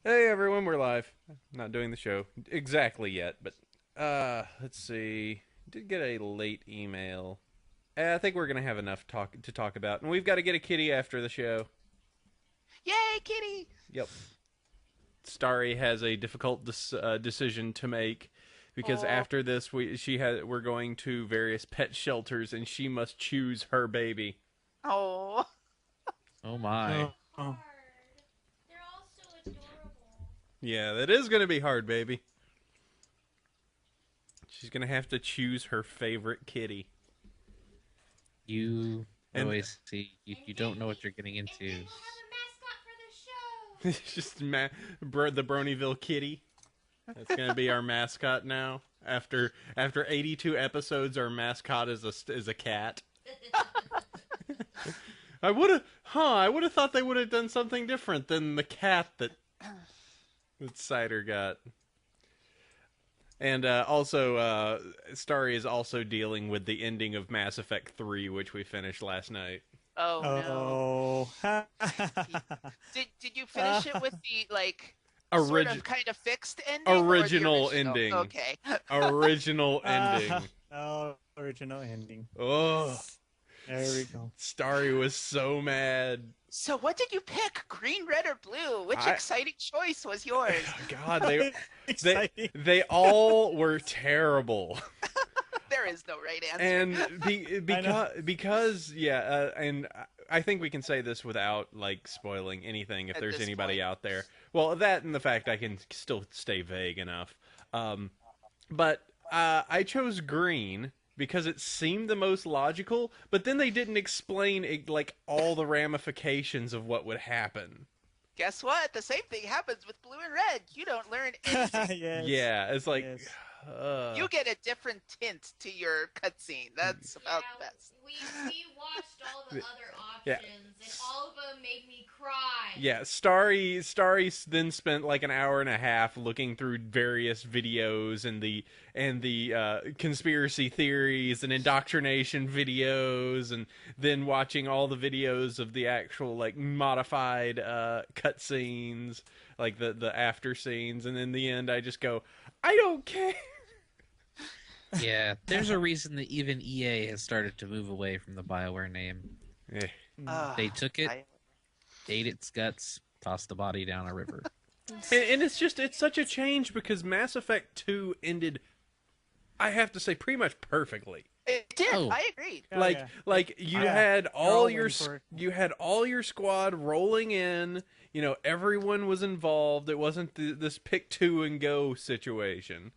Hey everyone, we're live. Not doing the show exactly yet, but let's see. Did get a late email. I think we're gonna have enough talk about, and we've got to get a kitty after the show. Yay, kitty! Yep. Starry has a difficult decision to make because Oh, after this, we're going to various pet shelters, and she must choose her baby. oh. Oh my. So hard. They're all so adorable. Yeah, that is gonna be hard, baby. She's gonna have to choose her favorite kitty. You And always see, you don't know what you're getting And into. then we'll have a mascot for the show. It's just the Bronyville kitty. That's gonna be our mascot now. After 82 episodes, our mascot is a cat. I would have thought they would have done something different than the cat that Cider got. And also, Starry is also dealing with the ending of Mass Effect 3, which we finished last night. Oh no. Oh. Did you finish it with the sort Origi- of kind of fixed ending? Or the Original original? ending. Okay. Original ending. Oh, original ending. Oh, There we go. Starry was so mad. So what did you pick? Green, red, or blue? Which I- exciting choice was yours? God, they Exciting. they all were terrible. There is no right answer. And I know. because yeah, and I think we can say this without like spoiling anything if At there's this anybody point. out there. Well, that and the fact I can still stay vague enough. But I chose green because it seemed the most logical, but then they didn't explain like all the ramifications of what would happen. Guess what? The same thing happens with blue and red. You don't learn anything. Yes. Yeah, it's like Yes. You get a different tint to your cutscene. That's about the best. we Watched all the other Yeah. options, and all of them made me cry. Yeah, Starry then spent like an hour and a half looking through various videos and the conspiracy theories and indoctrination videos, and then watching all the videos of the actual like modified cutscenes, like the after scenes, and in the end, I just go, I don't care. Yeah, there's a reason that even EA has started to move away from the BioWare name. Eh. They took it, I- ate its guts, tossed the body down a river. And it's such a change because Mass Effect 2 ended, I have to say, pretty much perfectly. It did. Oh. I agreed. Oh, like yeah. like you Yeah. had They're all all in your for it. you had all your squad rolling in. You know, everyone was involved. It wasn't this pick two and go situation.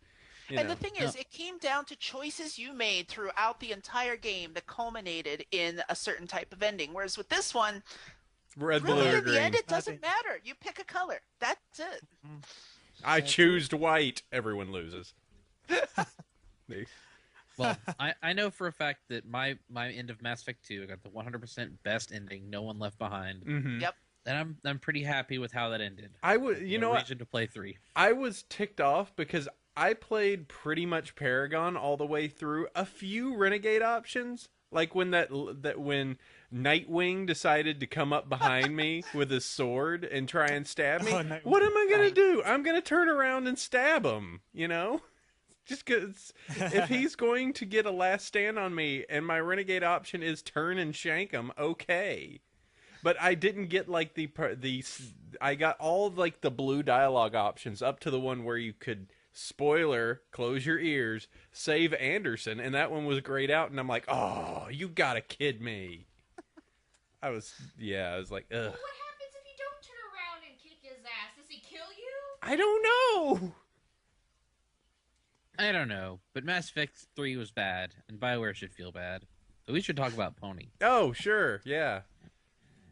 You And know. the thing is, it came down to choices you made throughout the entire game that culminated in a certain type of ending. Whereas with this one, Red, really, blue, or in the green. end, it doesn't Nothing. matter. You pick a color. That's it. I choose white. Everyone loses. Well, I know for a fact that my end of Mass Effect 2, I got the 100% best ending, no one left behind. Mm-hmm. Yep. And I'm pretty happy with how that ended. I would, you know No what? reason to play 3. I was ticked off because I played pretty much Paragon all the way through. A few Renegade options, like when when Nightwing decided to come up behind me with his sword and try and stab me. Oh, Nightwing. What am I gonna do? I'm gonna turn around and stab him. You know, just because if he's going to get a last stand on me, and my Renegade option is turn and shank him, okay. But I didn't get like the I got all like the blue dialogue options up to the one where you could spoiler close your ears save Anderson, and that one was grayed out, and I'm like, oh, you gotta kid me. I was like, ugh. What happens if you don't turn around and kick his ass? Does he kill you? I don't know. I don't know, but Mass Effect 3 was bad, and BioWare should feel bad. So we should talk about Pony. Oh sure, yeah.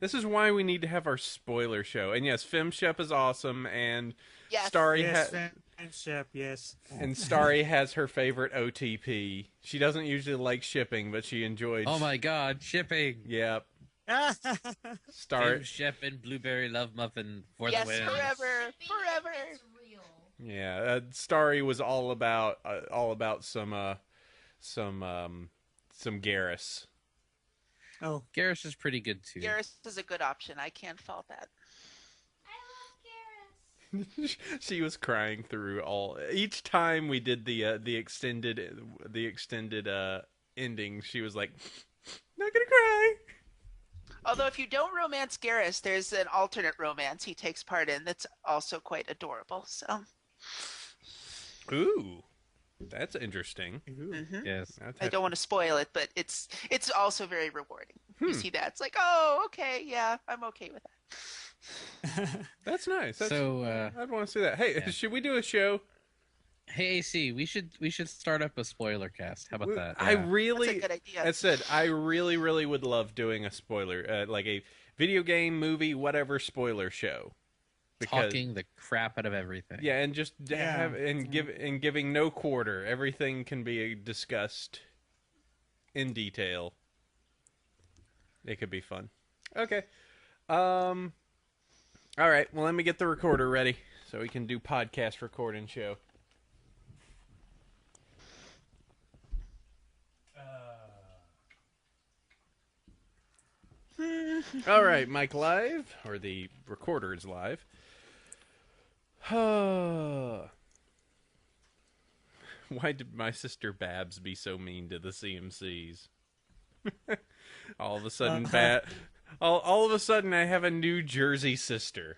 This is why we need to have our spoiler show. And yes, FemShep is awesome, and Yes. Starry Yes, ha- friendship, yes. and Starry has her favorite OTP. She doesn't usually like shipping, but she enjoyed. Oh my god, shipping! Yep. Fame, Starry. Shep, and Blueberry Love Muffin for Yes, the win. forever. Shipping Forever. It's real. Yeah, Starry was all about some Garrus. Oh, Garrus is pretty good too. Garrus is a good option. I can't fault that. I love Garrus. She was crying through each time we did the extended ending. She was like, "Not gonna cry." Although if you don't romance Garrus, there's an alternate romance he takes part in that's also quite adorable. So. Ooh, that's interesting. Yes. I don't want to spoil it, but it's also very rewarding. You see that, it's like, oh, okay, yeah, I'm okay with that. That's nice. So I'd want to see that. Hey, should we do a show? hey AC, we should start up a spoiler cast. How about that? I Yeah. really, That's a good idea. I said, I really, really would love doing a spoiler, like a video game, movie, whatever spoiler show. Talking the crap out of everything. Yeah, and just giving no quarter. Everything can be discussed in detail. It could be fun. Okay. All right. Well, let me get the recorder ready so we can do podcast recording show. All right, mic live, or the recorder is live. Why did my sister Babs be so mean to the CMCs? All of a sudden, all of a sudden, I have a New Jersey sister.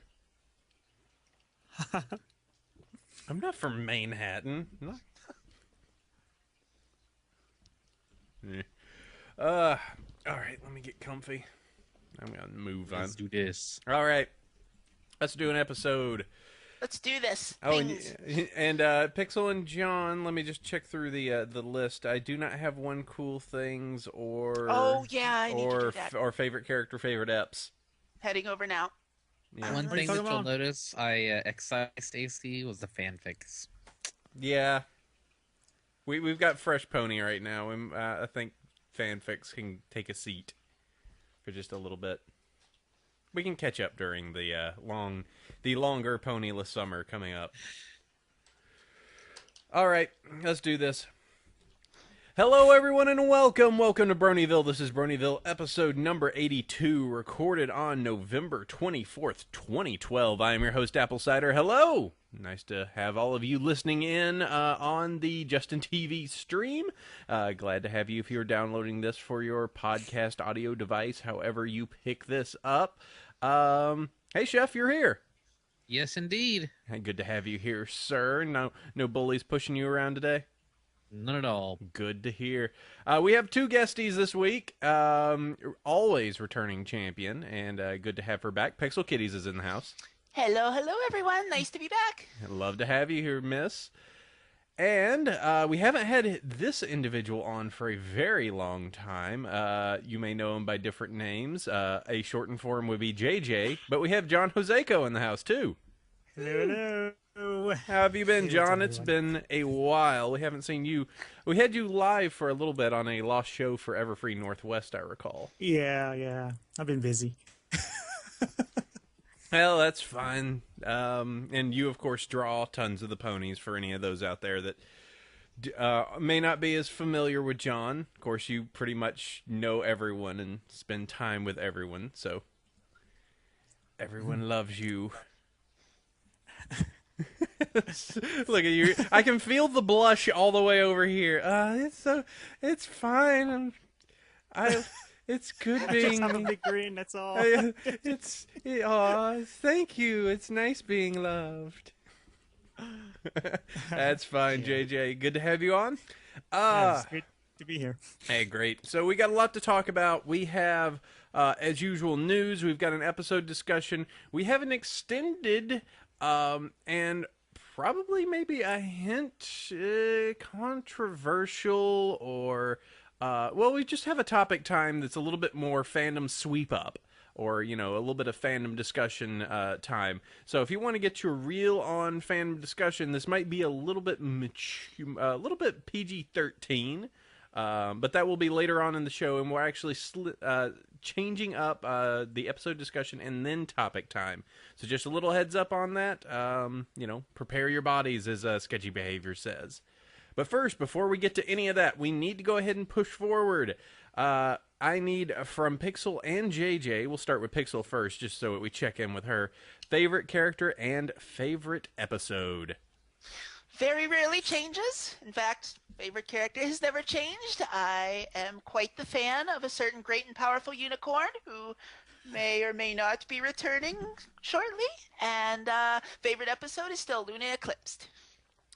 I'm not from Manhattan. All right, let me get comfy. I'm gonna move on. Let's do this. All right, let's do an episode. Let's do this. Oh, Things. and Pixel and John, let me just check through the list. I do not have one cool things or Oh yeah, I need to do that. or favorite character, favorite eps. Heading over now. Yeah. One What are you thing that talking you'll about? notice I excised AC was the fanfics. Yeah. We've got Fresh Pony right now, and I think fanfics can take a seat for just a little bit. We can catch up during the longer ponyless summer coming up. All right, let's do this. Hello, everyone, and welcome to Bronyville. This is Bronyville, episode number 82, recorded on November 24th, 2012. I am your host, Apple Cider. Hello! Nice to have all of you listening in on the Justin TV stream. Glad to have you if you're downloading this for your podcast audio device, however you pick this up. Hey, Chef, you're here. Yes, indeed. Hey, good to have you here, sir. No bullies pushing you around today? None at all. Good to hear. We have two guesties this week. Always returning champion, and good to have her back. Pixel Kitties is in the house. Hello, everyone. Nice to be back. I'd love to have you here, miss. And we haven't had this individual on for a very long time. You may know him by different names. A shortened form would be JJ, but we have John Joseko in the house, too. Hello. How have you been, Greetings, John? It's everyone. been a while. We haven't seen you. We had you live for a little bit on a lost show for Everfree Northwest, I recall. Yeah. I've been busy. Well, that's fine. And you, of course, draw tons of the ponies for any of those out there that may not be as familiar with John. Of course, you pretty much know everyone and spend time with everyone, so everyone loves you. Look at you. I can feel the blush all the way over here. It's fine. It's good I just being. have a big grin, that's all. Thank you. It's nice being loved. That's fine, JJ. Good to have you on. Yeah, it's great to be here. Hey, great. So we got a lot to talk about. We have, as usual, news. We've got an episode discussion. We have an extended and probably maybe a hint controversial or, well, we just have a topic time that's a little bit more fandom sweep up or, a little bit of fandom discussion time. So if you want to get your reel on fandom discussion, this might be a little bit a little bit PG-13. But that will be later on in the show, and we're actually changing up the episode discussion and then topic time. So just a little heads up on that. Prepare your bodies, as Sketchy Behavior says. But first, before we get to any of that, we need to go ahead and push forward. I need from Pixel and JJ. We'll start with Pixel first, just so we check in with her. Favorite character and favorite episode. Very rarely changes. In fact, favorite character has never changed. I am quite the fan of a certain great and powerful unicorn who may or may not be returning shortly. And favorite episode is still Luna Eclipsed.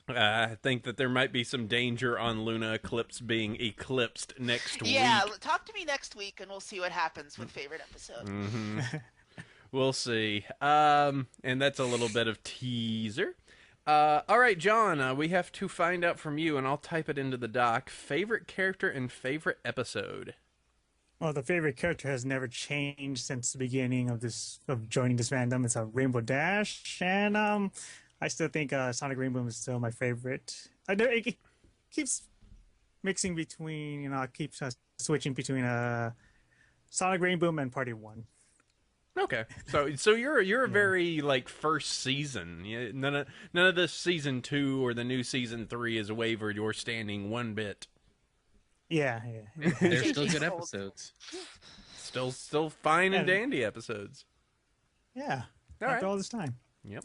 I think that there might be some danger on Luna Eclipse being eclipsed next week. Yeah, talk to me next week and we'll see what happens with favorite episode. We'll see. And that's a little bit of teaser. All right, John, we have to find out from you, and I'll type it into the doc. Favorite character and favorite episode. Well, the favorite character has never changed since the beginning of joining this fandom. It's a Rainbow Dash, and I still think Sonic Rainbow is still my favorite. It keeps mixing between, it keeps switching between Sonic Rainbow and Party 1. Okay, so you're a very like first season. None of this season 2 or the new season 3 is wavered. You're standing one bit. Yeah. They're still good episodes. Still fine and dandy episodes. Yeah. All After right. all this time. Yep.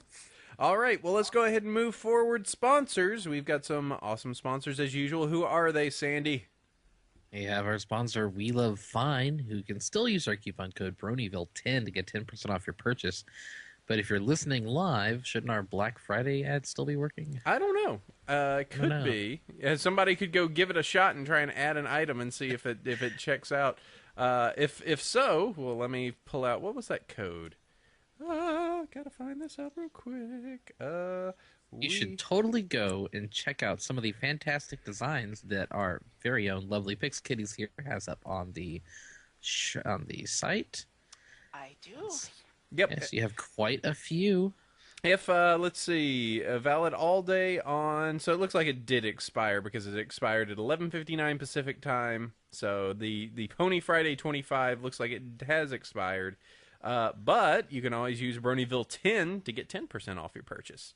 All right, well, let's go ahead and move forward. Sponsors. We've got some awesome sponsors as usual. Who are they, Sandy? We have our sponsor, We Love Fine, who can still use our coupon code Bronyville10 to get 10% off your purchase. But if you're listening live, shouldn't our Black Friday ad still be working? I don't know. Could be. Somebody could go give it a shot and try and add an item and see if it checks out. If so, well, let me pull out. What was that code? Gotta find this out real quick. You should totally go and check out some of the fantastic designs that our very own lovely Pix Kitties here has up on the site. I do. Yep. Yes, you have quite a few. If let's see, valid all day on. So it looks like it did expire because it expired at 11:59 Pacific time. So the Pony Friday 25 looks like it has expired. But you can always use Bronyville 10 to get 10% off your purchase.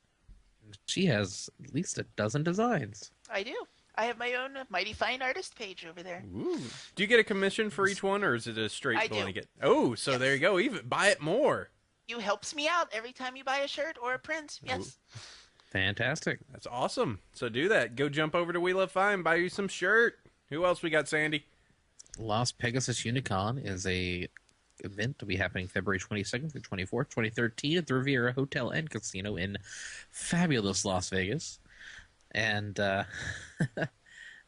She has at least a dozen designs. I do. I have my own Mighty Fine Artist page over there. Ooh. Do you get a commission for each one, or is it a straight I do. blanket? Oh, so there you go. Even buy it more. You helps me out every time you buy a shirt or a print. Yes. Fantastic. That's awesome. So do that. Go jump over to We Love Fine, buy you some shirt. Who else we got, Sandy? Las Pegasus Unicon is a event to be happening February 22nd through 24th, 2013 at the Riviera Hotel and Casino in fabulous Las Vegas. And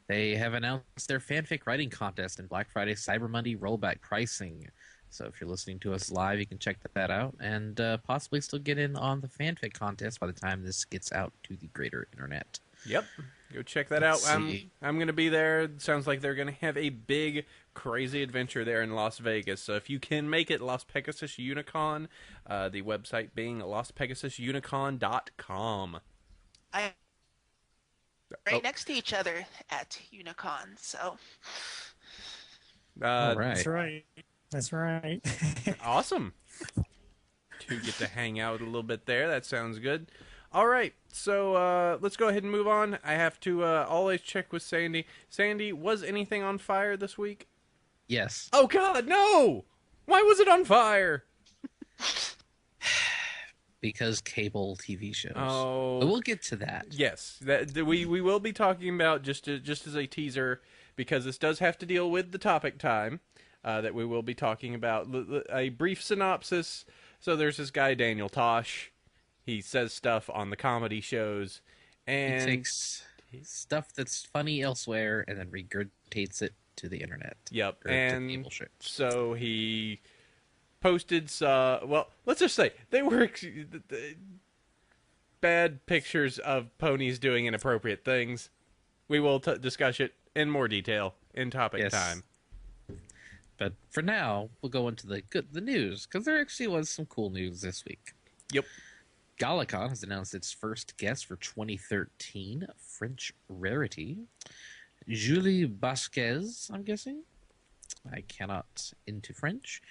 they have announced their fanfic writing contest and Black Friday Cyber Monday rollback pricing. So if you're listening to us live, you can check that out and possibly still get in on the fanfic contest by the time this gets out to the greater internet. Yep. Go check that out. I'm going to be there. It sounds like they're going to have a big, crazy adventure there in Las Vegas. So if you can make it, Las Pegasus Unicon, the website being LasPegasusUnicon.com. I right next to each other at Unicon. So All right. That's right. That's right. Awesome. To get to hang out a little bit there. That sounds good. All right, so let's go ahead and move on. I have to always check with Sandy. Sandy, was anything on fire this week? Yes. Oh, God, no! Why was it on fire? Because cable TV shows. Oh. But we'll get to that. Yes, we will be talking about, just as a teaser, because this does have to deal with the topic time, that we will be talking about. A brief synopsis. So there's this guy, Daniel Tosh. He says stuff on the comedy shows, and He takes stuff that's funny elsewhere and then regurgitates it to the internet. Yep, or to and cable shows. so he posted. Well, let's just say they were bad pictures of ponies doing inappropriate things. We will discuss it in more detail in topic Yes. time. But for now, we'll go into the news, because there actually was some cool news this week. Yep. Galacon has announced its first guest for 2013, French rarity. Julie Basquez, I'm guessing. I cannot into French,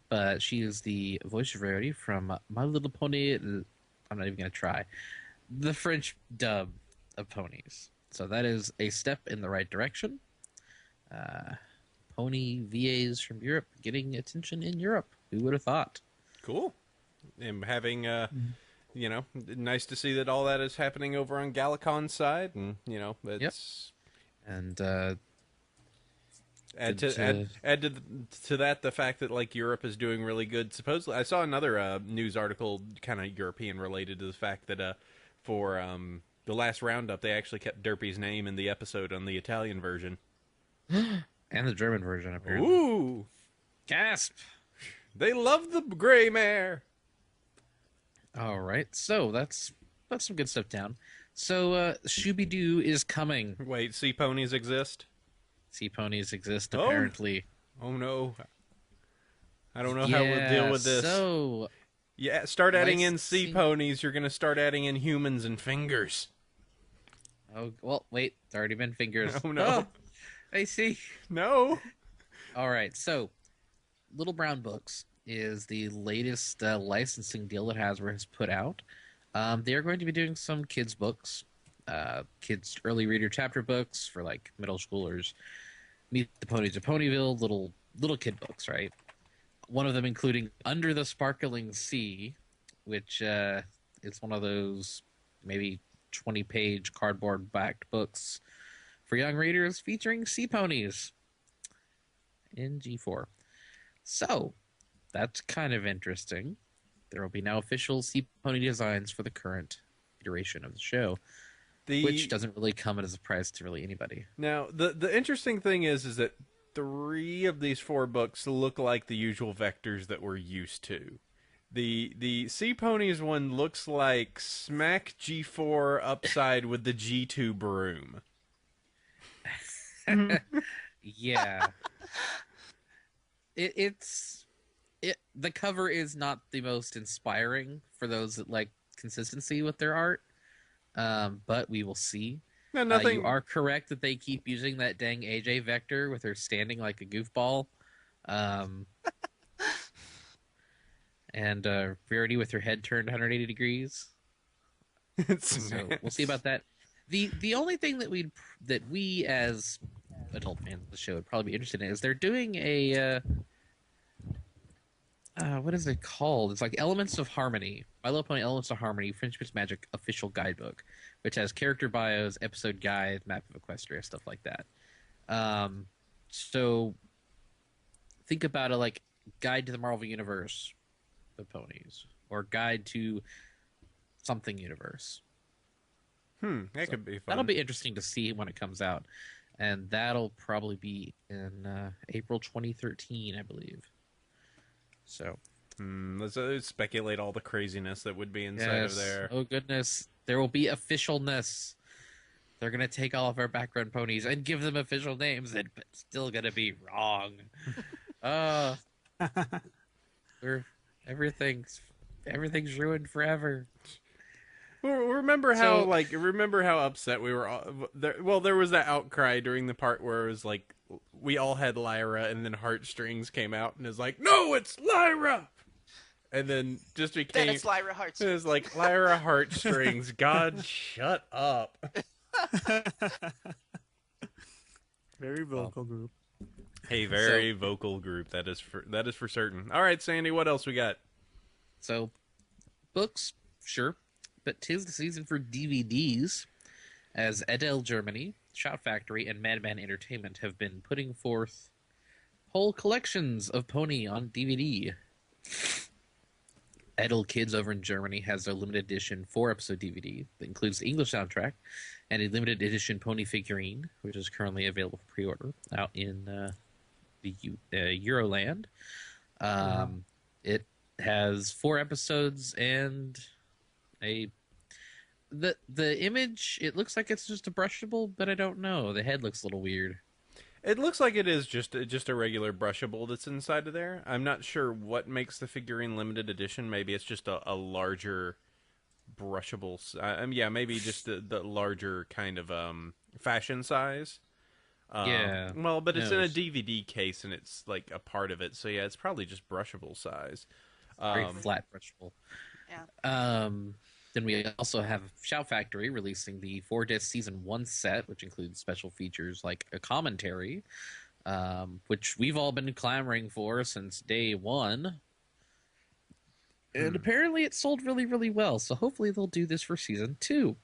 but she is the voice of rarity from My Little Pony. I'm not even going to try. The French dub of ponies. So that is a step in the right direction. pony VAs from Europe getting attention in Europe. Who would have thought? Cool. And having, you know, nice to see that all that is happening over on Galacon's side, and you know, it's And add to that the fact that like Europe is doing really good. Supposedly, I saw another news article, kind of European related, to the fact that for the last roundup, they actually kept Derpy's name in the episode on the Italian version. and the German version, apparently. Ooh! Gasp! They love the gray mare! All right, so that's some good stuff down. So Shooby-Doo is coming. Wait, sea ponies exist? Sea ponies exist, Oh. apparently. Oh no. I don't know how we'll deal with this. So, Yeah, start adding in sea licensing- ponies, you're gonna start adding in humans and fingers. oh, well, wait, it's already been fingers. Oh, no. I see. No! All right, so Little Brown Books is the latest licensing deal that Hasbro has put out. They are going to be doing some kids' books, kids' early reader chapter books for like middle schoolers. Meet the Ponies of Ponyville, little kid books, right? One of them including Under the Sparkling Sea, which is one of those maybe 20-page cardboard-backed books for young readers featuring sea ponies in G4. So, that's kind of interesting. There will be now official sea pony designs for the current iteration of the show, which doesn't really come as a surprise to really anybody. Now, the interesting thing is that 3 of these 4 books look like the usual vectors that we're used to. The Sea Ponies one looks like Smack G4 upside with the G2 broom. Yeah. The cover is not the most inspiring for those that like consistency with their art, but we will see. No, nothing. You are correct that they keep using that dang AJ vector with her standing like a goofball. And Verity with her head turned 180 degrees. So we'll see about that. The only thing that we as adult fans of the show would probably be interested in is they're doing a what is it called? It's like Elements of Harmony. My Little Pony Elements of Harmony, Friendship's Magic official guidebook, which has character bios, episode guide, map of Equestria, stuff like that. So think about a like guide to the Marvel Universe of ponies, or guide to something universe. That could be fun. That'll be interesting to see when it comes out, and that'll probably be in April 2013, I believe. So, let's speculate all the craziness that would be inside of there. Oh goodness, there will be officialness. They're gonna take all of our background ponies and give them official names, and it's still gonna be wrong. Everything's ruined forever. Remember how upset we were all, there was that outcry during the part where it was like we all had Lyra, and then Heartstrings came out and is like, no, it's Lyra, and then just became Then it's Lyra it Heartstrings. was like Lyra Heartstrings. God, shut up. Very vocal group. A very vocal group, that is for certain. All right, Sandy, what else we got? So, books, sure, but 'tis the season for DVDs, as Edel Germany, Shout Factory, and Madman Entertainment have been putting forth whole collections of Pony on DVD. Edel Kids over in Germany has their limited edition 4-episode DVD that includes the English soundtrack and a limited edition Pony figurine, which is currently available for pre-order out in the Euroland. It has 4 episodes and the image. It looks like it's just a brushable, but I don't know. The head looks a little weird. It looks like it is just a regular brushable that's inside of there. I'm not sure what makes the figurine limited edition. Maybe it's just a larger brushable. Yeah, maybe just the larger kind of fashion size. Yeah. Well, but it's in a DVD case and it's like a part of it. So yeah, it's probably just brushable size. Very flat brushable. Yeah. Then we also have Shout Factory releasing the 4-disc Season 1 set, which includes special features like a commentary which we've all been clamoring for since day one. And apparently it sold really, really well. So hopefully they'll do this for season 2.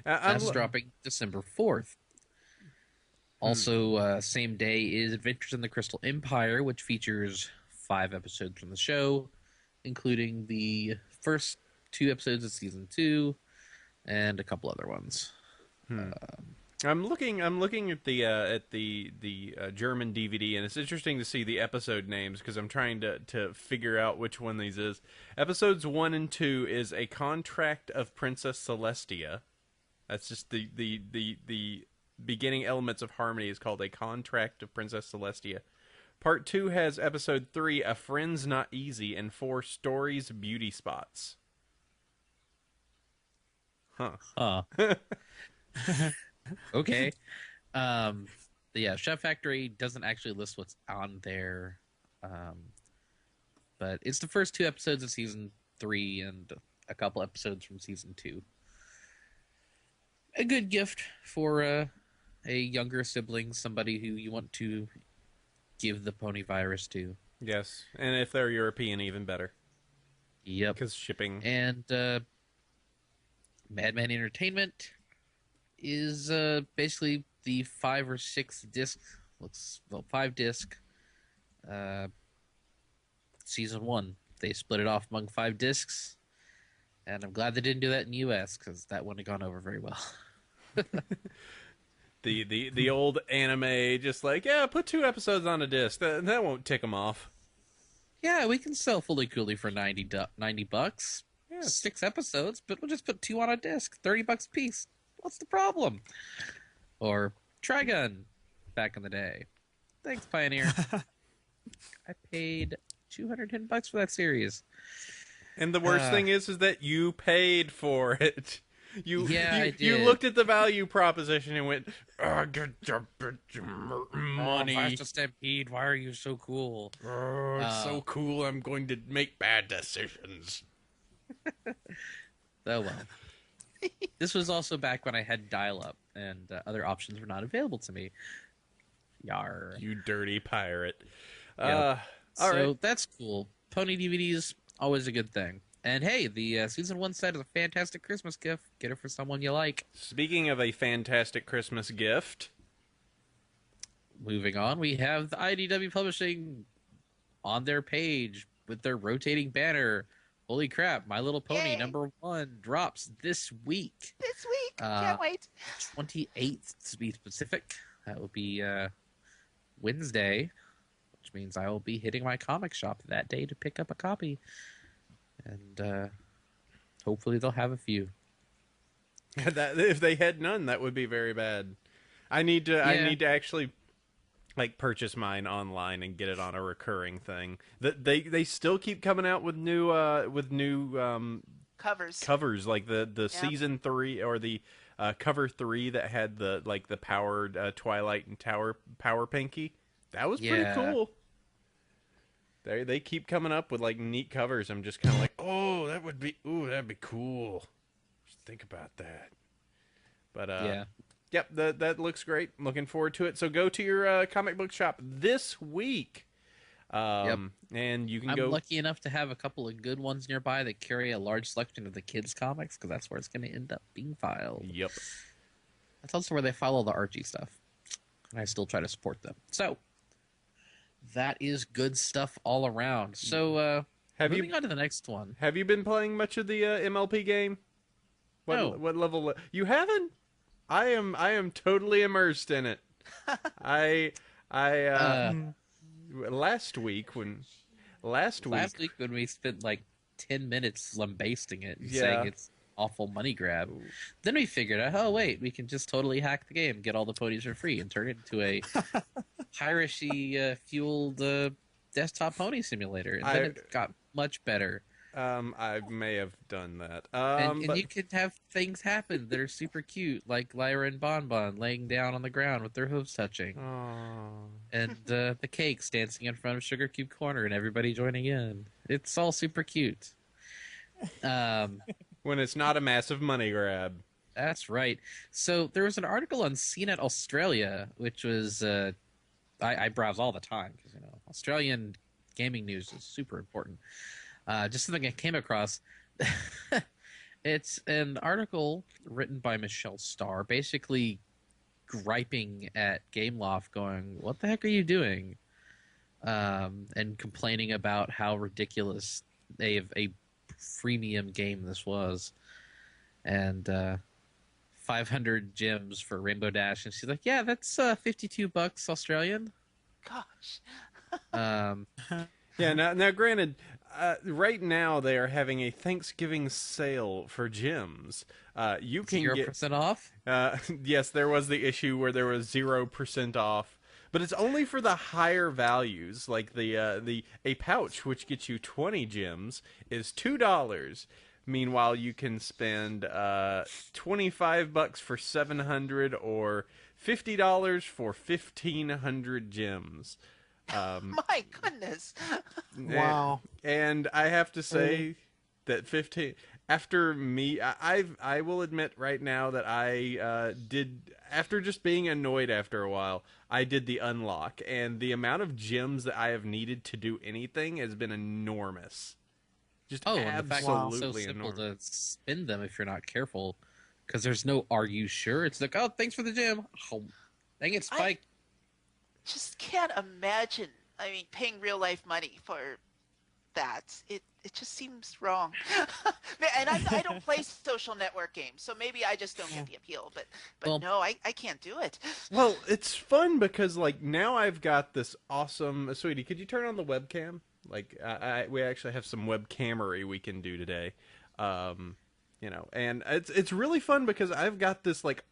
That's dropping December 4th. Also, same day is Adventures in the Crystal Empire, which features 5 episodes from the show, including the first 2 episodes of season 2 and a couple other ones. I'm looking at the German DVD, and it's interesting to see the episode names because I'm trying to figure out which one these is. Episodes 1 and 2 is A Contract of Princess Celestia. That's just the beginning elements of harmony is called A Contract of Princess Celestia. Part 2 has episode 3, A Friend's Not Easy, and 4, Stories Beauty Spots. Huh. Okay. Yeah, Chef Factory doesn't actually list what's on there. But it's the first 2 episodes of season 3 and a couple episodes from season 2. A good gift for a younger sibling, somebody who you want to give the pony virus to. Yes, and if they're European, even better. Yep. Because shipping. And Madman Entertainment is basically the 5 or 6 disc, 5 disc season 1. They split it off among 5 discs, and I'm glad they didn't do that in the US because that wouldn't have gone over very well. the old anime, just like, yeah, put 2 episodes on a disc. That won't tick them off. Yeah, we can sell Fully Coolly for $90. Yeah. 6 episodes, but we'll just put 2 on a disc, $30 a piece. What's the problem? Or Trigun, back in the day. Thanks, Pioneer. I paid $210 for that series. And the worst thing is that you paid for it. You did. You looked at the value proposition and went, get your money. Faster Stampede, why are you so cool? It's so cool, I'm going to make bad decisions. Oh, well. This was also back when I had dial-up, and other options were not available to me. Yar. You dirty pirate. Yep. All So right. that's cool. Pony DVDs, always a good thing. And hey, the season 1 set is a fantastic Christmas gift. Get it for someone you like. Speaking of a fantastic Christmas gift. Moving on, we have the IDW Publishing on their page with their rotating banner. Holy crap, My Little Pony Yay. number 1 drops this week. This week. Can't wait. 28th to be specific. That will be Wednesday, which means I will be hitting my comic shop that day to pick up a copy. And hopefully they'll have a few. If they had none, that would be very bad. I need to actually purchase mine online and get it on a recurring thing. They still keep coming out with new covers like the season 3 or the cover 3 that had the powered Twilight and Power Pinky. That was pretty cool. They keep coming up with neat covers. I'm just kind of like, oh, that'd be cool. Just think about that. But yep, that looks great. Looking forward to it. So go to your comic book shop this week. And you can go. I'm lucky enough to have a couple of good ones nearby that carry a large selection of the kids' comics because that's where it's going to end up being filed. Yep. That's also where they file all the Archie stuff. And I still try to support them. So that is good stuff all around. So moving on to the next one. Have you been playing much of the MLP game? No. What level? You haven't? I am totally immersed in it. Last week when we spent 10 minutes lambasting it and saying it's awful money grab, then we figured out, oh wait, we can just totally hack the game, get all the ponies for free, and turn it into a piracy fueled desktop pony simulator. And then it got much better. I may have done that. And you can have things happen that are super cute, like Lyra and Bonbon laying down on the ground with their hooves touching. Aww. And the cakes dancing in front of Sugar Cube Corner and everybody joining in. It's all super cute. When it's not a massive money grab. That's right. So there was an article on CNET Australia, which was I browse all the time because Australian gaming news is super important. Just something I came across. It's an article written by Michelle Starr, basically griping at Gameloft, going, "What the heck are you doing?" And complaining about how ridiculous a freemium game this was, and 500 gems for Rainbow Dash, and she's like, "Yeah, that's $52 Australian." Gosh. Yeah, now granted, right now they are having a Thanksgiving sale for gems. You can 0% off? Yes, there was the issue where there was 0% off, but it's only for the higher values, like a pouch which gets you 20 gems is $2. Meanwhile, you can spend $25 for 700 or $50 for 1,500 gems. My goodness. Wow. And I have to say that 15 after me, I will admit right now that I did, after just being annoyed after a while, I did the unlock, and the amount of gems that I have needed to do anything has been enormous. Just And the fact that it's so absolutely simple enormous. to spin them if you're not careful, because there's no "Are you sure?" It's like, "Oh, thanks for the gem." Oh, dang it, Spike. Just can't imagine. I mean, paying real life money for that. It just seems wrong. And I don't play social network games, so maybe I just don't get the appeal. But Well- no, I can't do it. Well, it's fun because like now I've got this awesome. Sweetie, could you turn on the webcam? Like we actually have some webcamery we can do today. And it's really fun because I've got this like,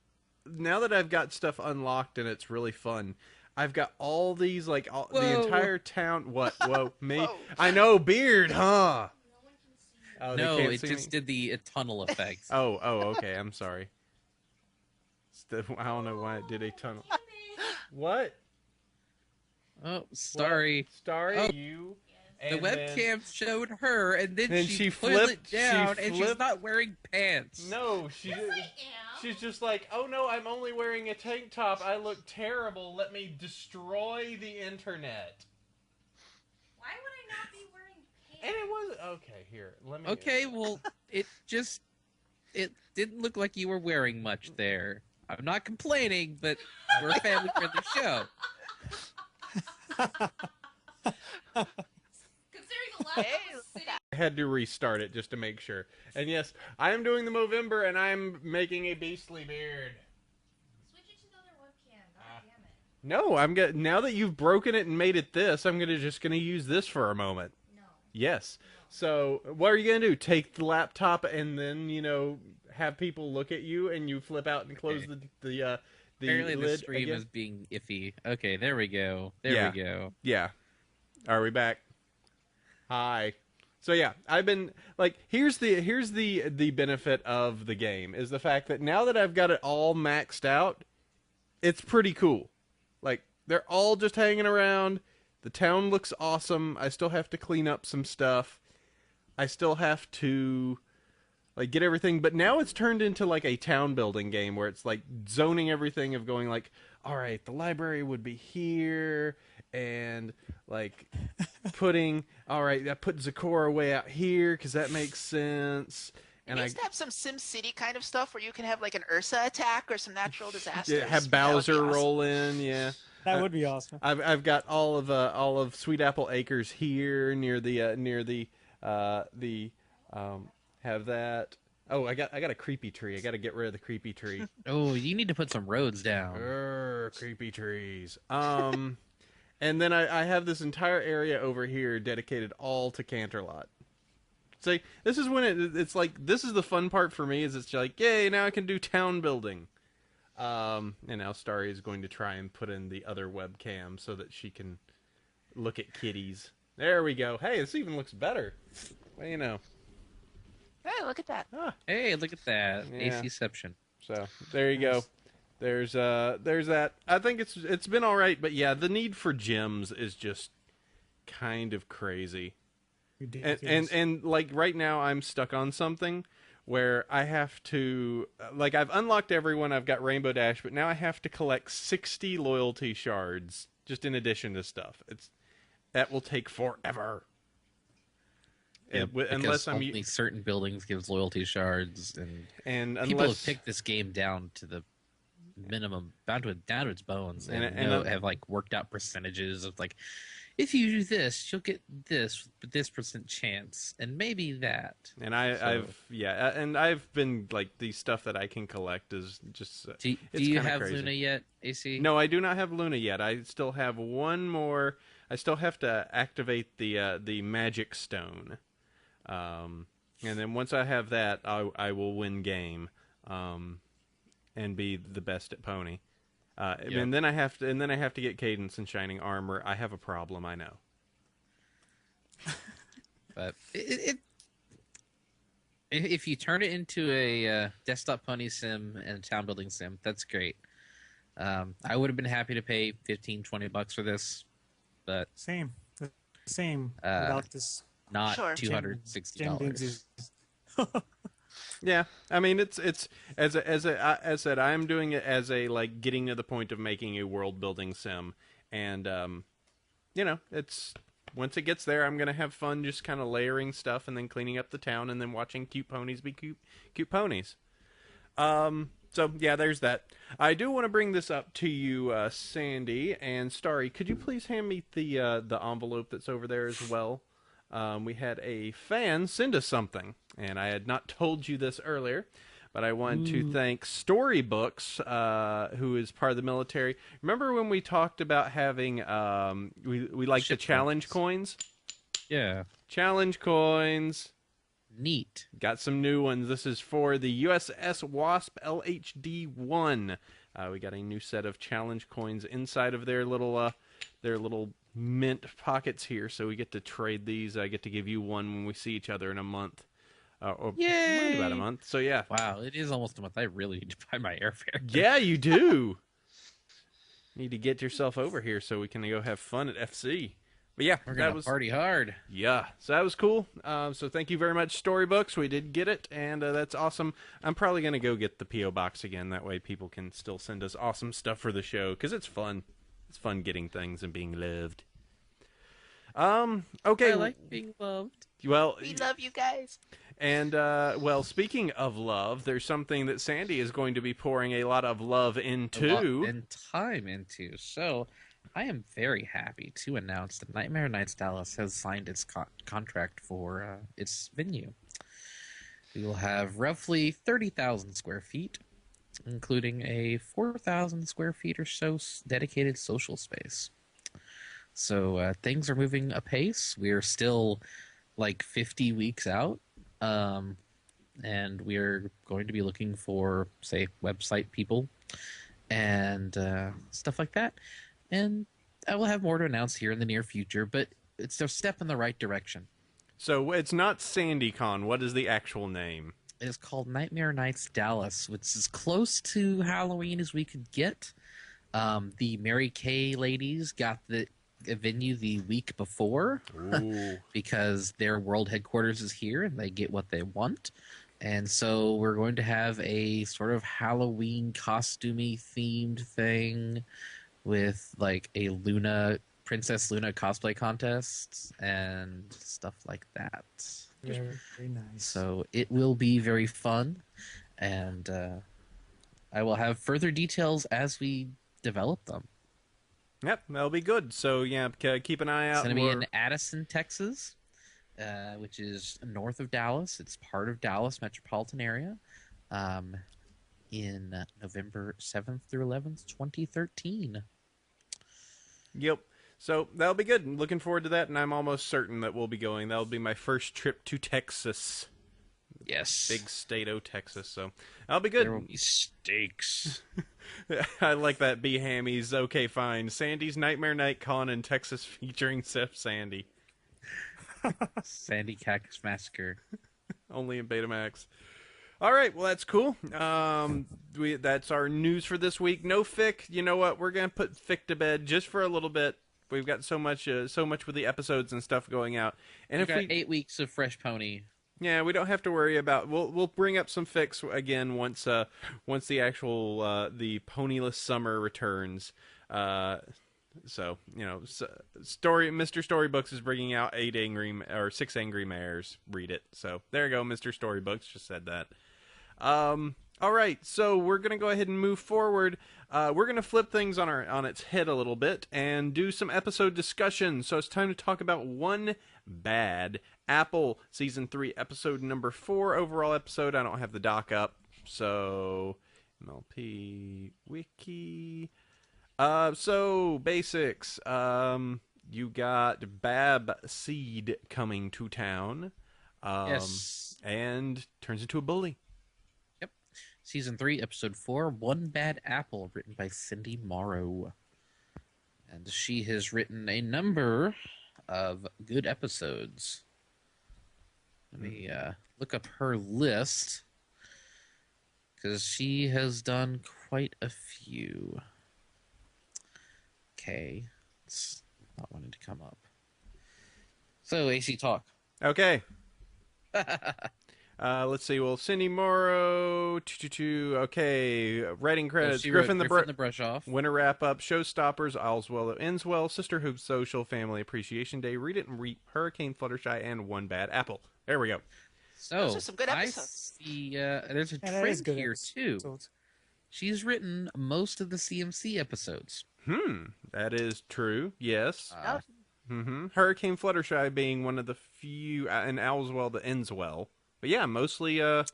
now that I've got stuff unlocked and it's really fun. I've got all these like the entire town. What? Whoa, me? Whoa. I know, beard, huh? Oh, they No, can't it see just me? did the tunnel effect. Oh, okay. I'm sorry. I don't know why it did a tunnel. What? Oh, sorry. Starry, Oh. you. The webcam showed her, and then Then she she pulled flipped- it down, she and she's flipped- not wearing pants. No, Yes, I am. she's just like, oh no, I'm only wearing a tank top. I look terrible. Let me destroy the internet. Why would I not be wearing pants? And it was okay. Here, let me. Okay, well, it didn't look like you were wearing much there. I'm not complaining, but we're a family-friendly show. Considering the last Hey, city. I had to restart it just to make sure. And yes, I am doing the Movember, and I'm making a beastly beard. Switch it to the other webcam. Ah. God damn it. No, now that you've broken it and made it this, I'm just gonna use this for a moment. No. Yes. So what are you gonna do? Take the laptop and then have people look at you and you flip out and close the Apparently, the lid stream again? is being iffy. Okay, there we go. There Yeah. we go. Yeah. Are we back? Hi. So yeah, I've been like, here's the benefit of the game is the fact that now that I've got it all maxed out, it's pretty cool. Like they're all just hanging around. The town looks awesome. I still have to clean up some stuff. I still have to like get everything, but now it's turned into like a town building game where it's like zoning everything of going like, all right, the library would be here, and like putting, all right, I put Zakora way out here because that makes sense. And it I needs to have some Sim City kind of stuff where you can have like an Ursa attack or some natural disasters. have That would be Bowser awesome. roll in, yeah. That would be awesome. I've got all of Sweet Apple Acres here near the have that. Oh, I got a creepy tree. I got to get rid of the creepy tree. Oh, you need to put some roads down. Creepy trees. And then I have this entire area over here dedicated all to Canterlot. See, this is when it's like, this is the fun part for me, is it's like, yay, now I can do town building. And now Starry is going to try and put in the other webcam so that she can look at kitties. There we go. Hey, this even looks better. Well, you know. Hey, look at that. Hey, look at that. Yeah. ACception. So there you go. There's that. I think it's been all right, but yeah, the need for gems is just kind of crazy. And like right now, I'm stuck on something where I have to, like, I've unlocked everyone. I've got Rainbow Dash, but now I have to collect 60 loyalty shards just in addition to stuff. That will take forever. Yeah, Unless I'm only certain buildings gives loyalty shards, and people unless have picked this game down to the minimum, down to its bones, and and have like worked out percentages of like, if you do this, you'll get this % chance, and maybe that. And I've been like the stuff that I can collect is just. Do you have crazy. Luna yet, AC? No, I do not have Luna yet. I still have one more. I still have to activate the magic stone, and then once I have that, I will win game, and be the best at pony. Yep. And then I have to get Cadence and Shining Armor. I have a problem, I know. But if you turn it into a desktop pony sim and a town building sim, that's great. I would have been happy to pay $15-$20 for this, but same without this. Not $260. Yeah, I mean it's as I said, I'm doing it as a like getting to the point of making a world building sim, and it's once it gets there, I'm gonna have fun just kind of layering stuff and then cleaning up the town and then watching cute ponies be cute ponies. So yeah, there's that. I do want to bring this up to you, Sandy and Starry. Could you please hand me the envelope that's over there as well? We had a fan send us something, and I had not told you this earlier, but I want to thank Storybooks, who is part of the military. Remember when we talked about having we like the challenge coins? Yeah, challenge coins. Neat. Got some new ones. This is for the USS Wasp LHD-1. We got a new set of challenge coins inside of their little mint pockets here, so we get to trade these. I get to give you one when we see each other in a month. Or about a month. So yeah. Wow, it is almost a month. I really need to buy my airfare. Yeah, you do. Need to get yourself over here so we can go have fun at FC. But yeah, we're gonna party hard. Yeah, so that was cool. So thank you very much, Storybooks. We did get it, and that's awesome. I'm probably gonna go get the PO box again. That way, people can still send us awesome stuff for the show because it's fun. It's fun getting things and being loved. Okay. I like being loved. Well, we love you guys. And well, speaking of love, there's something that Sandy is going to be pouring a lot of love into, and time into. So. I am very happy to announce that Nightmare Nights Dallas has signed its contract for its venue. We will have roughly 30,000 square feet, including a 4,000 square feet or so dedicated social space. So things are moving apace. We are still like 50 weeks out, and we are going to be looking for, say, website people and stuff like that. And I will have more to announce here in the near future, but it's a step in the right direction. So it's not SandyCon. What is the actual name? It is called Nightmare Nights Dallas, which is close to Halloween as we could get. The Mary Kay ladies got the venue the week before because their world headquarters is here and they get what they want. And so we're going to have a sort of Halloween costumey themed thing with like a Princess Luna cosplay contest and stuff like that. Very, very nice. So it will be very fun, and I will have further details as we develop them. Yep, that'll be good. So yeah, keep an eye out. It's going to be in Addison, Texas, which is north of Dallas. It's part of Dallas metropolitan area. In November 7th through 11th, 2013. Yep. So that'll be good. I'm looking forward to that, and I'm almost certain that we'll be going. That'll be my first trip to Texas. Yes. Big state-o Texas, so that'll be good. There will be steaks. I like that. B. Hammies. Okay, fine. Sandy's Nightmare Night Con in Texas featuring Seth Sandy. Sandy Cactus Massacre. Only in Betamax. All right, well, that's cool. That's our news for this week. No fic. You know what? We're going to put fic to bed just for a little bit. We've got so much with the episodes and stuff going out. And We've got 8 weeks of Fresh Pony. Yeah, we don't have to worry about. We'll bring up some fics again once the actual the ponyless summer returns. So, Mr. Storybooks is bringing out 6 Angry Mayors. Read it. So there you go, Mr. Storybooks just said that. All right, so we're gonna go ahead and move forward. We're gonna flip things on its head a little bit and do some episode discussion. So it's time to talk about One Bad Apple, season 3, episode number 4, overall episode. I don't have the doc up, so MLP Wiki. So basics. You got Bab Seed coming to town. Yes. And turns into a bully. Season 3, Episode 4, One Bad Apple, written by Cindy Morrow. And she has written a number of good episodes. Let me look up her list, because she has done quite a few. Okay, it's not wanting to come up. So, AC Talk. Okay. Let's see. Well, Cindy Morrow. Okay. Writing credits. Griffin the Brush Off. Winter Wrap Up. Showstoppers. All's Well That Ends Well. Sisterhood Social. Family Appreciation Day. Read It and Reap. Hurricane Fluttershy. And One Bad Apple. There we go. So, those are some good episodes. I see, there's a trend here, too. She's written most of the CMC episodes. That is true. Yes. Hurricane Fluttershy being one of the few, and All's Well That Ends Well. But yeah, mostly let's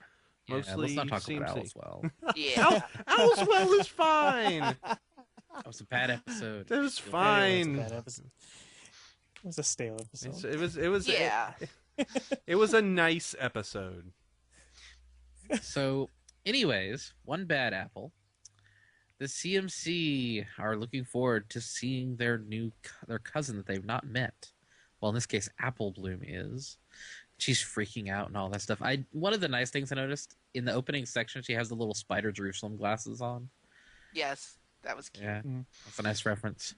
not talk CMC. about Owl's Well. Yeah. All's Well is fine. That was a bad episode. It was fine. It was a stale episode. It was Yeah. It was a nice episode. So, anyways, One Bad Apple. The CMC are looking forward to seeing their cousin that they've not met. Well, in this case, Apple Bloom is. She's freaking out and all that stuff. One of the nice things I noticed in the opening section, she has the little Spider Jerusalem glasses on. Yes, that was cute. Yeah, that's a nice reference.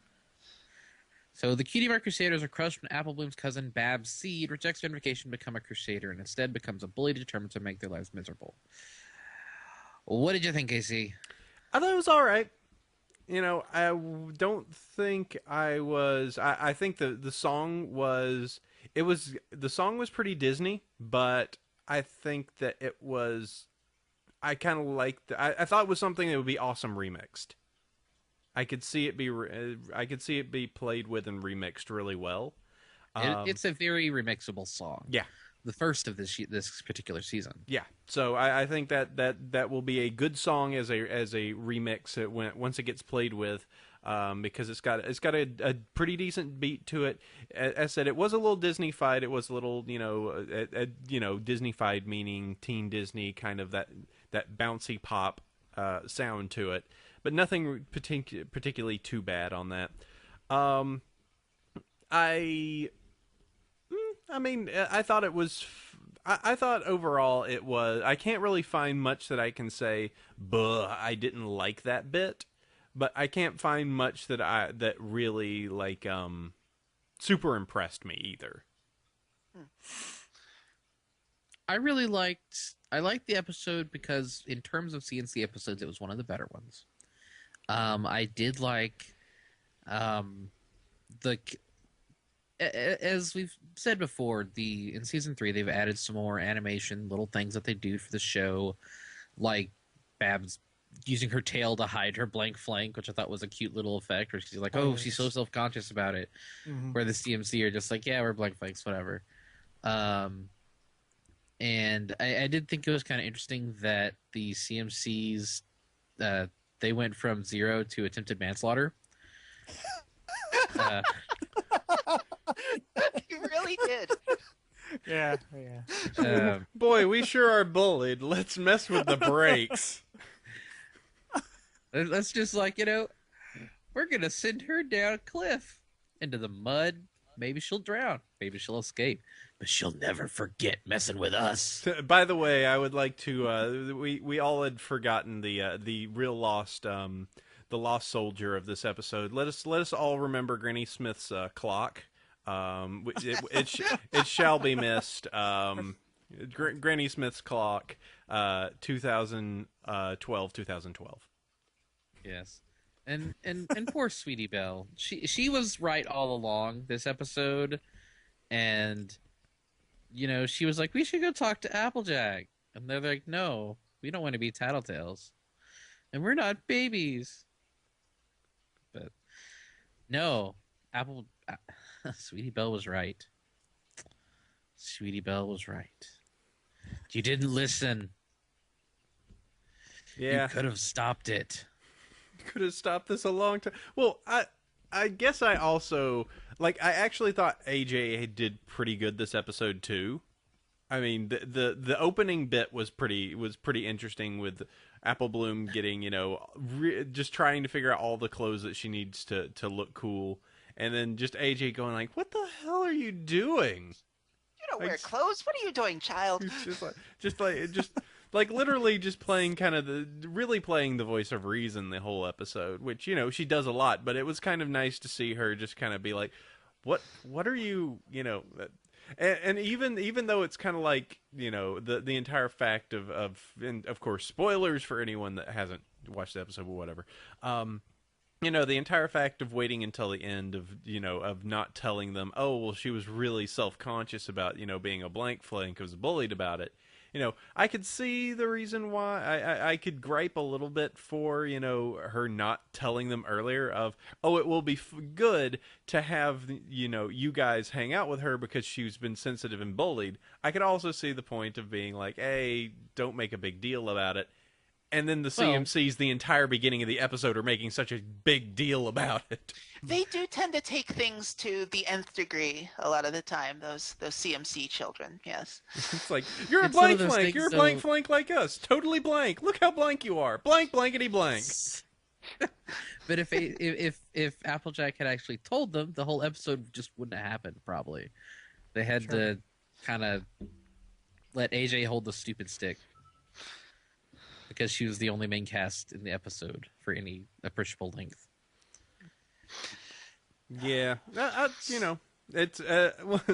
So the Cutie Mark Crusaders are crushed when Apple Bloom's cousin Babs Seed rejects her invitation to become a Crusader and instead becomes a bully determined to make their lives miserable. What did you think, AC? I thought it was all right. I don't think I was. I think the song was. The song was pretty Disney, but I think that it was. I kind of liked. I thought it was something that would be awesome remixed. I could see it be played with and remixed really well. It's a very remixable song. Yeah. The first of this particular season. Yeah, so I think that will be a good song as a remix once it gets played with, because it's got a pretty decent beat to it. As I said, it was a little Disney-fied. It was a little Disney-fied, meaning teen Disney, kind of that bouncy pop sound to it, but nothing particularly too bad on that. I thought it was. I thought overall it was. I can't really find much that I can say. I didn't like that bit, but I can't find much that really super impressed me either. I liked the episode because in terms of CNC episodes, it was one of the better ones. I did like as we've said before, in season 3 they've added some more animation, little things that they do for the show, like Babs using her tail to hide her blank flank, which I thought was a cute little effect, where she's like, she's so self-conscious about it, where the CMC are just like, yeah, we're blank flanks, whatever. And I did think it was kind of interesting that the CMCs, they went from 0 to attempted manslaughter. You really did. Yeah. Boy, we sure are bullied. Let's mess with the brakes. Let's just we're going to send her down a cliff into the mud. Maybe she'll drown. Maybe she'll escape. But she'll never forget messing with us. By the way, I would like to. We all had forgotten the real lost the lost soldier of this episode. Let us all remember Granny Smith's clock. It shall be missed. Granny Smith's clock. 2012. Yes. And poor Sweetie Belle. She was right all along this episode, and she was like, we should go talk to Applejack, and they're like, no, we don't want to be tattletales, and we're not babies. But no, Sweetie Belle was right. Sweetie Belle was right. You didn't listen. Yeah. You could have stopped it. Could have stopped this a long time. Well, I guess I also I actually thought AJ did pretty good this episode too. I mean, the opening bit was pretty interesting with Apple Bloom getting just trying to figure out all the clothes that she needs to look cool, and then just AJ going like, "What the hell are you doing? You don't wear clothes. What are you doing, child?" just literally just playing kind of really playing the voice of reason the whole episode, which she does a lot, but it was kind of nice to see her just kind of be like, what are you and even though it's kind of like the entire fact and of course spoilers for anyone that hasn't watched the episode or whatever, the entire fact of waiting until the end of not telling them, oh well, she was really self-conscious about being a blank flank, was bullied about it. I could see the reason why. I could gripe a little bit for, her not telling them earlier of, oh, it will be good to have, you guys hang out with her because she's been sensitive and bullied. I could also see the point of being like, hey, don't make a big deal about it. And then the CMCs, the entire beginning of the episode, are making such a big deal about it. They do tend to take things to the nth degree a lot of the time, those CMC children, yes. It's like, you're a blank flank, you're a blank flank like us, totally blank. Look how blank you are. Blank, blankety blank. But if Applejack had actually told them, the whole episode just wouldn't have happened, probably. They had to kind of let AJ hold the stupid stick, because she was the only main cast in the episode for any appreciable length. Yeah, it's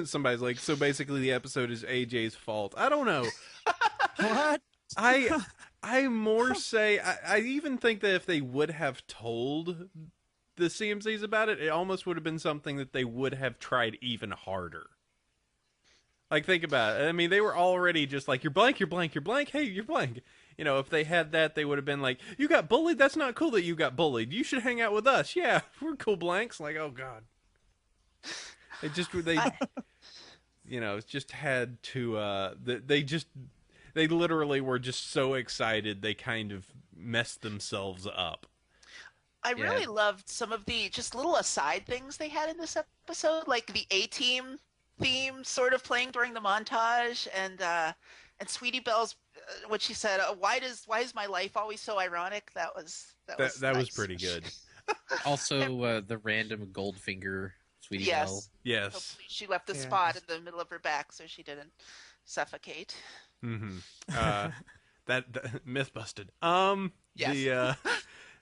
somebody's like, so basically the episode is AJ's fault. I don't know. What? I more say I even think that if they would have told the CMCs about it, it almost would have been something that they would have tried even harder. Like, think about it. I mean, they were already just like, you're blank, you're blank, you're blank. Hey, you're blank. If they had that, they would have been like, you got bullied? That's not cool that you got bullied. You should hang out with us. Yeah, we're cool blanks. Like, oh, God. They just had to, they literally were just so excited they kind of messed themselves up. I really loved some of the just little aside things they had in this episode, like the A-Team theme sort of playing during the montage, and Sweetie Belle's what she said, why is my life always so ironic? That was nice. Pretty good. Also, the random Goldfinger Sweetie Belle. Yes. Hopefully she left a spot in the middle of her back so she didn't suffocate. Mm-hmm. That myth busted. Yes.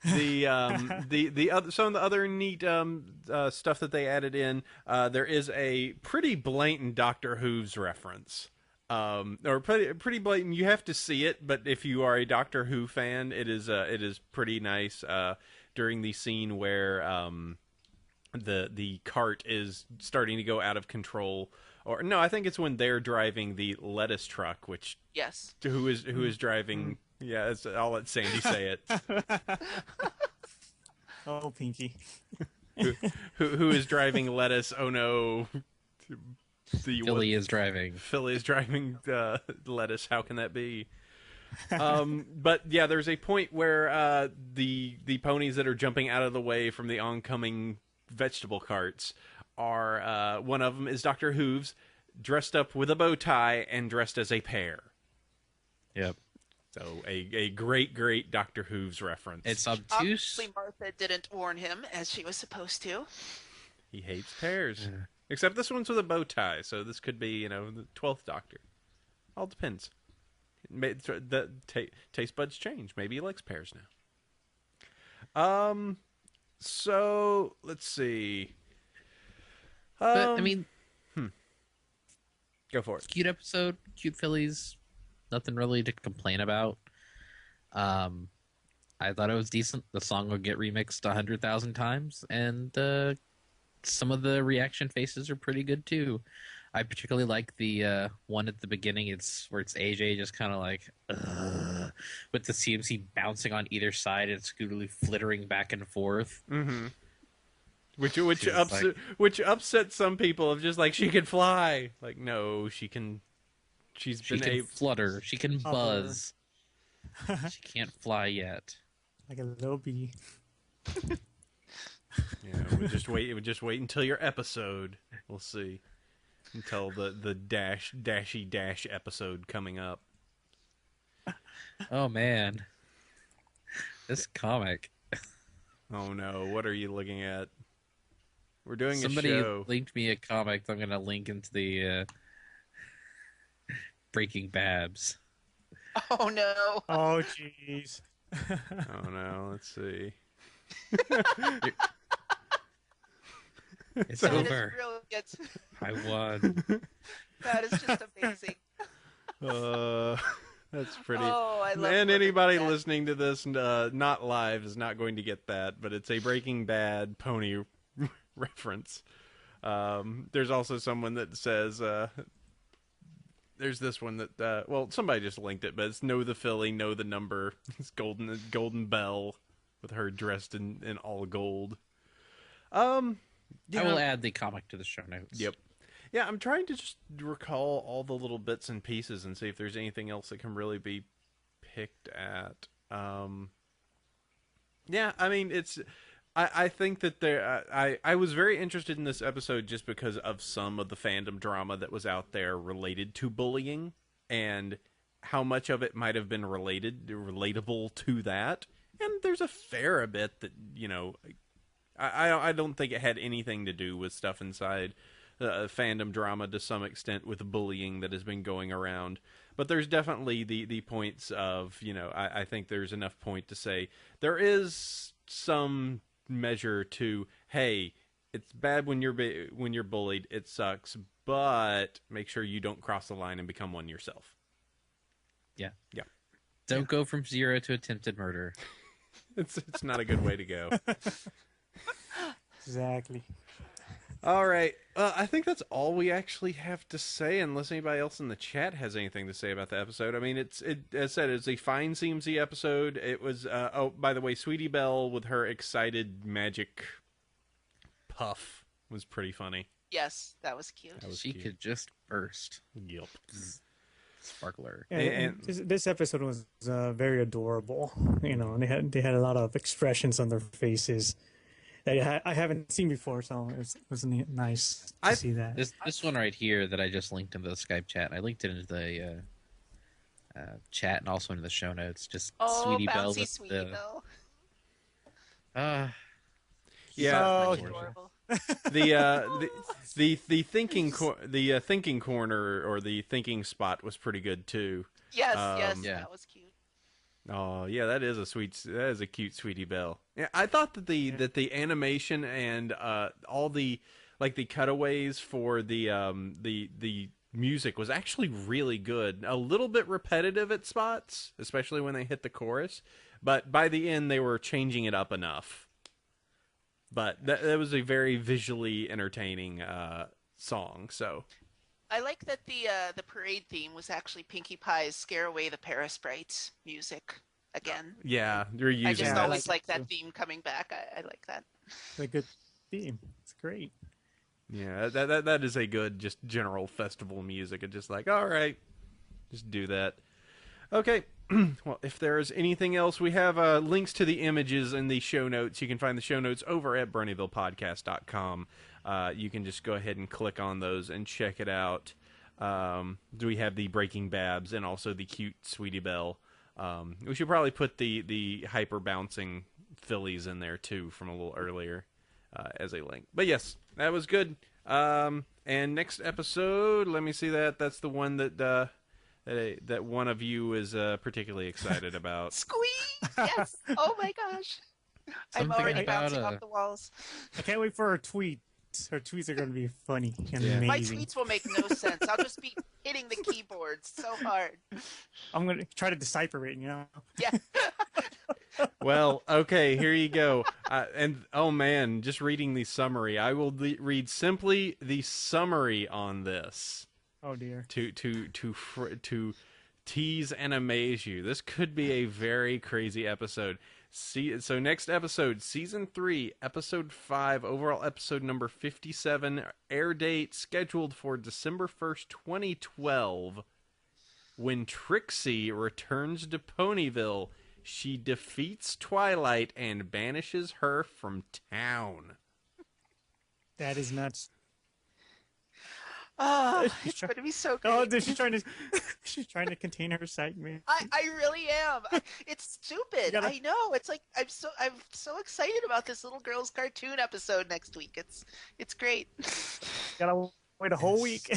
The other, some of the other neat stuff that they added in, there is a pretty blatant Doctor Who's reference. Or pretty blatant. You have to see it, but if you are a Doctor Who fan, it is pretty nice. During the scene where the cart is starting to go out of control, or no, I think it's when they're driving the lettuce truck, which who is driving. Yeah, I'll let Sandy say it. Oh, Pinky. who is driving lettuce? Oh no. Philly is driving. Philly is driving lettuce. How can that be? But yeah, there's a point where the ponies that are jumping out of the way from the oncoming vegetable carts are one of them is Dr. Hooves, dressed up with a bow tie and dressed as a pear. Yep. So a great Dr. Hooves reference. It's obtuse. Obviously, Martha didn't warn him as she was supposed to. He hates pears. Yeah. Except this one's with a bow tie, so this could be, the 12th Doctor. All depends. The taste buds change. Maybe he likes pears now. So let's see. But I mean, go for it. Cute episode, cute fillies. Nothing really to complain about. I thought it was decent. The song will get remixed 100,000 times, and some of the reaction faces are pretty good too. I particularly like the one at the beginning. Where it's AJ just kind of like, ugh, with the CMC bouncing on either side and Scootaloo flittering back and forth. Mm-hmm. Like, Which upsets some people of just like, she can fly. Like, no, she can. She can flutter. She can buzz. She can't fly yet. Like a little bee. Yeah, we just wait until your episode. We'll see. Until the dashy dash episode coming up. Oh man, this comic. Oh no, what are you looking at? We're doing Somebody a show. linked me a comic that I'm going to link into the Breaking Babs. Oh no. Oh jeez. Oh no, let's see. It's That is over. brilliant. I won. That is just amazing. That's pretty. Oh, I love And living anybody that. listening to this not live is not going to get that, but it's a Breaking Bad pony reference. There's also someone that says there's this one that well, somebody just linked it, but it's know the filly, know the number. It's golden bell with her dressed in all gold. I will add the comic to the show notes. Yep. Yeah, I'm trying to just recall all the little bits and pieces and see if there's anything else that can really be picked at. Yeah, I mean, I think that I was very interested in this episode just because of some of the fandom drama that was out there related to bullying and how much of it might have been relatable to that. And there's a fair bit that, you know, I don't think it had anything to do with stuff inside fandom drama to some extent with bullying that has been going around. But there's definitely the points of, you know, I think there's enough point to say there is some measure to, hey, it's bad when you're bullied, it sucks, but make sure you don't cross the line and become one yourself. Yeah. Yeah. Don't go from 0 to attempted murder. It's not a good way to go. Exactly. All right. I think that's all we actually have to say, unless anybody else in the chat has anything to say about the episode. I mean, as I said, it's a fine CMC episode. It was, oh, by the way, Sweetie Belle with her excited magic puff was pretty funny. Yes, that was cute. That was She cute. could just burst. Yep. Sparkler. And this episode was very adorable. You know, and they had a lot of expressions on their faces that I haven't seen before, so it was nice to see that. This one right here that I just linked into the Skype chat. I linked it into the chat and also into the show notes. Just Oh, Sweetie Belle bouncy with Sweetie the Belle. Yeah. Oh, Adorable. The thinking corner or the thinking spot was pretty good too. Yes, Yeah. that was cute. Oh yeah, that is a cute Sweetie Belle. Yeah, I thought that the animation and all the the cutaways for the music was actually really good. A little bit repetitive at spots, especially when they hit the chorus, but by the end they were changing it up enough. But that was a very visually entertaining song. So I like that the parade theme was actually Pinkie Pie's "Scare Away the Parasprites" music again. yeah, you're using I just that. always like that that theme coming back. I like that. It's a good theme. It's great. Yeah, that is a good just general festival music. It's just like, all right, just do that. Okay. Well, if there is anything else, we have links to the images in the show notes. You can find the show notes over at BronyvillePodcast.com. You can just go ahead and click on those and check it out. We have the Breaking Babs and also the cute Sweetie Belle. We should probably put the hyper bouncing fillies in there too from a little earlier as a link. But yes, that was good. And next episode, let me see that. That's the one that one of you is particularly excited about. Squeeze! Yes! Oh my gosh! I'm Something already about bouncing off the walls. I can't wait for her tweets. Her tweets are going to be funny and Yeah. My amazing. tweets will make no sense. I'll just be hitting the keyboards so hard. I'm going to try to decipher it, you know? Yeah. Well, okay, here you go. And oh man, just reading the summary, I will read simply the summary on this Oh dear. to tease and amaze you. This could be a very crazy episode. So next episode, season 3, episode 5, overall episode number 57, air date scheduled for December 1st, 2012. When Trixie returns to Ponyville, she defeats Twilight and banishes her from town. That is nuts. Oh, She's it's going to be so Oh, great. dude, she's trying to contain her excitement. I really am. It's stupid. gotta- I know. It's like I'm so excited about this little girl's cartoon episode next week. It's great. Gotta wait a whole week.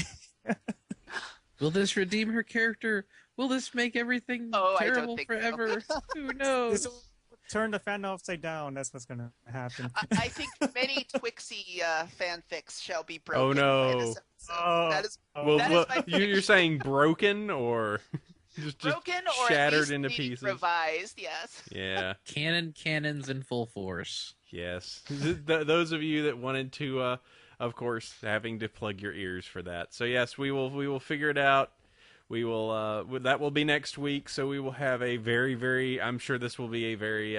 Will this redeem her character? Will this make everything Oh, I don't terrible think so. forever? Who knows? This will turn the fandom upside down. That's what's gonna happen. I think many Twixie fanfics shall be broken. Oh, no. by this episode. Oh. That is Well, That is my you're saying broken or just broken or shattered at least into maybe pieces? revised. Yes. Yeah. Cannons in full force. Yes. Those of you that wanted to, of course, having to plug your ears for that. So yes, we will figure it out. We will. That will be next week. So we will have a very. I'm sure this will be a very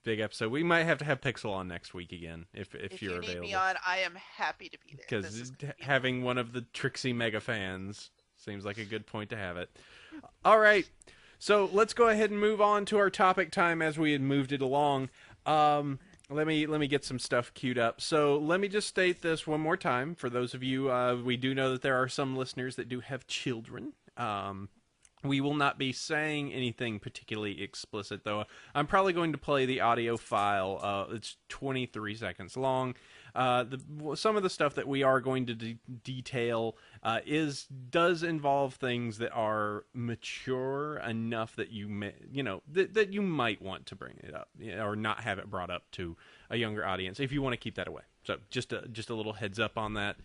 big episode. We might have to have Pixel on next week again if If you're you need available. me on, I am happy to be there. This Because is gonna be having one of the Trixie mega fans seems like a good point to have it. All right, so let's go ahead and move on to our topic time as we had moved it along. Let me get some stuff queued up. So let me just state this one more time for those of you. We do know that there are some listeners that do have children. We will not be saying anything particularly explicit, though. I'm probably going to play the audio file. It's 23 seconds long. Some of the stuff that we are going to detail does involve things that are mature enough that that you might want to bring it up, or not have it brought up to a younger audience if you want to keep that away. So just a little heads up on that.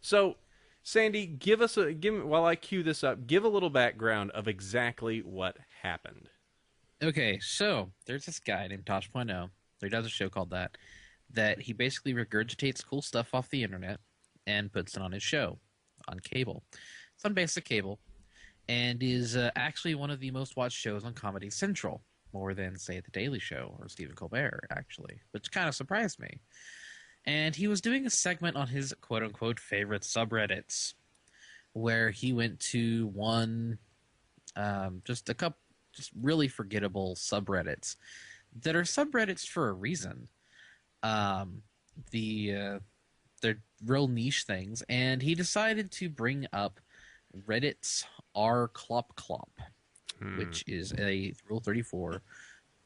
So, Sandy, while I cue this up, give a little background of exactly what happened. Okay, so there's this guy named Tosh.0. He does a show called that he basically regurgitates cool stuff off the internet and puts it on his show on cable. It's on basic cable, and is actually one of the most watched shows on Comedy Central, more than, say, The Daily Show or Stephen Colbert, actually, which kind of surprised me. And he was doing a segment on his quote-unquote favorite subreddits, where he went to one, just really forgettable subreddits that are subreddits for a reason. They're real niche things, and he decided to bring up Reddit's R Clop Clop, which is a Rule 34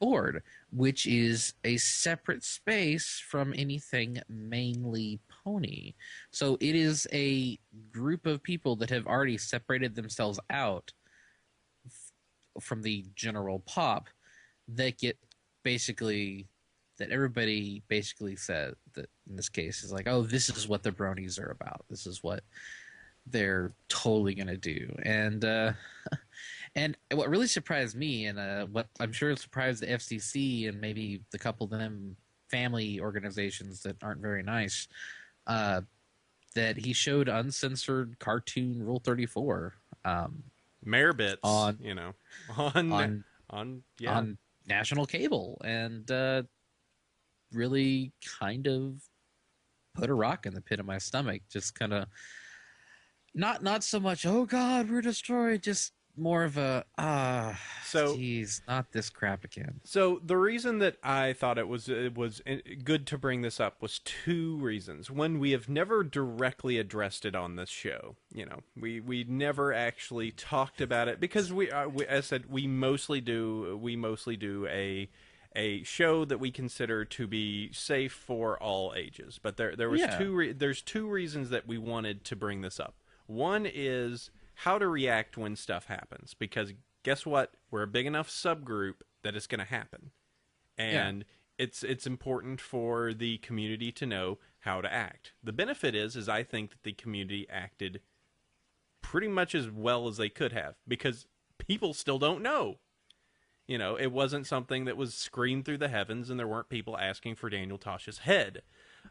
board, which is a separate space from anything mainly pony. So it is a group of people that have already separated themselves out from the general pop that everybody basically said that in this case is like, oh, this is what the bronies are about. This is what they're totally going to do. And what really surprised me, and what I'm sure surprised the FCC and maybe the couple of them family organizations that aren't very nice, that he showed uncensored cartoon Rule 34. Mayor bits on national cable, and really kind of put a rock in the pit of my stomach. Just kind of not so much, oh God, we're destroyed, just more of a geez, not this crap again. So the reason that I thought it was good to bring this up was two reasons. One, we have never directly addressed it on this show. We never actually talked about it because as I said, we mostly do a show that we consider to be safe for all ages. But there's two reasons that we wanted to bring this up. One is how to react when stuff happens, because guess what? We're a big enough subgroup that it's going to happen. And it's important for the community to know how to act. The benefit is I think that the community acted pretty much as well as they could have, because people still don't know. You know, it wasn't something that was screamed through the heavens, and there weren't people asking for Daniel Tosh's head.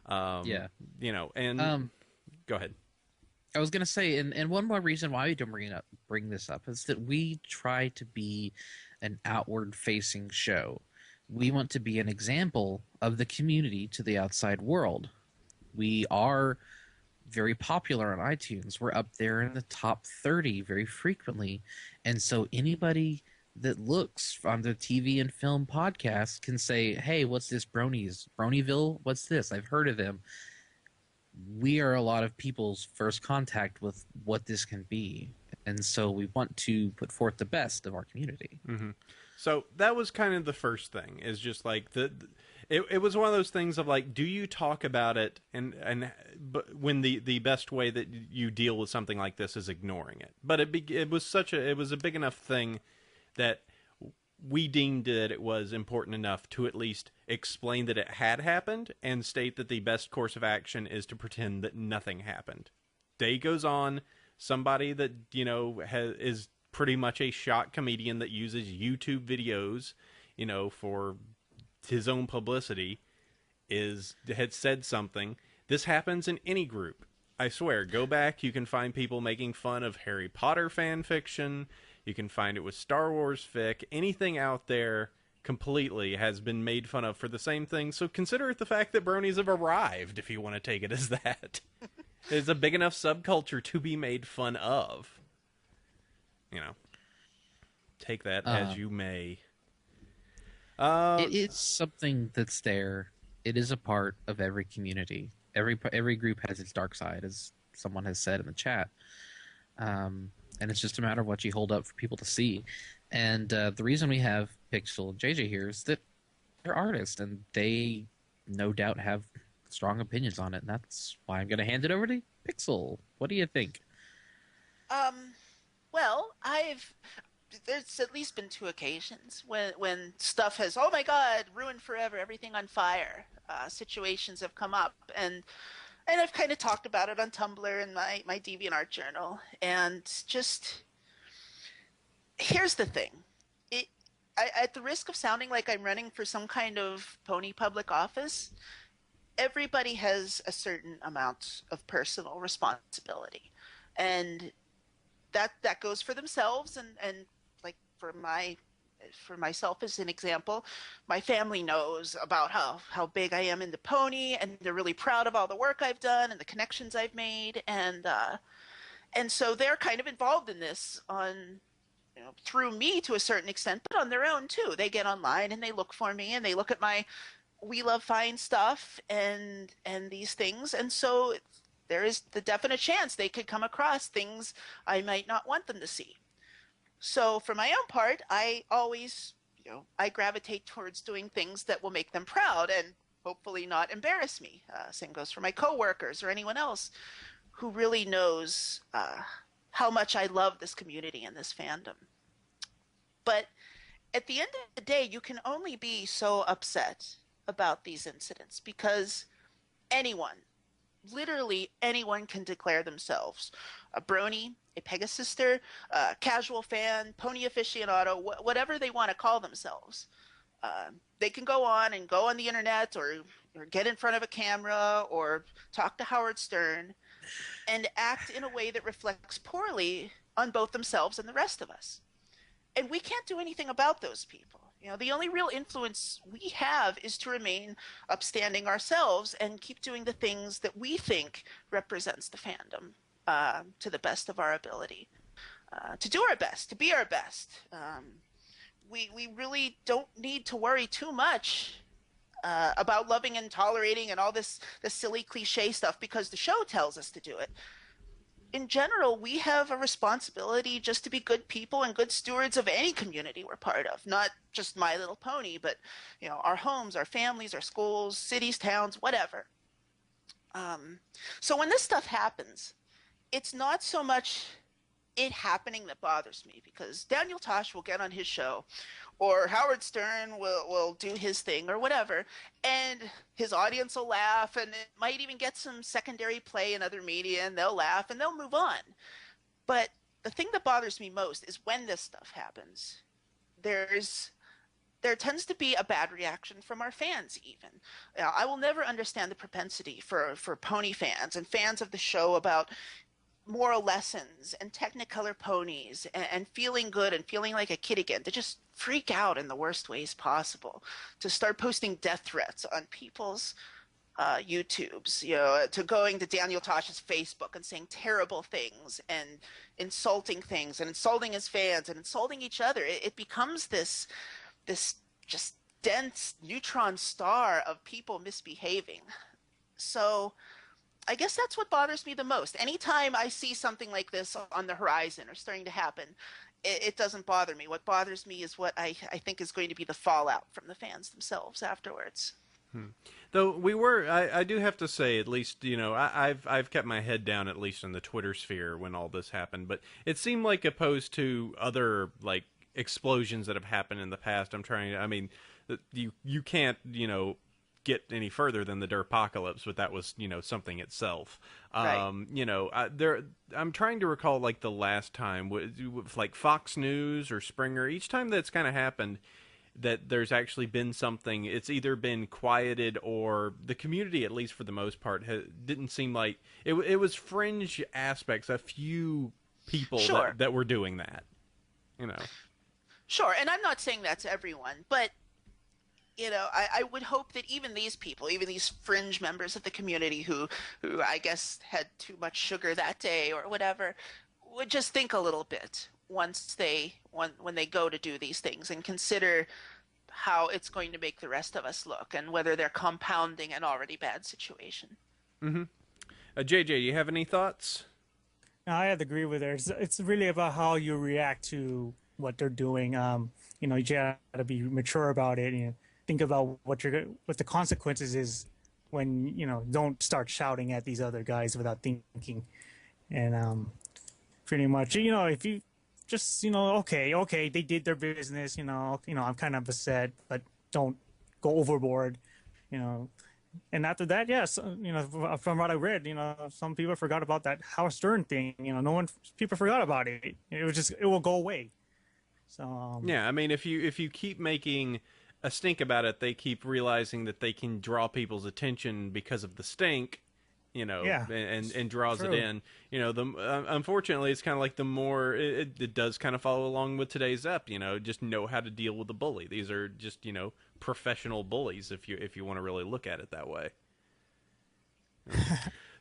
Yeah. You know, and go ahead. I was gonna say, and one more reason why we don't bring this up is that we try to be an outward-facing show. We want to be an example of the community to the outside world. We are very popular on iTunes. We're up there in the top 30 very frequently, and so anybody that looks on the TV and film podcast can say, "Hey, what's this Bronyville? What's this? I've heard of them." We are a lot of people's first contact with what this can be, and so we want to put forth the best of our community. Mm-hmm. So that was kind of the first thing, is just like it was one of those things of like, do you talk about it, but when the best way that you deal with something like this is ignoring it. But it was a big enough thing that we deemed that it was important enough to at least explain that it had happened and state that the best course of action is to pretend that nothing happened. Day goes on, somebody that, you know, is pretty much a shock comedian that uses YouTube videos, you know, for his own publicity, had said something. This happens in any group. I swear, go back, you can find people making fun of Harry Potter fan fiction. You can find it with Star Wars fic. Anything out there completely has been made fun of for the same thing. So consider it the fact that bronies have arrived, if you want to take it as that. It's a big enough subculture to be made fun of. You know, take that as you may. It is something that's there. It is a part of every community. Every group has its dark side, as someone has said in the chat. And it's just a matter of what you hold up for people to see. And the reason we have Pixel and JJ here is that they're artists, and they no doubt have strong opinions on it. And that's why I'm going to hand it over to Pixel. What do you think? Well, there's at least been 2 occasions when stuff has, oh my God, ruined forever, everything on fire. Situations have come up, and I've kind of talked about it on Tumblr and my DeviantArt journal. And just, here's the thing. At the risk of sounding like I'm running for some kind of pony public office, everybody has a certain amount of personal responsibility. And that goes for themselves, and like for myself as an example, my family knows about how big I am into pony, and they're really proud of all the work I've done and the connections I've made, and so they're kind of involved in this through me to a certain extent, but on their own too. They get online and they look for me, and they look at my We Love Fine stuff and these things, and so there is the definite chance they could come across things I might not want them to see. So for my own part, I always, I gravitate towards doing things that will make them proud and hopefully not embarrass me. Same goes for my coworkers or anyone else who really knows how much I love this community and this fandom. But at the end of the day, you can only be so upset about these incidents because anyone, literally anyone, can declare themselves a brony, a Pegasister, a casual fan, pony aficionado, whatever they want to call themselves. They can go on the internet or get in front of a camera or talk to Howard Stern and act in a way that reflects poorly on both themselves and the rest of us. And we can't do anything about those people. The only real influence we have is to remain upstanding ourselves and keep doing the things that we think represents the fandom to the best of our ability. To do our best, to be our best. We really don't need to worry too much about loving and tolerating and all this silly cliche stuff because the show tells us to do it. In general, we have a responsibility just to be good people and good stewards of any community we're part of, not just My Little Pony, but our homes, our families, our schools, cities, towns, whatever. So when this stuff happens, it's not so much it happening that bothers me, because Daniel Tosh will get on his show, or Howard Stern will do his thing or whatever, and his audience will laugh, and it might even get some secondary play in other media, and they'll laugh and they'll move on. But the thing that bothers me most is when this stuff happens, there's there tends to be a bad reaction from our fans even. I will never understand the propensity for pony fans and fans of the show about moral lessons and technicolor ponies and feeling good and feeling like a kid again, to just freak out in the worst ways possible, to start posting death threats on people's YouTubes, to going to Daniel Tosh's Facebook and saying terrible things and insulting things and insulting his fans and insulting each other. It becomes this just dense neutron star of people misbehaving. So I guess that's what bothers me the most. Anytime I see something like this on the horizon or starting to happen, it doesn't bother me. What bothers me is what I think is going to be the fallout from the fans themselves afterwards. Though I do have to say, at least, I've kept my head down, at least in the Twitter sphere, when all this happened. But it seemed like, opposed to other, like, explosions that have happened in the past, you can't, get any further than the Derpocalypse, but that was, something itself. Right. I'm trying to recall, like, the last time, with like, Fox News or Springer, each time that's kind of happened, that there's actually been something, it's either been quieted or the community, at least for the most part, didn't seem like, it was fringe aspects, a few people Sure. that were doing that, Sure, and I'm not saying that's everyone, but I would hope that even these people, even these fringe members of the community who I guess had too much sugar that day or whatever, would just think a little bit when they go to do these things and consider how it's going to make the rest of us look and whether they're compounding an already bad situation. Mm-hmm. JJ, do you have any thoughts? No, I have to agree with her. It's really about how you react to what they're doing. You gotta be mature about it. Think about what the consequences is when don't start shouting at these other guys without thinking. And pretty much, if you just okay, they did their business. I'm kind of upset, but don't go overboard. And after that, yes, from what I read, some people forgot about that Howard Stern thing. People forgot about it. It will go away. So yeah, if you keep making a stink about it, they keep realizing that they can draw people's attention because of the stink, and draws True. it in. Unfortunately, it's kind of like the more it does kind of follow along with today's ep. Just know how to deal with the bully. These are just professional bullies if you want to really look at it that way.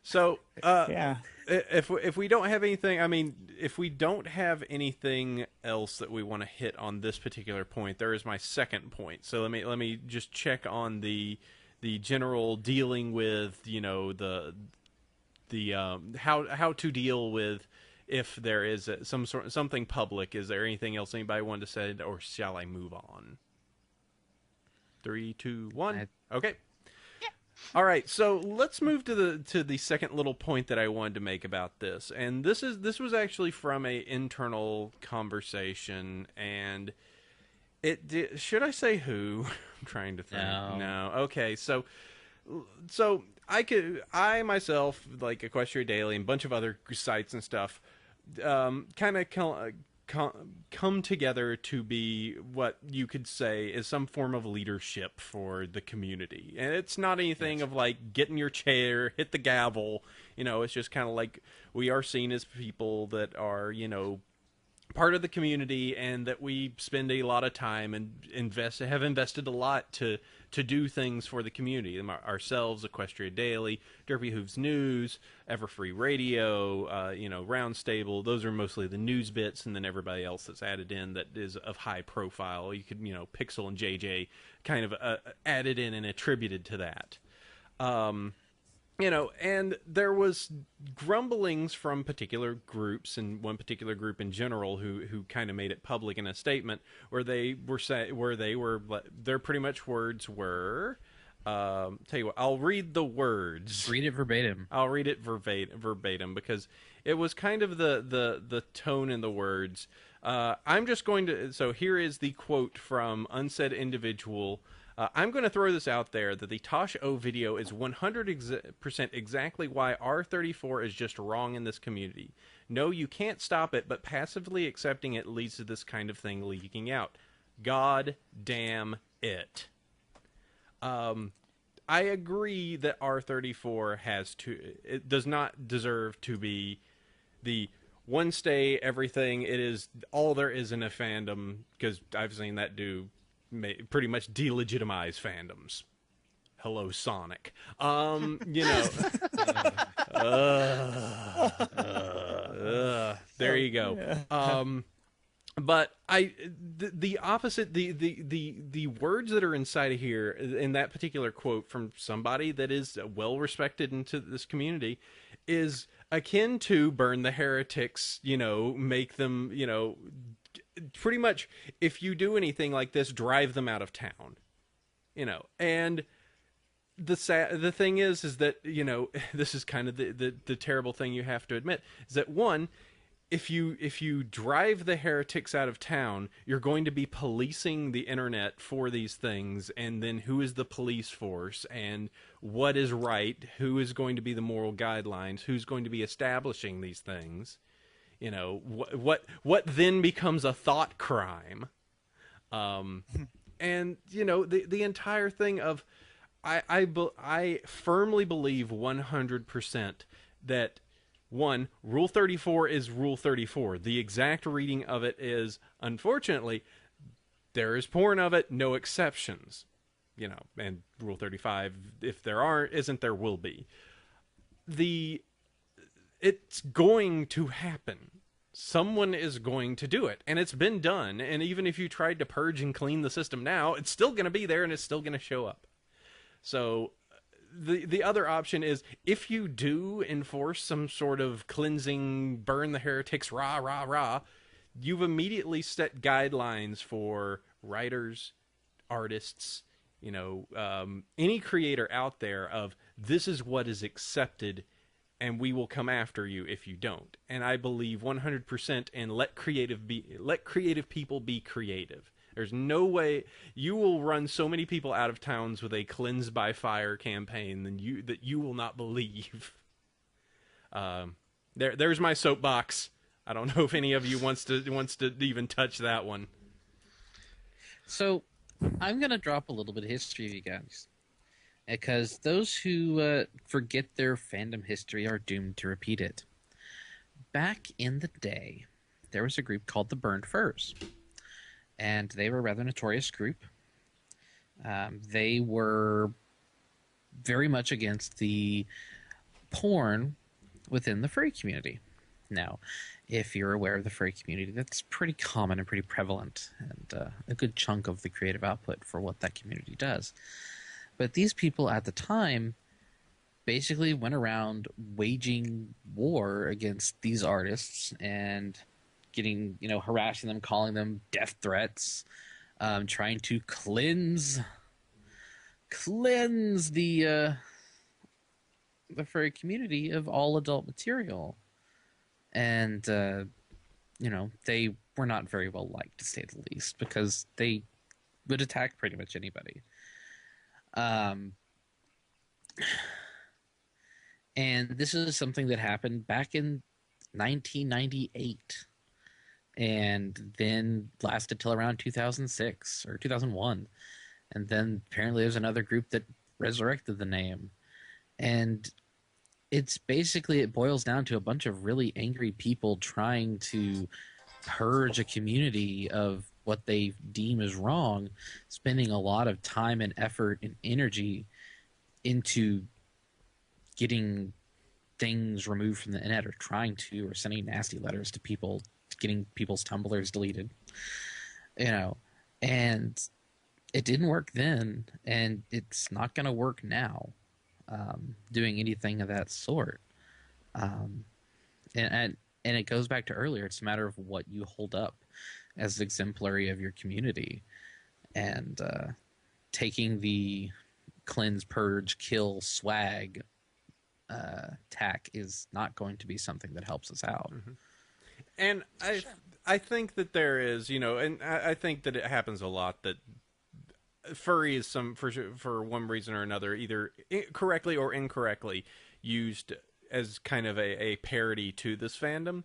So yeah. If we don't have anything, if we don't have anything else that we want to hit on this particular point, there is my second point. So let me just check on the general dealing with the how to deal with if there is something public. Is there anything else anybody wanted to say, or shall I move on? 3, 2, 1. Okay. All right, so let's move to the second little point that I wanted to make about this, and this was actually from a internal conversation, and should I say who? I'm trying to think. No. Okay, so I myself, like Equestria Daily and a bunch of other sites and stuff, kind of come together to be what you could say is some form of leadership for the community. And it's not anything of like get in your chair, hit the gavel. It's just kind of like we are seen as people that are, part of the community, and that we spend a lot of time and have invested a lot to do things for the community. Ourselves, Equestria Daily, Derpy Hooves News, Everfree Radio, Round Stable. Those are mostly the news bits, and then everybody else that's added in that is of high profile. You could, Pixel and JJ kind of added in and attributed to that. And there was grumblings from particular groups, and one particular group in general who kind of made it public in a statement where their pretty much words were, tell you what, I'll read the words. Read it verbatim. I'll read it verbatim because it was kind of the tone in the words. I'm just going to, so here is the quote from Unsaid Individual. I'm going to throw this out there that the Tosh O video is 100% exactly why R34 is just wrong in this community. No, you can't stop it, but passively accepting it leads to this kind of thing leaking out. God damn it. I agree that R34 it does not deserve to be the one stay everything. It is all there is in a fandom, because I've seen that pretty much delegitimize fandoms. Hello, Sonic. There you go. But the opposite, the words that are inside of here in that particular quote from somebody that is well respected into this community is akin to burn the heretics, make them, pretty much, if you do anything like this, drive them out of town, and the thing is that, this is kind of the terrible thing you have to admit, is that one, if you drive the heretics out of town, you're going to be policing the internet for these things, and then who is the police force, and what is right, who is going to be the moral guidelines, who's going to be establishing these things, what then becomes a thought crime, and the entire thing of I firmly believe 100% that. One, Rule 34 is Rule 34. The exact reading of it is, unfortunately, there is porn of it, no exceptions. And Rule 35, if there isn't, there will be. It's going to happen. Someone is going to do it, and it's been done. And even if you tried to purge and clean the system now, it's still going to be there, and it's still going to show up. So the other option is, if you do enforce some sort of cleansing, burn the heretics, rah, rah, rah, you've immediately set guidelines for writers, artists, any creator out there of, this is what is accepted, and we will come after you if you don't. And I believe 100% in let creative people be creative. There's no way you will run so many people out of towns with a cleanse by fire campaign that you will not believe. There's my soapbox. I don't know if any of you wants to even touch that one. So I'm gonna drop a little bit of history, you guys, because those who forget their fandom history are doomed to repeat it. Back in the day, there was a group called the Burned Furs. And they were a rather notorious group. They were very much against the porn within the furry community. Now, if you're aware of the furry community, that's pretty common and pretty prevalent, and a good chunk of the creative output for what that community does. But these people at the time basically went around waging war against these artists and getting, harassing them, calling them death threats, trying to cleanse the furry community of all adult material. And, they were not very well liked, to say the least, because they would attack pretty much anybody. And this is something that happened back in 1998. And then lasted till around 2006 or 2001. And then apparently there's another group that resurrected the name. And it's basically, it boils down to a bunch of really angry people trying to purge a community of what they deem as wrong, spending a lot of time and effort and energy into getting things removed from the internet, or trying to, or sending nasty letters to people, getting people's Tumblrs deleted, and it didn't work then, and it's not going to work now, doing anything of that sort. And it goes back to earlier. It's a matter of what you hold up as exemplary of your community, and taking the cleanse, purge, kill, swag tack is not going to be something that helps us out. Mm-hmm. And I think that there is, and I think that it happens a lot, that furry is for one reason or another, either correctly or incorrectly, used as kind of a parody to this fandom.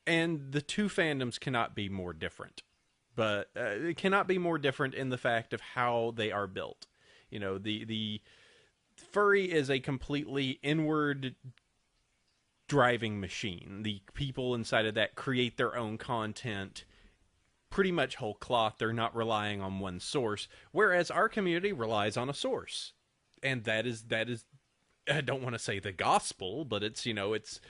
And the two fandoms cannot be more different, but it cannot be more different in the fact of how they are built. You know, the furry is a completely inward driving machine. The people inside of that create their own content pretty much whole cloth. They're not relying on one source, whereas our community relies on a source. And that is I don't want to say the gospel, but it's, you know, it's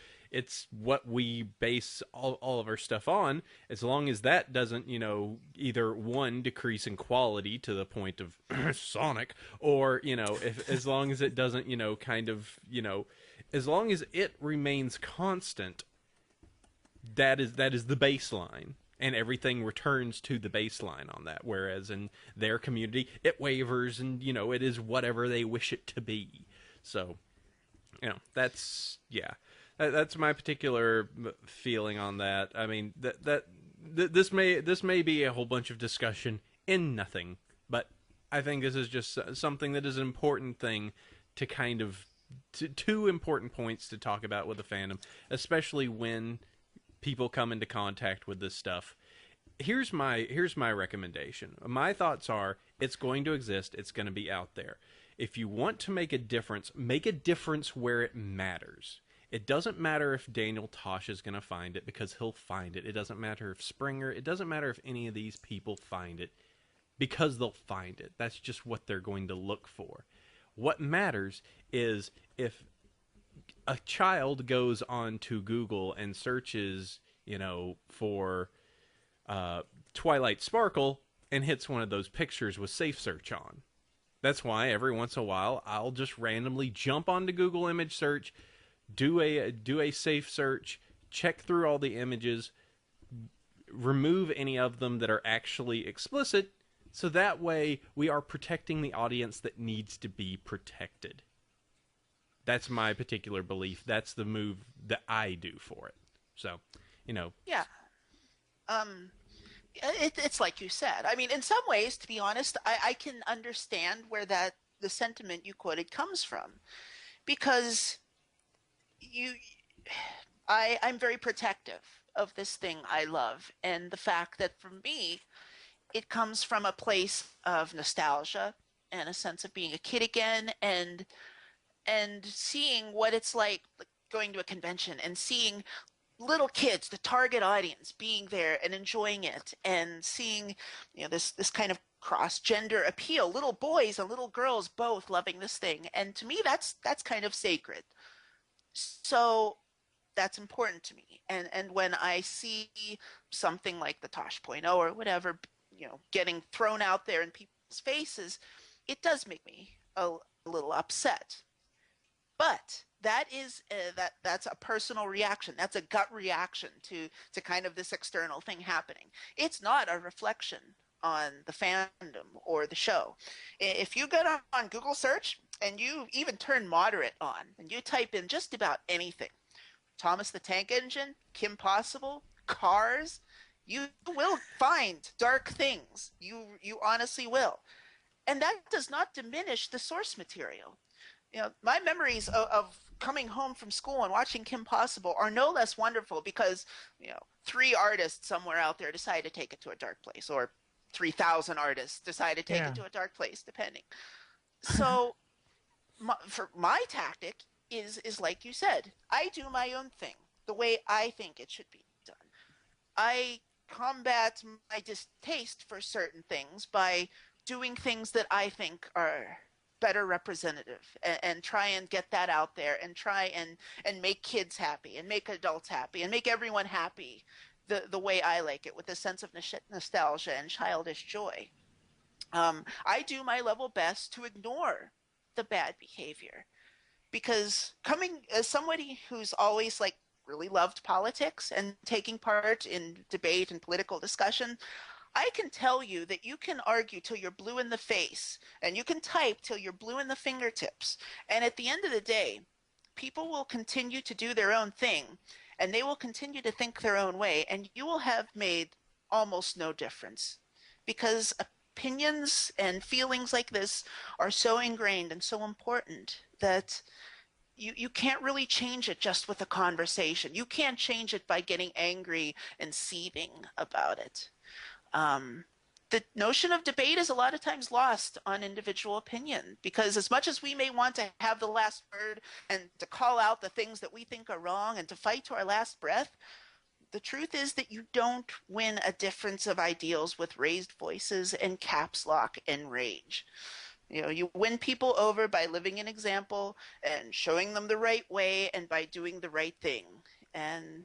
what we base all of our stuff on. As long as that doesn't, you know, either one, decrease in quality to the point of Sonic, or, you know, as long as it doesn't, you know, kind of, you know, as long as it remains constant, that is the baseline, and everything returns to the baseline on that. Whereas in their community, it wavers, and, you know, it is whatever they wish it to be. So, you know, that's my particular feeling on that. I mean, this may be a whole bunch of discussion in nothing, but I think this is just something that is an important thing to kind of two important points to talk about with the fandom, especially when people come into contact with this stuff. Here's my recommendation. My thoughts are, it's going to exist. It's going to be out there. If you want to make a difference where it matters. It doesn't matter if Daniel Tosh is going to find it, because he'll find it. It doesn't matter if Springer, it doesn't matter if any of these people find it, because they'll find it. That's just what they're going to look for. What matters is if a child goes on to Google and searches, you know, for Twilight Sparkle and hits one of those pictures with Safe Search on. That's why every once in a while I'll just randomly jump onto Google image search, do a safe search, check through all the images, remove any of them that are actually explicit, so that way we are protecting the audience that needs to be protected. That's my particular belief. That's the move that I do for it. So, you know. Yeah. It's like you said. I mean, in some ways, to be honest, I can understand where the sentiment you quoted comes from, because I'm very protective of this thing I love, and the fact that for me, it comes from a place of nostalgia and a sense of being a kid again, and seeing what it's like going to a convention and seeing little kids, the target audience, being there and enjoying it, and seeing, you know, this kind of cross-gender appeal, little boys and little girls both loving this thing. And to me, that's kind of sacred. So that's important to me. And when I see something like the Tosh.0 or whatever, you know, getting thrown out there in people's faces, it does make me a little upset. But that's a personal reaction. That's a gut reaction to kind of this external thing happening. It's not a reflection on the fandom or the show. If you get on Google search and you even turn moderate on and you type in just about anything, Thomas the Tank Engine, Kim Possible, Cars, you will find dark things. You honestly will. And that does not diminish the source material. You know, my memories of coming home from school and watching Kim Possible are no less wonderful because, you know, 3 artists somewhere out there decided to take it to a dark place, or 3,000 artists decided to take it to a dark place, depending. So for my tactic is like you said, I do my own thing the way I think it should be done. I combat my distaste for certain things by doing things that I think are better representative, and try and get that out there, and try and make kids happy, and make adults happy, and make everyone happy the way I like it, with a sense of nostalgia and childish joy. I do my level best to ignore the bad behavior, because coming as somebody who's always like really loved politics and taking part in debate and political discussion, I can tell you that you can argue till you're blue in the face, and you can type till you're blue in the fingertips. And at the end of the day, people will continue to do their own thing, and they will continue to think their own way, and you will have made almost no difference, because opinions and feelings like this are so ingrained and so important that you can't really change it just with a conversation. You can't change it by getting angry and seething about it. The notion of debate is a lot of times lost on individual opinion, because as much as we may want to have the last word and to call out the things that we think are wrong and to fight to our last breath, the truth is that you don't win a difference of ideals with raised voices and caps lock and rage. You win people over by living an example and showing them the right way and by doing the right thing. And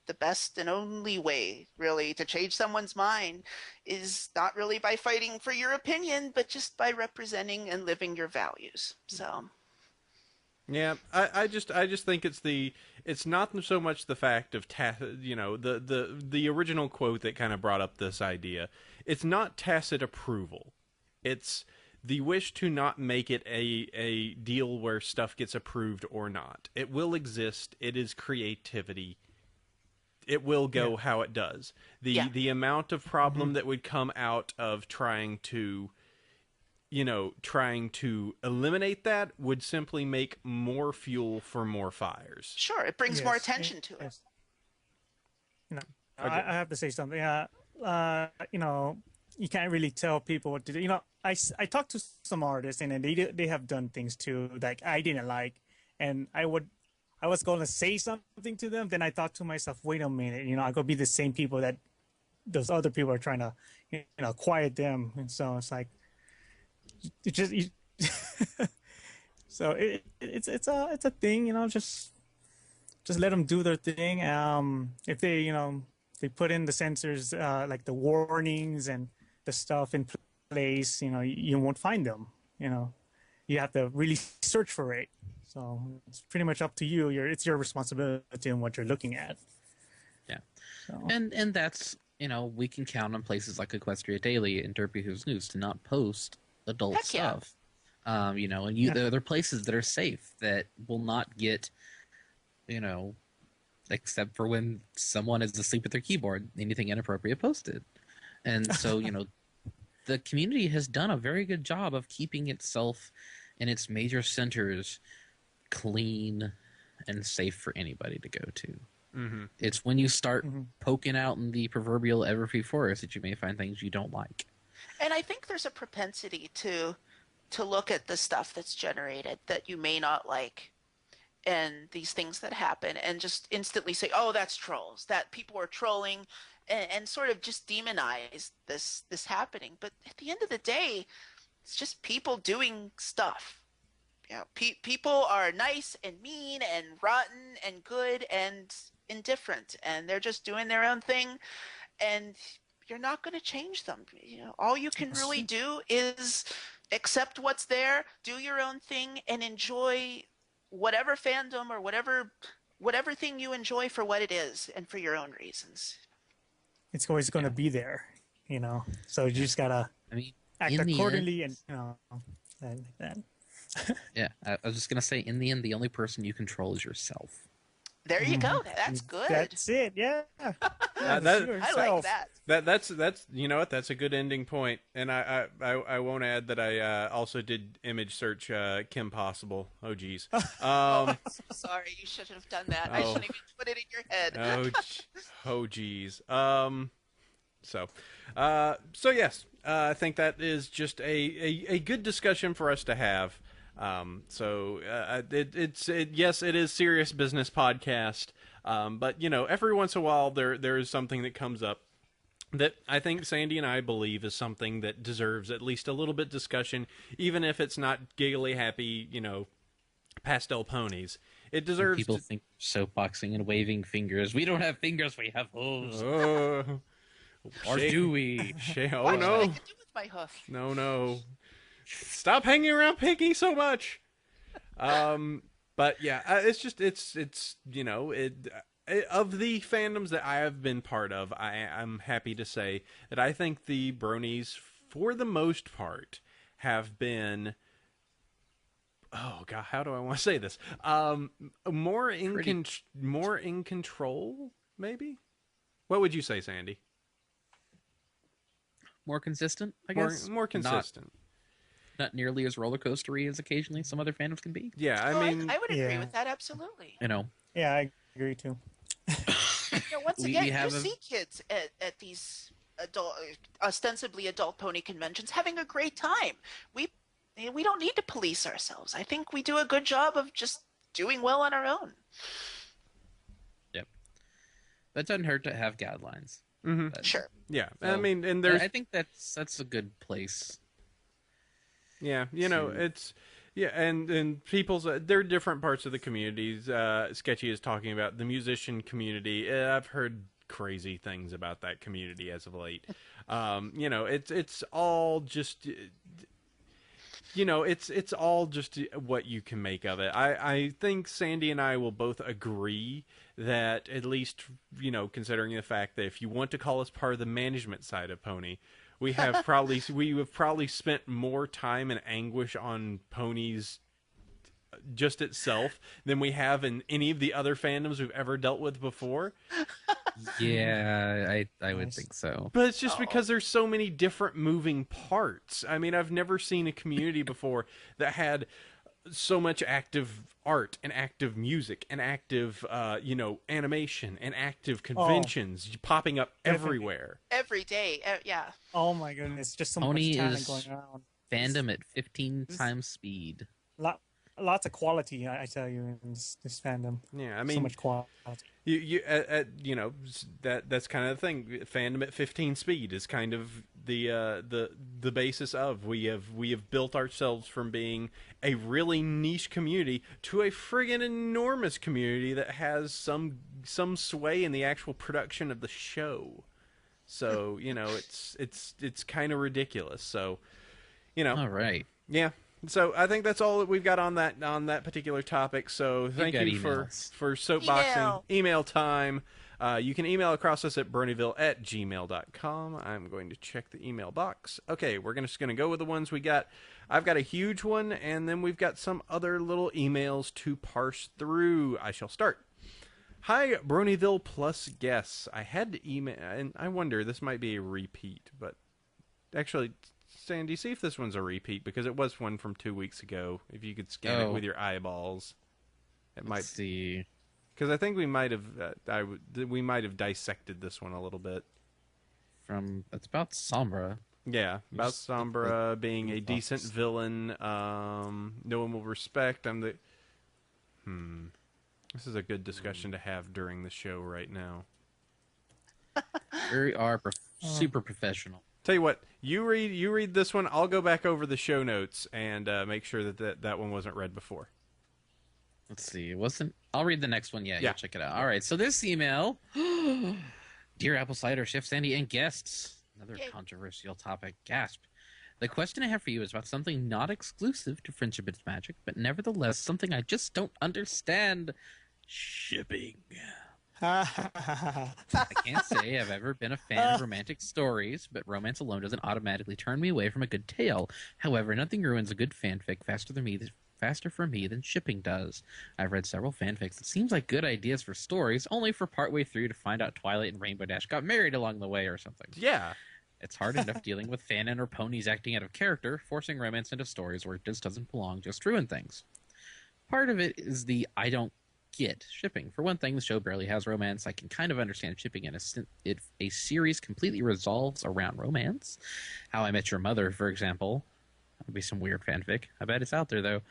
the best and only way, really, to change someone's mind is not really by fighting for your opinion, but just by representing and living your values. So, yeah, I just think it's not so much the fact of the original quote that kind of brought up this idea. It's not tacit approval. It's the wish to not make it a deal where stuff gets approved or not. It will exist. It is creativity. It will go how it does. The amount of problem that would come out of trying to eliminate that would simply make more fuel for more fires. Sure, it brings more attention to it. I have to say something. You can't really tell people what to do. I talked to some artists, and they have done things too that I didn't like, and I was going to say something to them. Then I thought to myself, wait a minute, I could be the same people that those other people are trying to, quiet them. And so it's like, so it's a thing, just let them do their thing. If they put in the sensors, like the warnings and the stuff in place, you won't find them. You have to really search for it. So it's pretty much up to you. It's your responsibility in what you're looking at. Yeah. So. And that's, we can count on places like Equestria Daily and Derpy Who's News to not post adult stuff. And there are places that are safe that will not get, except for when someone is asleep at their keyboard, anything inappropriate posted. And so, the community has done a very good job of keeping itself and its major centers clean and safe for anybody to go to. Mm-hmm. It's when you start poking out in the proverbial everfree forest that you may find things you don't like. And I think there's a propensity to look at the stuff that's generated that you may not like, and these things that happen, and just instantly say, oh, that's trolls, that people are trolling, and sort of just demonize this happening. But at the end of the day, it's just people doing stuff. People are nice and mean and rotten and good and indifferent, and they're just doing their own thing, and you're not going to change them. All you can really do is accept what's there, do your own thing, and enjoy whatever fandom or whatever thing you enjoy for what it is and for your own reasons. It's always going to be there, so you just gotta act accordingly and like that. Yeah, I was just gonna say, in the end, the only person you control is yourself. There you go. That's good. That's it. Yeah. I like that. That's that's a good ending point. And I won't add that I also did image search Kim Possible. Oh geez. I'm so sorry. You shouldn't have done that. I shouldn't even put it in your head. Oh geez. So yes, I think that is just a good discussion for us to have. Yes, it is serious business podcast. But every once in a while there is something that comes up that I think Sandy and I believe is something that deserves at least a little bit discussion, even if it's not giggly happy, pastel ponies. It deserves. People think soapboxing and waving fingers. We don't have fingers. We have hooves. Or do we? Oh no! What I can do with my hoof? No. Stop hanging around Piggy so much. But yeah, it's of the fandoms that I have been part of, I'm happy to say that I think the Bronies, for the most part, have been. Oh God, how do I want to say this? More in control, maybe. What would you say, Sandy? More consistent, I guess. More consistent. Not nearly as roller coastery as occasionally some other fandoms can be. Yeah, I mean, I would agree with that absolutely. Yeah, I agree too. Once again, you see kids at these ostensibly adult pony conventions having a great time. We don't need to police ourselves. I think we do a good job of just doing well on our own. Yep. That doesn't hurt to have guidelines. Mm-hmm. Sure. Yeah, So, I mean, and there's I think that's a good place. Yeah, it's and people's there are different parts of the communities. Sketchy is talking about the musician community. I've heard crazy things about that community as of late. It's all just it's all just what you can make of it. I think Sandy and I will both agree that, at least considering the fact that if you want to call us part of the management side of Pony, we have probably spent more time and anguish on ponies just itself than we have in any of the other fandoms we've ever dealt with before. Yeah, I would think so. But it's just because there's so many different moving parts. I mean, I've never seen a community before that had so much active art and active music and active animation and active conventions popping up everywhere Every day. Yeah. Oh my goodness, just so Pony much talent is going around. Fandom at 15 times speed. Lots of quality, I tell you, in this fandom. Yeah, I mean, so much quality. That's kind of the thing. Fandom at 15 speed is kind of the basis of we have built ourselves from being a really niche community to a friggin' enormous community that has some sway in the actual production of the show. So it's kind of ridiculous. So All right. yeah. So I think that's all that we've got on that particular topic. So thank you for soapboxing. Email time. You can email across us at bronyville@gmail.com. I'm going to check the email box. Okay, we're just going to go with the ones we got. I've got a huge one, and then we've got some other little emails to parse through. I shall start. Hi, Bronyville plus guests. I had to email, and I wonder, this might be a repeat, but actually, Sandy, see if this one's a repeat, because it was one from 2 weeks ago. If you could scan it with your eyeballs, it might. Let's see. Because I think we might have dissected this one a little bit. It's about Sombra. Yeah, about Sombra being a decent villain. No one will respect. This is a good discussion to have during the show right now. We are super professional. Tell you what, you read this one. I'll go back over the show notes and make sure that one wasn't read before. Let's see. I'll read the next one. Yeah, yeah. You'll check it out. All right. So this email, Dear Apple Cider, Chef Sandy, and guests. Another controversial topic. Gasp. The question I have for you is about something not exclusive to Friendship It's Magic, but nevertheless something I just don't understand. Shipping. I can't say I've ever been a fan of romantic stories, but romance alone doesn't automatically turn me away from a good tale. However, nothing ruins a good fanfic faster for me than shipping does. I've read several fanfics that seems like good ideas for stories, only for partway through to find out Twilight and Rainbow Dash got married along the way or something. Yeah. It's hard enough dealing with fanon or ponies acting out of character, forcing romance into stories where it just doesn't belong, just ruin things. Part of it is the I don't get shipping. For one thing, the show barely has romance. I can kind of understand shipping if a series completely resolves around romance. How I Met Your Mother, for example. That would be some weird fanfic. I bet it's out there, though.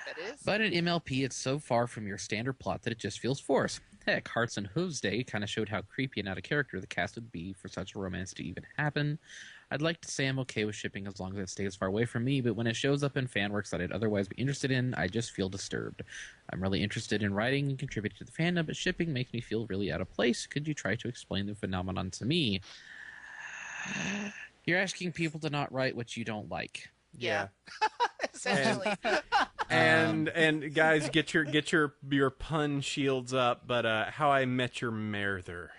That is. But in MLP, it's so far from your standard plot that it just feels forced. Heck, Hearts and Hooves Day kind of showed how creepy and out of character the cast would be for such a romance to even happen. I'd like to say I'm okay with shipping as long as it stays far away from me, but when it shows up in fan works that I'd otherwise be interested in, I just feel disturbed. I'm really interested in writing and contributing to the fandom, but shipping makes me feel really out of place. Could you try to explain the phenomenon to me? You're asking people to not write what you don't like. Yeah. Essentially. And guys, get your pun shields up, but How I Met Your Merther.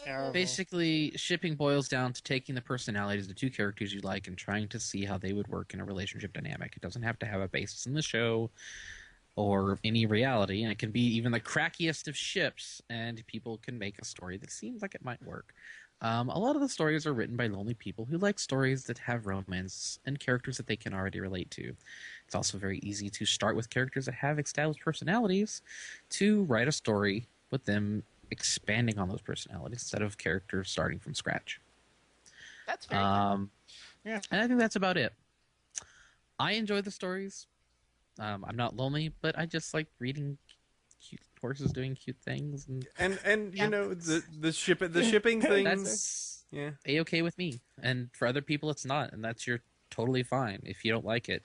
Terrible. Basically, shipping boils down to taking the personalities of the two characters you like and trying to see how they would work in a relationship dynamic. It doesn't have to have a basis in the show or any reality, and it can be even the crackiest of ships, and people can make a story that seems like it might work. A lot of the stories are written by lonely people who like stories that have romance and characters that they can already relate to. It's also very easy to start with characters that have established personalities to write a story with them expanding on those personalities instead of characters starting from scratch. That's very good. Yeah. And I think that's about it. I enjoy the stories. I'm not lonely, but I just like reading cute horses doing cute things, And Yeah. you know the shipping thing. that's Yeah. a-okay with me. And for other people, it's not, and you're totally fine if you don't like it.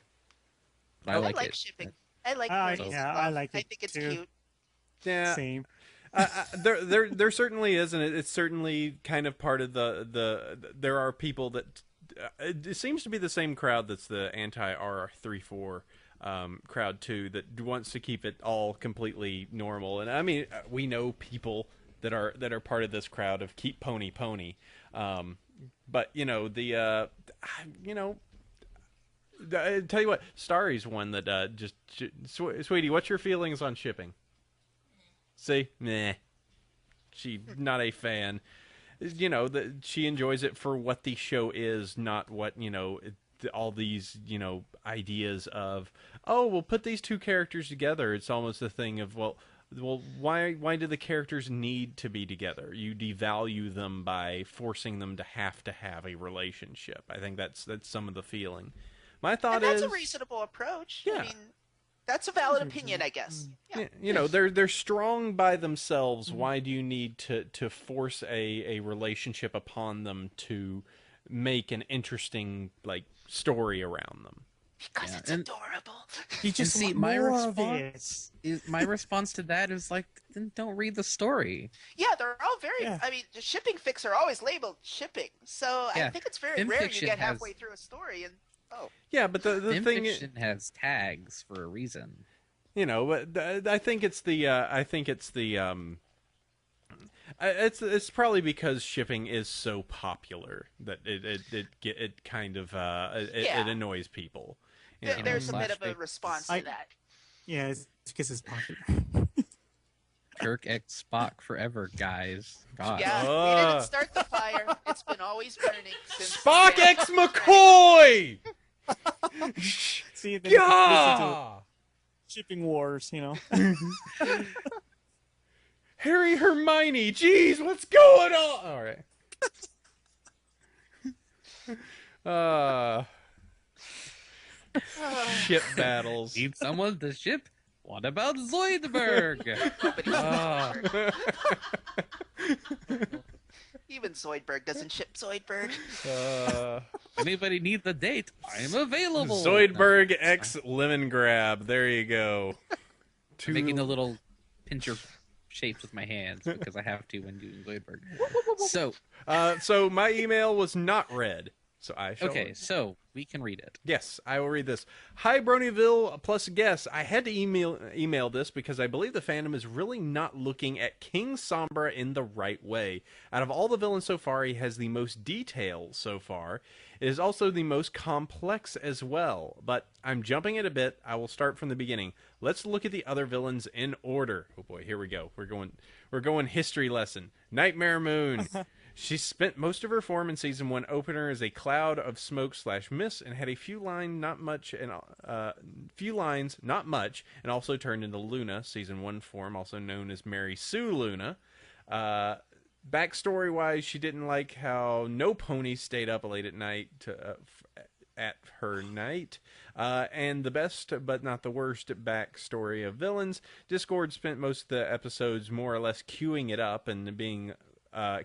But I I like like it. shipping. I like I- Brony's yeah, love. I like I it think it's too. cute. Yeah. Same. There certainly is, and it's certainly kind of part of the. There are people that it seems to be the same crowd that's the anti R34 crowd too, that wants to keep it all completely normal. And I mean, we know people that are part of this crowd of keep pony. But you know I tell you what, Starry's one that just sweetie, what's your feelings on shipping? See, meh. She not a fan. You know that she enjoys it for what the show is, not what all these ideas of, oh, we'll put these two characters together. It's almost a thing of well, why do the characters need to be together? You devalue them by forcing them to have a relationship. I think that's some of the feeling. My thought And that's is a reasonable approach. Yeah. I mean, that's a valid opinion, I guess. Yeah. you know they're strong by themselves. Why do you need to force a relationship upon them to make an interesting story around them? Because Yeah, it's and- adorable. You just see, want my more of response- it. My response to that is then don't read the story. Yeah, they're all very. Yeah. I mean, the shipping fics are always labeled shipping, so I Yeah. think it's very Fan rare you fiction get has- halfway through a story and Yeah, but the Fan thing fiction has tags for a reason. but I think it's the it's probably because shipping is so popular that it kind of it annoys people. You know? there's a bit of a Flashback. response I- to that. Yeah, it's because it's popular. Kirk X Spock forever, guys. God. Yeah, we Ah. didn't start the fire. It's been always burning since. Spock X McCoy. See, then you can listen to Yeah. shipping wars, Harry Hermione. Jeez, what's going on? All right. Ship battles. Need someone to ship? What about Zoidberg? Even Zoidberg doesn't ship Zoidberg. Anybody need the date? I'm available. Zoidberg X Lemon Grab. There you go. I'm making a little pincher shapes with my hands because I have to when doing Zoidberg. So, So my email was not read. So I shall. okay, so we can read it. Yes, I will read this. Hi, Bronyville plus guests. I had to email this because I believe the fandom is really not looking at King Sombra in the right way. Out of all the villains so far, he has the most detail so far. It is also the most complex as well. But I'm jumping it a bit. I will start from the beginning. Let's look at the other villains in order. Oh boy, here we go. We're going history lesson. Nightmare Moon. She spent most of her form in season 1 opener as a cloud of smoke / mist, and had a few lines, not much, and also turned into Luna, season 1 form, also known as Mary Sue Luna. Backstory wise, she didn't like how no ponies stayed up late at night at her night. And the best, but not the worst, backstory of villains. Discord spent most of the episodes more or less queuing it up and being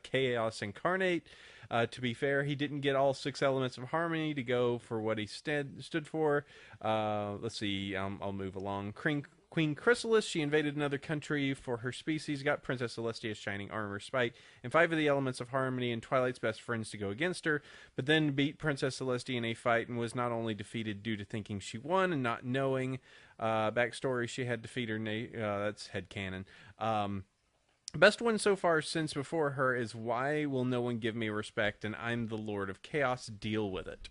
chaos incarnate. To be fair, he didn't get all 6 elements of harmony to go for what he stood for. Let's see, I'll move along. Queen Chrysalis, she invaded another country for her species, got Princess Celestia's shining armor spite, and 5 of the elements of harmony and Twilight's best friends to go against her, but then beat Princess Celestia in a fight and was not only defeated due to thinking she won and not knowing. Backstory, she had defeated her, that's headcanon. Best one so far since before her is why will no one give me respect and I'm the Lord of Chaos, deal with it.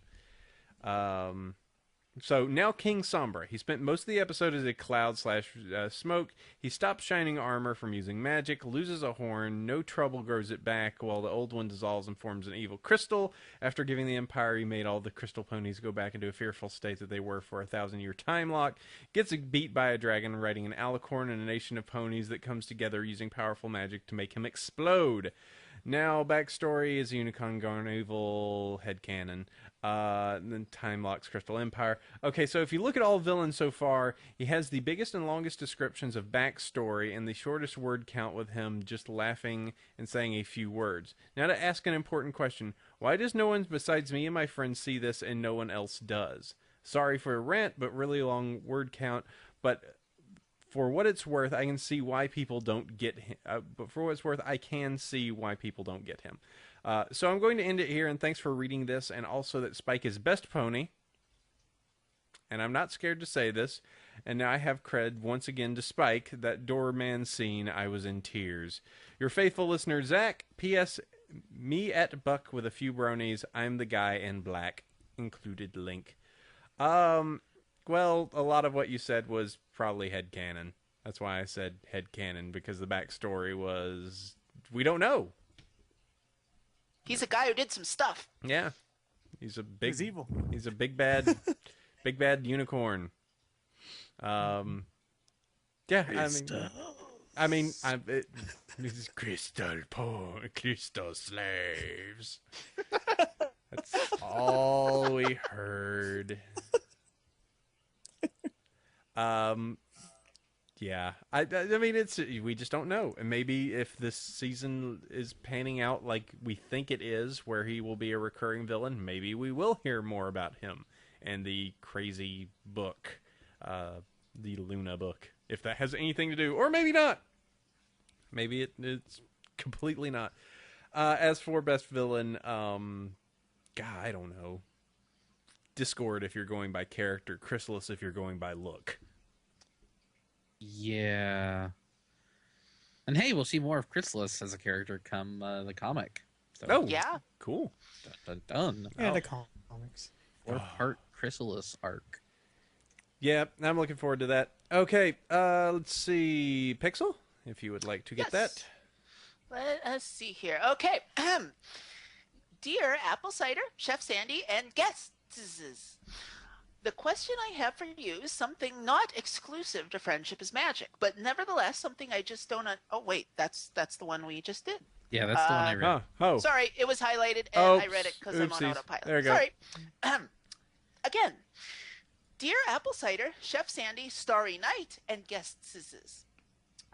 So now King Sombra. He spent most of the episode as a cloud slash smoke. He stops shining armor from using magic, loses a horn, no trouble grows it back, while the old one dissolves and forms an evil crystal. After giving the Empire, he made all the crystal ponies go back into a fearful state that they were for a 1,000-year time lock. Gets beat by a dragon, riding an alicorn and a nation of ponies that comes together using powerful magic to make him explode. Now, backstory is Unicon Bronyville headcanon. And then Time Locks Crystal Empire. Okay, so if you look at all villains so far, he has the biggest and longest descriptions of backstory and the shortest word count with him just laughing and saying a few words. Now to ask an important question. Why does no one besides me and my friends see this and no one else does? Sorry for a rant, but really long word count. But for what it's worth, I can see why people don't get him. But for what it's worth, I can see why people don't get him. So I'm going to end it here, and thanks for reading this, and also that Spike is best pony. And I'm not scared to say this. And now I have cred once again to Spike. That doorman scene, I was in tears. Your faithful listener, Zach. P.S. Me at Buck with a few bronies. I'm the guy in black. Included link. Well, a lot of what you said was probably headcanon. That's why I said headcanon, because the backstory was... we don't know. He's a guy who did some stuff. Yeah. He's evil. He's a big bad big bad unicorn. Yeah, it's crystal slaves. That's all we heard. Yeah, I mean, we just don't know. And maybe if this season is panning out like we think it is, where he will be a recurring villain, maybe we will hear more about him and the crazy book, the Luna book, if that has anything to do, or maybe not. Maybe it's completely not. As for best villain, God, I don't know. Discord if you're going by character, Chrysalis if you're going by look. Yeah. And hey, we'll see more of Chrysalis as a character come the comic. So, Oh, Yeah. cool. dun, dun, dun. Yeah, the comics. 4-part Chrysalis arc. Yeah, I'm looking forward to that. Okay, let's see. Pixel, if you would like to get Yes. that. Let us see here. Okay. Dear Apple Cider, Chef Sandy, and guests. The question I have for you is something not exclusive to Friendship is Magic, but nevertheless something I just don't... oh, wait, that's the one we just did. Yeah, that's the one I read. Oh. Sorry, it was highlighted, and I Oops. read it because I'm on Oopsies. autopilot. There you go. Sorry. Again, Dear Apple Cider, Chef Sandy, Starry Night, and guests.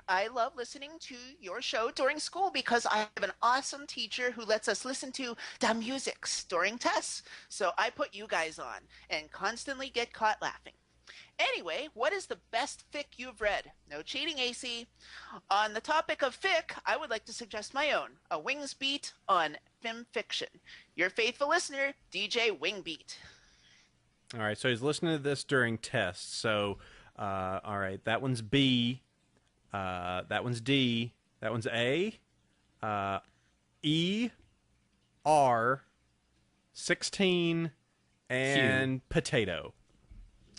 I love listening to your show during school because I have an awesome teacher who lets us listen to the musics during tests. So I put you guys on and constantly get caught laughing. Anyway, what is the best fic you've read? No cheating, AC. On the topic of fic, I would like to suggest my own, a Wings Beat on Fem Fiction. Your faithful listener, DJ Wingbeat. All right, so he's listening to this during tests. So, all right, that one's B. That one's D. That one's A. E. R. 16. And Q. Potato.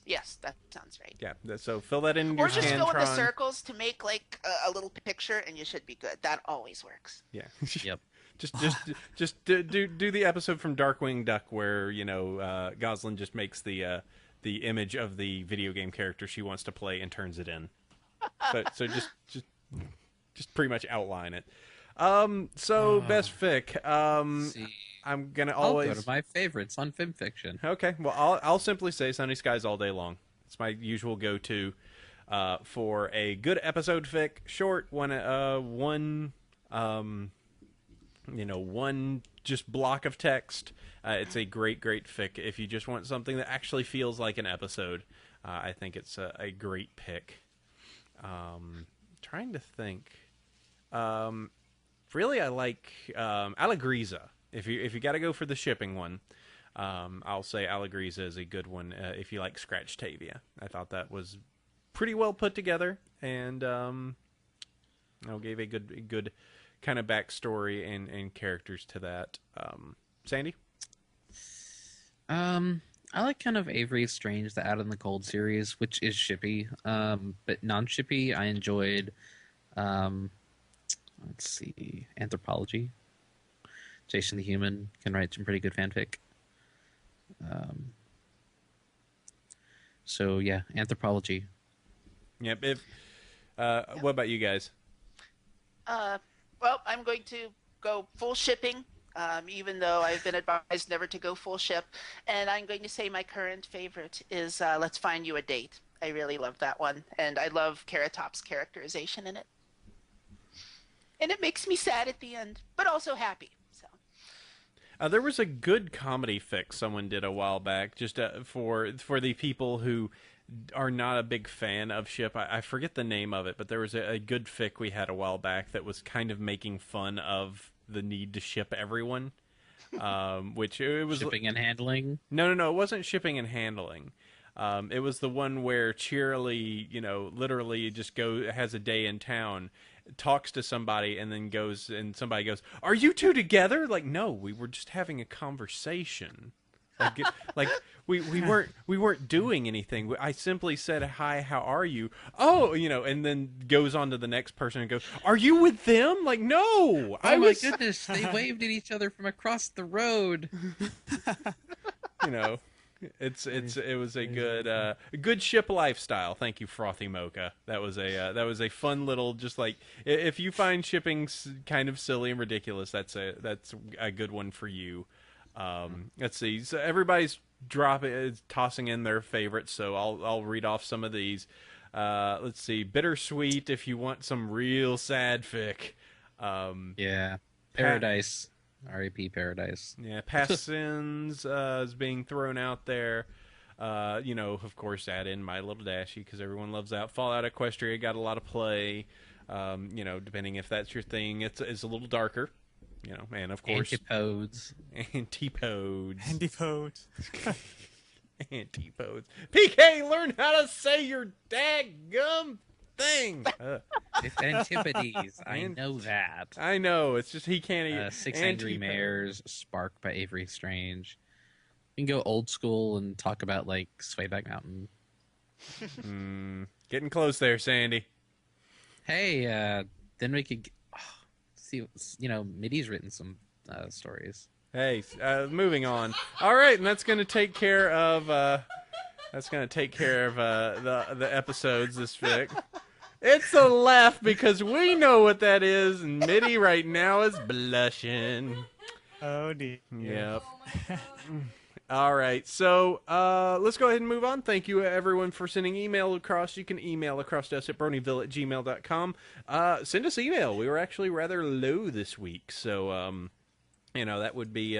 Yes, that sounds right. Yeah, so fill that in Or your just fill in the Scantron. circles to make like a little picture, and you should be good. That always works. Yeah. Yep. just do the episode from Darkwing Duck where Goslin just makes the image of the video game character she wants to play and turns it in. So just pretty much outline it. Best fic. See. I'm gonna I'll always go to my favorites on Fem Fiction. Okay. Well, I'll simply say Sunny Skies all day long. It's my usual go-to for a good episode fic. Short, one just block of text. It's a great fic. If you just want something that actually feels like an episode, I think it's a great pick. Trying to think. Really, I like Allegriza. If you got to go for the shipping one, I'll say Allegriza is a good one. If you like Scratch Tavia, I thought that was pretty well put together, and gave a good kind of backstory and characters to that. Sandy? I like kind of Avery Strange, the Out in the Cold series, which is shippy. But non-shippy, I enjoyed, let's see, Anthropology. Jason the Human can write some pretty good fanfic. So yeah, Anthropology. Yep. What about you guys? Well, I'm going to go full shipping, even though I've been advised never to go full ship. And I'm going to say my current favorite is Let's Find You a Date. I really love that one. And I love Carrot Top's characterization in it. And it makes me sad at the end, but also happy. So. There was a good comedy fix someone did a while back, just for the people who are not a big fan of ship. I forget the name of it, but there was a good fic we had a while back that was kind of making fun of the need to ship everyone. Which it was shipping and handling. No, it wasn't shipping and handling. It was the one where Cheerily, literally just has a day in town, talks to somebody, and then goes, and somebody goes, "Are you two together?" Like, no, we were just having a conversation. Like we weren't doing anything. I simply said, "Hi, how are you?" Oh, and then goes on to the next person and goes, "Are you with them?" Like, no, oh my goodness, they waved at each other from across the road. It was a good ship lifestyle. Thank you, Frothy Mocha. That was a fun little, just like, if you find shipping kind of silly and ridiculous, that's a good one for you. Let's see. So everybody's tossing in their favorites, so I'll read off some of these. Let's see. Bittersweet, if you want some real sad fic. Yeah. Paradise. R.A.P. Paradise. Yeah, Past Sins is being thrown out there. Of course, add in My Little Dashie, because everyone loves that. Fallout Equestria got a lot of play. Depending if that's your thing, it's a little darker. And of course... Antipodes. Antipodes. PK, learn how to say your daggum thing. It's Antipodes. I know that. I know. It's just he can't even... Six Angry Mares, Spark by Avery Strange. You can go old school and talk about, like, Swayback Mountain. Getting close there, Sandy. Hey, then we could... see, Middy's written some stories. Hey, moving on. All right, and that's going to take care of the episodes this week. It's a laugh because we know what that is, and Middy right now is blushing. Oh dear. Yep. All right, so let's go ahead and move on. Thank you, everyone, for sending email across. You can email across to us at bronyville@gmail.com. Send us email. We were actually rather low this week, so that would be.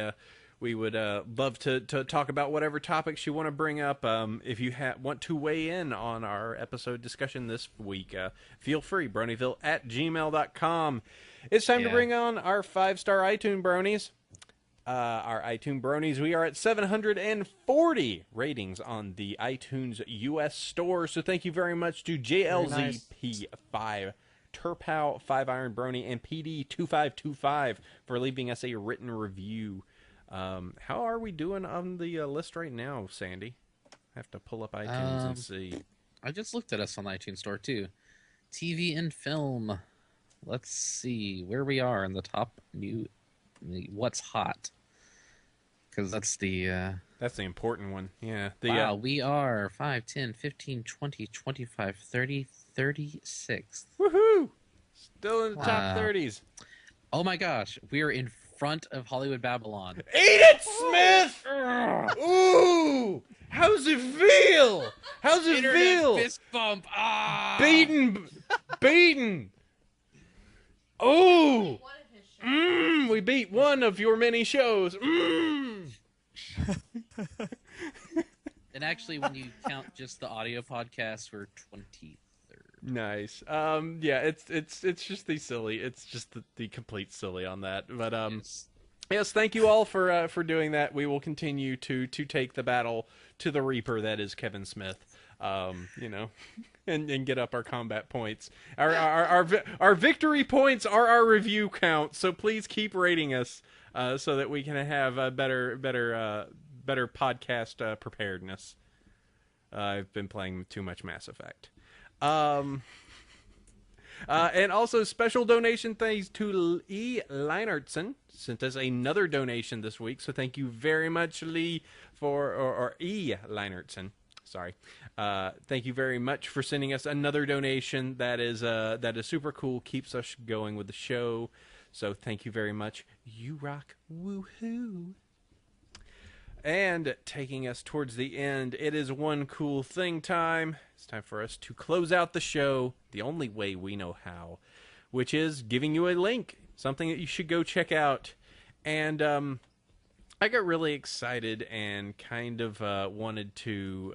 We would love to talk about whatever topics you want to bring up. If you want to weigh in on our episode discussion this week, feel free. Bronyville@gmail.com. It's time to bring on our 5-star iTunes bronies. Our iTunes bronies, we are at 740 ratings on the iTunes US store. So thank you very much to JLZP5, Turpow 5 Iron Brony, and PD2525 for leaving us a written review. How are we doing on the list right now, Sandy? I have to pull up iTunes and see. I just looked at us on the iTunes store too. TV and film. Let's see where we are in the top new. What's hot? Because that's the important one. Yeah. Wow, we are 5, 10, 15, 20, 25, 30, 36. Woohoo! Still in the top 30s. Oh my gosh, we are in front of Hollywood Babylon. Eat it, Smith! Ooh! How's it feel? How's it feel? Fist bump. Ah! Beaten! Oh! We beat one of your many shows. And actually, when you count just the audio podcast, we're 23rd. Nice. It's just the silly. It's just the complete silly on that. But yes, thank you all for doing that. We will continue to take the battle to the Reaper that is Kevin Smith. And get up our combat points. Our victory points are our review count. So please keep rating us so that we can have better better podcast preparedness. I've been playing too much Mass Effect. And also special donation thanks to E. Leinertson. Sent us another donation this week, so thank you very much, Lee, or E. Leinertson. Sorry. Thank you very much for sending us another donation. That is super cool. Keeps us going with the show. So thank you very much. You rock. Woohoo. And taking us towards the end, it is one cool thing time. It's time for us to close out the show the only way we know how, which is giving you a link, something that you should go check out. And I got really excited and kind of wanted to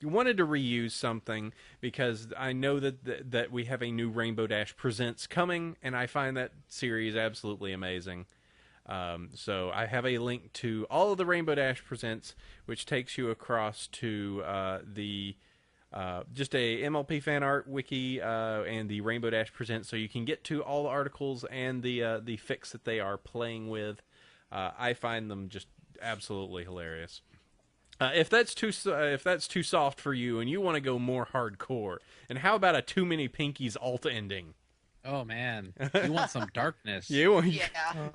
reuse something because I know that we have a new Rainbow Dash Presents coming, and I find that series absolutely amazing. So I have a link to all of the Rainbow Dash Presents, which takes you across to just a MLP fan art wiki and the Rainbow Dash Presents, so you can get to all the articles and the fix that they are playing with. I find them just absolutely hilarious. If that's too soft for you and you want to go more hardcore, and how about a Too Many Pinkies alt ending? Oh man, you want some darkness? Yeah.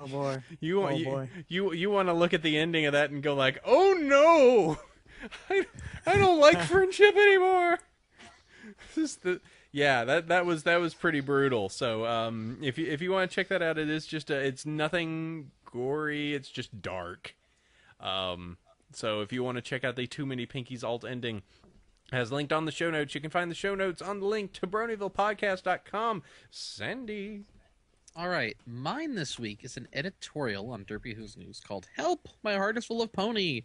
Oh boy. You want, Oh, boy. you want to look at the ending of that and go like, oh no, I don't like friendship anymore. That was pretty brutal. So if you want to check that out, it is just it's nothing gory. It's just dark. So if you want to check out the Too Many Pinkies alt ending, as linked on the show notes. You can find the show notes on the link to BronyvillePodcast.com. Sandy. All right, mine this week is an editorial on Derpy Who's News called "Help! My Heart is Full of Pony.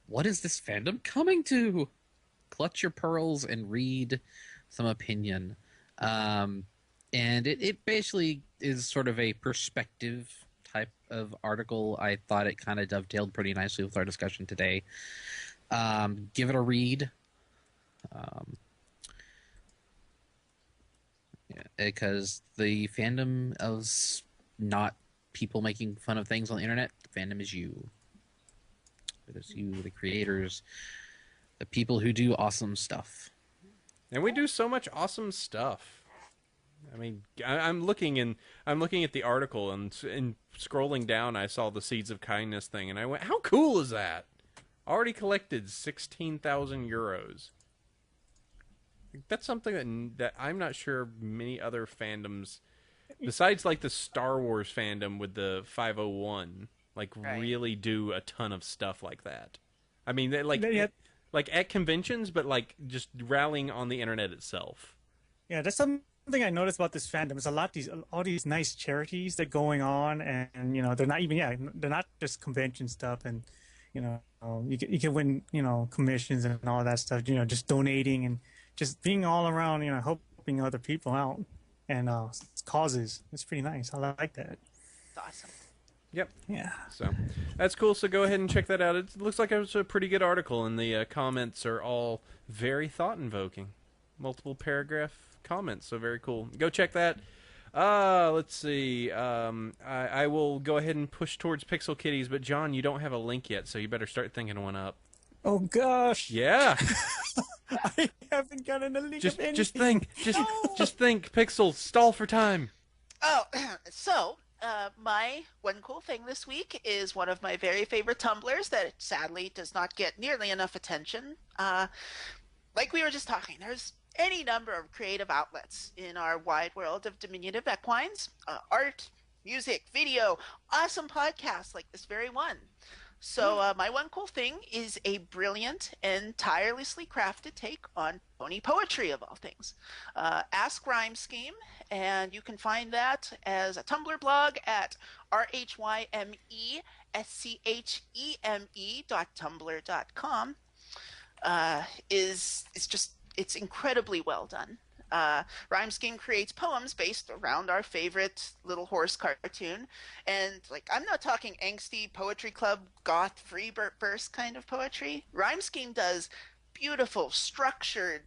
What is this fandom coming to?" Clutch your pearls and read some opinion. And it basically is sort of a perspective type of article. I thought it kind of dovetailed pretty nicely with our discussion today. Give it a read. Because the fandom is not people making fun of things on the internet. The fandom is you. It is you, the creators, the people who do awesome stuff. And we do so much awesome stuff. I mean, I'm looking at the article and scrolling down, I saw the Seeds of Kindness thing, and I went, "How cool is that?" Already collected 16,000 euros. That's something that I'm not sure many other fandoms, besides like the Star Wars fandom with the 501, really do a ton of stuff like that. I mean, they, like at conventions, but like just rallying on the internet itself. Yeah, that's something I noticed about this fandom. There's all these nice charities that are going on, and they're not just convention stuff, and you can win commissions and all that stuff. Just donating and just being all around, helping other people out and causes. It's pretty nice. I like that. It's awesome. Yep. Yeah. So that's cool. So go ahead and check that out. It looks like it was a pretty good article, and the comments are all very thought-invoking. Multiple paragraph comments, so very cool. Go check that. Let's see. I will go ahead and push towards Pixel Kitties, but John, you don't have a link yet, so you better start thinking one up. Oh gosh. Yeah. I haven't gotten a link of anything. Just think. Just think. Pixel, stall for time. Oh, so my one cool thing this week is one of my very favorite Tumblrs that sadly does not get nearly enough attention. Like we were just talking, there's any number of creative outlets in our wide world of diminutive equines. Art, music, video, awesome podcasts like this very one. So my one cool thing is a brilliant and tirelessly crafted take on pony poetry, of all things. Ask Rhyme Scheme, and you can find that as a Tumblr blog at rhymescheme.tumblr.com. It's incredibly well done. Rhyme Scheme creates poems based around our favorite little horse cartoon, and I'm not talking angsty poetry club goth free burst kind of poetry. Rhyme Scheme does beautiful, structured,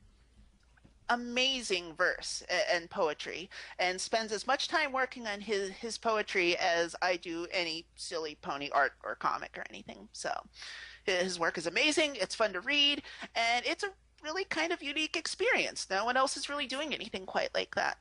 amazing verse and poetry, and spends as much time working on his poetry as I do any silly pony art or comic or anything. So His work is amazing, it's fun to read, and it's a really kind of unique experience. No one else is really doing anything quite like that.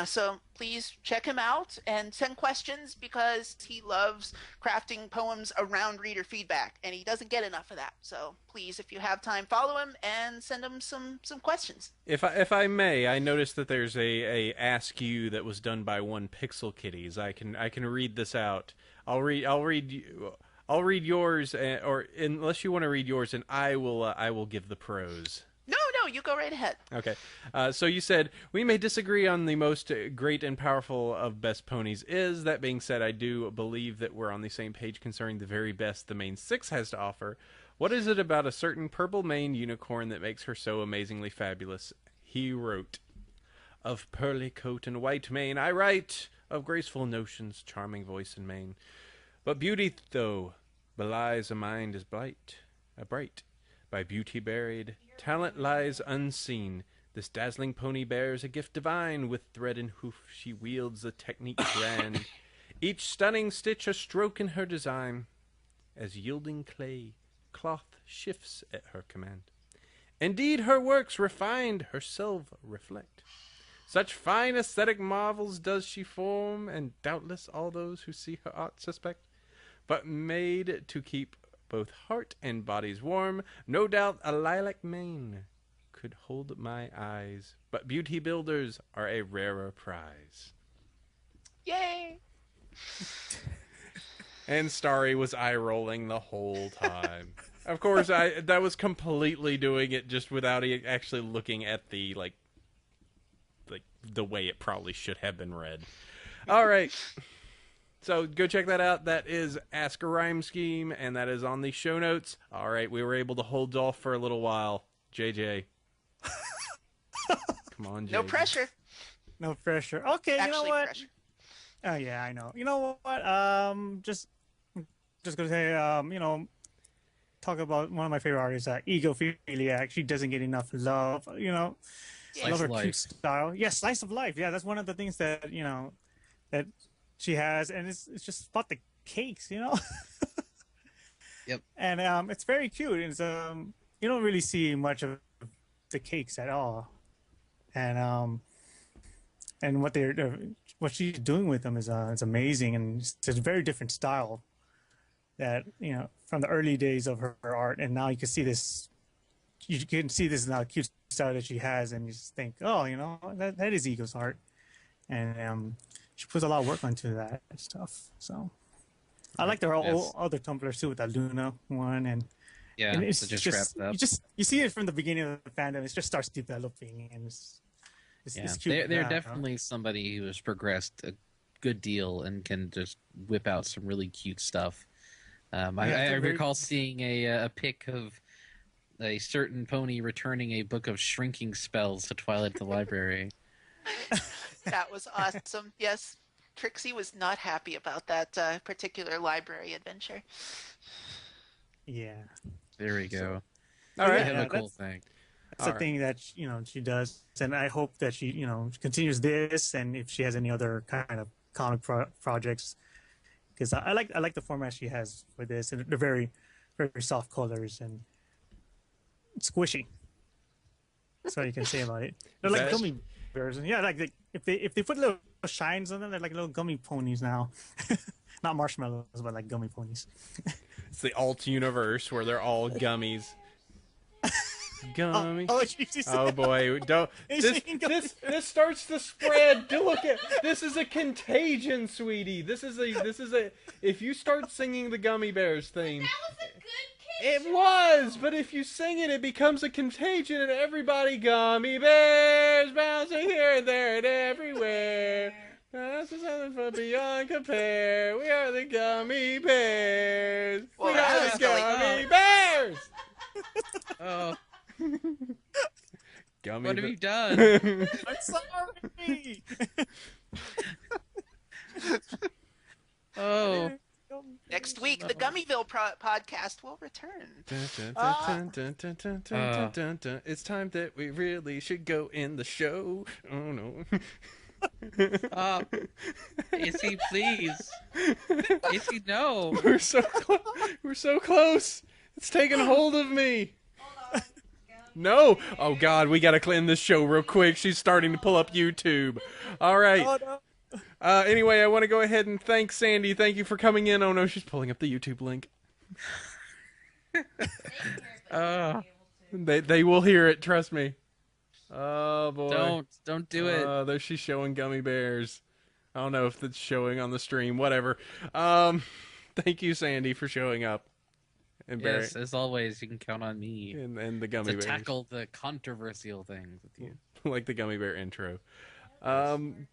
So please check him out and send questions because he loves crafting poems around reader feedback, and he doesn't get enough of that. So please, if you have time, follow him and send him some questions. If I may, I noticed that there's a Ask You that was done by One Pixel Kitties. I can read this out. I'll read yours, or unless you want to read yours, and I will give the prose. No, you go right ahead. Okay. So you said, we may disagree on the most great and powerful of best ponies is. That being said, I do believe that we're on the same page concerning the very best the main six has to offer. What is it about a certain purple mane unicorn that makes her so amazingly fabulous? He wrote, of pearly coat and white mane I write, of graceful notions, charming voice and mane. But beauty, though, belies a mind as bright, by beauty buried, talent lies unseen. This dazzling pony bears a gift divine. With thread and hoof she wields a technique grand. Each stunning stitch a stroke in her design. As yielding clay, cloth shifts at her command. Indeed, her works refined herself reflect. Such fine aesthetic marvels does she form, and doubtless all those who see her art suspect. But made to keep both heart and bodies warm, no doubt a lilac mane could hold my eyes, but beauty builders are a rarer prize. Yay! And Starry was eye-rolling the whole time. Of course, that was completely doing it just without actually looking at the, like the way it probably should have been read. All right. So go check that out. That is Ask a Rhyme Scheme, and that is on the show notes. All right, we were able to hold off for a little while. JJ. Come on, JJ. No pressure. No pressure. Okay, Actually, you know what? pressure. Oh yeah, I know. You know what? Just gonna say, talk about one of my favorite artists, Egophiliac. She doesn't get enough love. I love her cute style. Yeah, slice of life. Yeah, that's one of the things that that she has, and it's just about the cakes, Yep. And it's very cute. It's you don't really see much of the cakes at all, and what she's doing with them is amazing, and it's a very different style that from the early days of her art, and now you can see this. You can see this now cute style that she has, and you just think, oh, that is Ego's art, and she puts a lot of work into that stuff. So I like their other Tumblrs too, with that Luna one, and it's just just wrapped up. you see it from the beginning of the fandom. It just starts developing, and it's cute. They're definitely somebody who has progressed a good deal and can just whip out some really cute stuff. I recall seeing a pic of a certain pony returning a book of shrinking spells to Twilight at the Library. That was awesome. Yes, Trixie was not happy about that particular library adventure. Yeah. There we go. All right. Kind of a cool thing. That's the thing that she does, and I hope that she continues this, and if she has any other kind of comic projects, because I like the format she has for this, and they're very, very soft colors and squishy. That's all you can say about it. They're like gummy bears, and like if they put little shines on them, they're like little gummy ponies now. Not marshmallows, but like gummy ponies. It's the alt universe where they're all gummies. Gummy. Oh boy! Don't this starts to spread. Look at this is a contagion, sweetie. This is a. If you start singing the Gummy Bears theme, That was a good kid. it was. But if you sing it, it becomes a contagion, and everybody gummy bears bouncing here and there and everywhere. This is something for beyond compare. We are the Gummy Bears. Well, We are the Gummy Bears. Oh, Gummy what have you done? I'm sorry. Oh, Next week, the Gummyville podcast will return. It's time that we really should go in the show. Oh no. Izzy, please. Izzy, no. We're so close. It's taking hold of me. No. Oh, God, we got to clean this show real quick. She's starting to pull up YouTube. All right. Oh, no. Anyway, I want to go ahead and thank Sandy. Thank you for coming in. Oh, no, she's pulling up the YouTube link. They will hear it, trust me. Oh, boy. Don't do it. Oh, there she's showing gummy bears. I don't know if it's showing on the stream. Whatever. Thank you, Sandy, for showing up. And Yes, as always, you can count on me and the gummy to bears. tackle the controversial things with you. Like the gummy bear intro. However,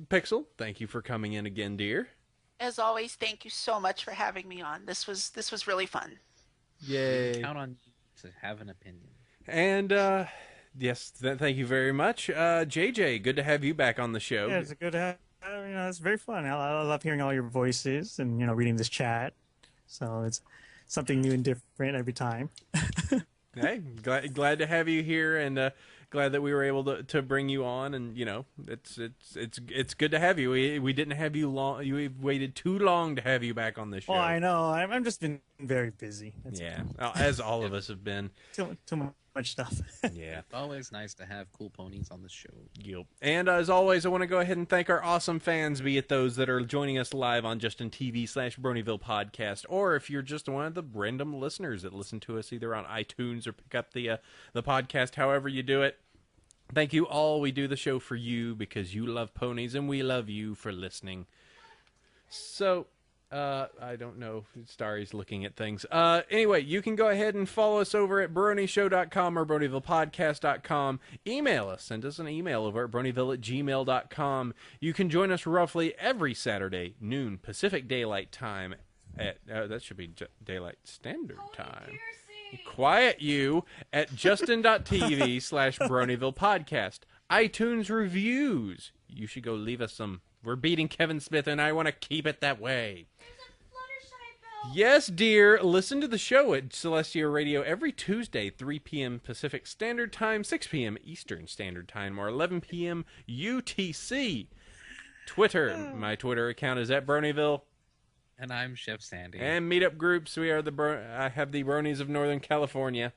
Pixel, thank you for coming in again, dear. As always, thank you so much for having me on. This was really fun. Yay. Count on you to have an opinion. And, yes, thank you very much. JJ, good to have you back on the show. Yeah, it's a good. It's very fun. I love hearing all your voices and reading this chat. So it's something new and different every time. Hey, glad to have you here, and glad that we were able to bring you on. And it's good to have you. We didn't have you long. You waited too long to have you back on this show. Oh, I know. I've just been very busy. As all of us have been. Too much stuff. Yeah. It's always nice to have cool ponies on the show. Yep. And as always, I want to go ahead and thank our awesome fans, be it those that are joining us live on JustinTV/Bronyville podcast, or if you're just one of the random listeners that listen to us either on iTunes or pick up the podcast, however you do it. Thank you all. We do the show for you because you love ponies, and we love you for listening. So, I don't know. Starry's looking at things. Anyway, you can go ahead and follow us over at BronyShow.com or BronyvillePodcast.com. Email us. Send us an email over at Bronyville@gmail.com. You can join us roughly every Saturday, noon, Pacific Daylight Time. That should be Daylight Standard Time. Quiet you at Justin.tv/Bronyville Podcast. iTunes reviews. You should go leave us some. We're beating Kevin Smith, and I want to keep it that way. Yes, dear. Listen to the show at Celestia Radio every Tuesday, 3 p.m. Pacific Standard Time, 6 p.m. Eastern Standard Time, or 11 p.m. UTC. Twitter. My Twitter account is at Bronyville. And I'm Chef Sandy. And meetup groups. We are I have the Bronies of Northern California.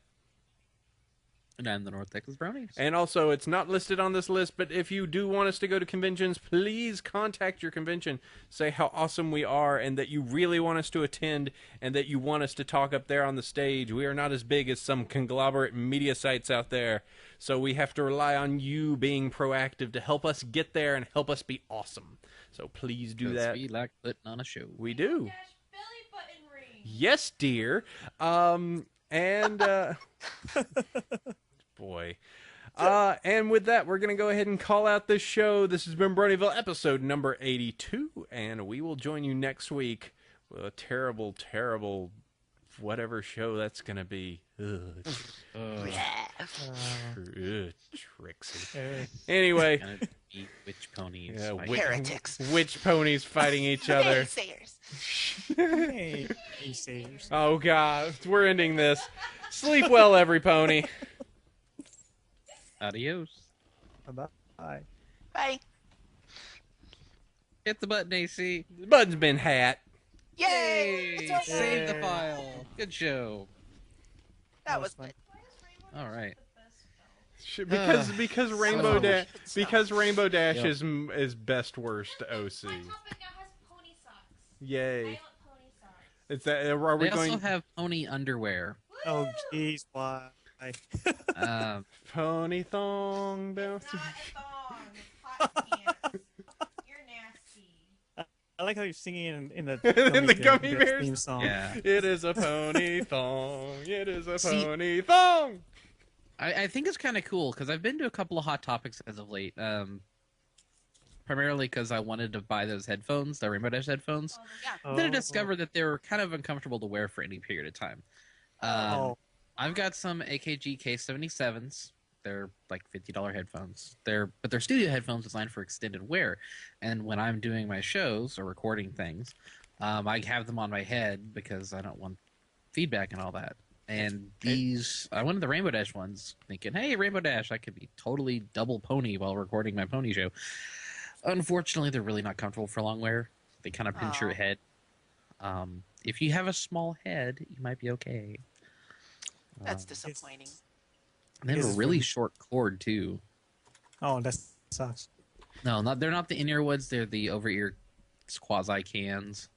And I'm the North Texas Bronies. And also, it's not listed on this list, but if you do want us to go to conventions, please contact your convention. Say how awesome we are and that you really want us to attend and that you want us to talk up there on the stage. We are not as big as some conglomerate media sites out there, so we have to rely on you being proactive to help us get there and help us be awesome. So please do that. We like putting on a show. We do. Belly button ring. Yes, dear. Boy. And with that, we're going to go ahead and call out this show. This has been Bronyville, episode number 82, and we will join you next week with a terrible, terrible whatever show that's going to be. Trixie. Anyway. Gonna be witch ponies. Heretics. Witch ponies fighting each other. Naysayers. Hey, naysayers. Oh, God. We're ending this. Sleep well, every pony. Adios. Bye. Bye. Hit the button, AC. The button's been hat. Yay! Save the file. Good show. That was good. All right. Because Rainbow Dash Rainbow Dash Yep. is best worst OC. My topic now has pony socks. Yay! Violent pony socks. Is that are we They going also have pony underwear. Oh, jeez, why? pony thong down? Not a thong. Hot pants. You're nasty. I like how you're singing in the In the Gummy Bears theme song. Yeah. It is a pony thong. It is a See- pony thong. I think it's kind of cool because I've been to a couple of Hot Topics as of late. Primarily because I wanted to buy those headphones, the Rainbow Dash headphones. Yeah. Then I discovered that they were kind of uncomfortable to wear for any period of time. Oh. I've got some AKG K77s. They're like $50 headphones. But they're studio headphones designed for extended wear. And when I'm doing my shows or recording things, I have them on my head because I don't want feedback and all that. And I wanted the Rainbow Dash ones, thinking, hey, Rainbow Dash, I could be totally double pony while recording my pony show. Unfortunately, they're really not comfortable for long wear. They kind of pinch your head. if you have a small head, you might be okay. That's disappointing. And they have a really short cord too. Oh, that sucks. No, they're not the in-ear woods. They're the over-ear quasi cans.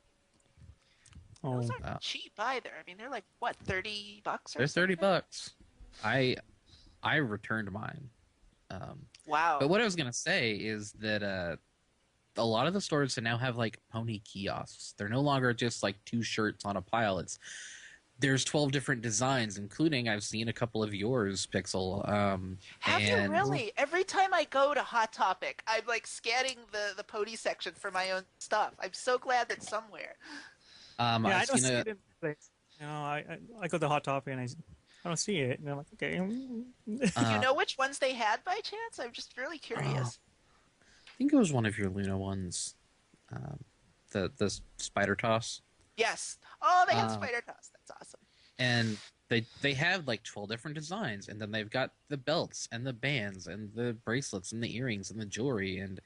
Oh, Those aren't cheap either. I mean, they're like what, $30 or They're something? $30. I returned mine. Wow. But what I was gonna say is that a lot of the stores now have like pony kiosks. They're no longer just like 2 shirts on a pile. There's 12 different designs, including I've seen a couple of yours, Pixel. Have you really? Every time I go to Hot Topic, I'm like scanning the pony section for my own stuff. I'm so glad that's somewhere. yeah, I I've don't seen see it in place. You know, I go to Hot Topic and I don't see it, and I'm like, okay. Do you know which ones they had by chance? I'm just really curious. I think it was one of your Luna ones. The Spider Toss. Yes. Oh, they had Spider Toss. That's awesome. And they have like 12 different designs, and then they've got the belts and the bands and the bracelets and the earrings and the jewelry, and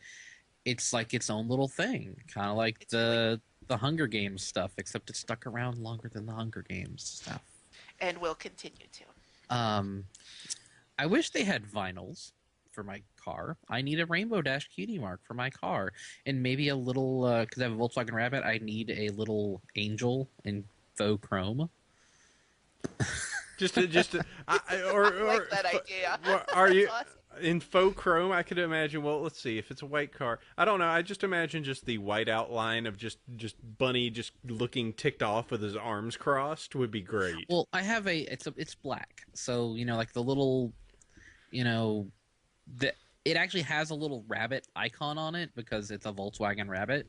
it's like its own little thing, kind of like the Hunger Games stuff, except it's stuck around longer than the Hunger Games stuff. And will continue to. I wish they had vinyls for my car. I need a Rainbow Dash cutie mark for my car, and maybe a little because I have a Volkswagen Rabbit. I need a little angel in faux chrome. I like that idea. Are you That's awesome. in faux chrome? I could imagine. Well, let's see. If it's a white car, I don't know. I just imagine just the white outline of just Bunny just looking ticked off with his arms crossed would be great. Well, I have it's black, so like the little, it actually has a little rabbit icon on it because it's a Volkswagen Rabbit,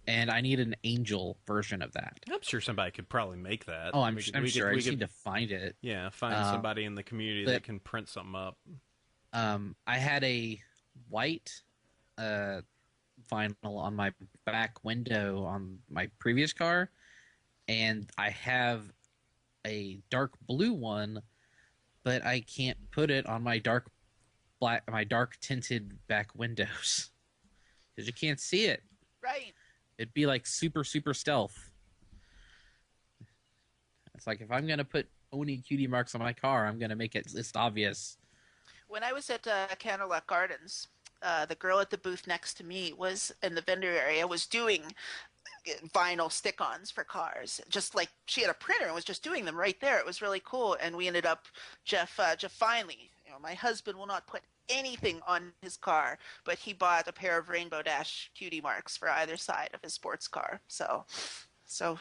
and I need an angel version of that. I'm sure somebody could probably make that. Oh, I'm sure. I just need to find it. Yeah, find somebody in the community that can print something up. I had a white vinyl on my back window on my previous car, and I have a dark blue one, but I can't put it on my dark tinted back windows because you can't see it. Right. It'd be like super stealth. It's like if I'm gonna put Oni cutie marks on my car, I'm gonna make it just obvious. When I was at Candlelock Gardens, the girl at the booth next to me was in the vendor area was doing vinyl stick-ons for cars. Just like she had a printer and was just doing them right there. It was really cool. And we ended up, Jeff finally, my husband will not put anything on his car, but he bought a pair of Rainbow Dash cutie marks for either side of his sports car. So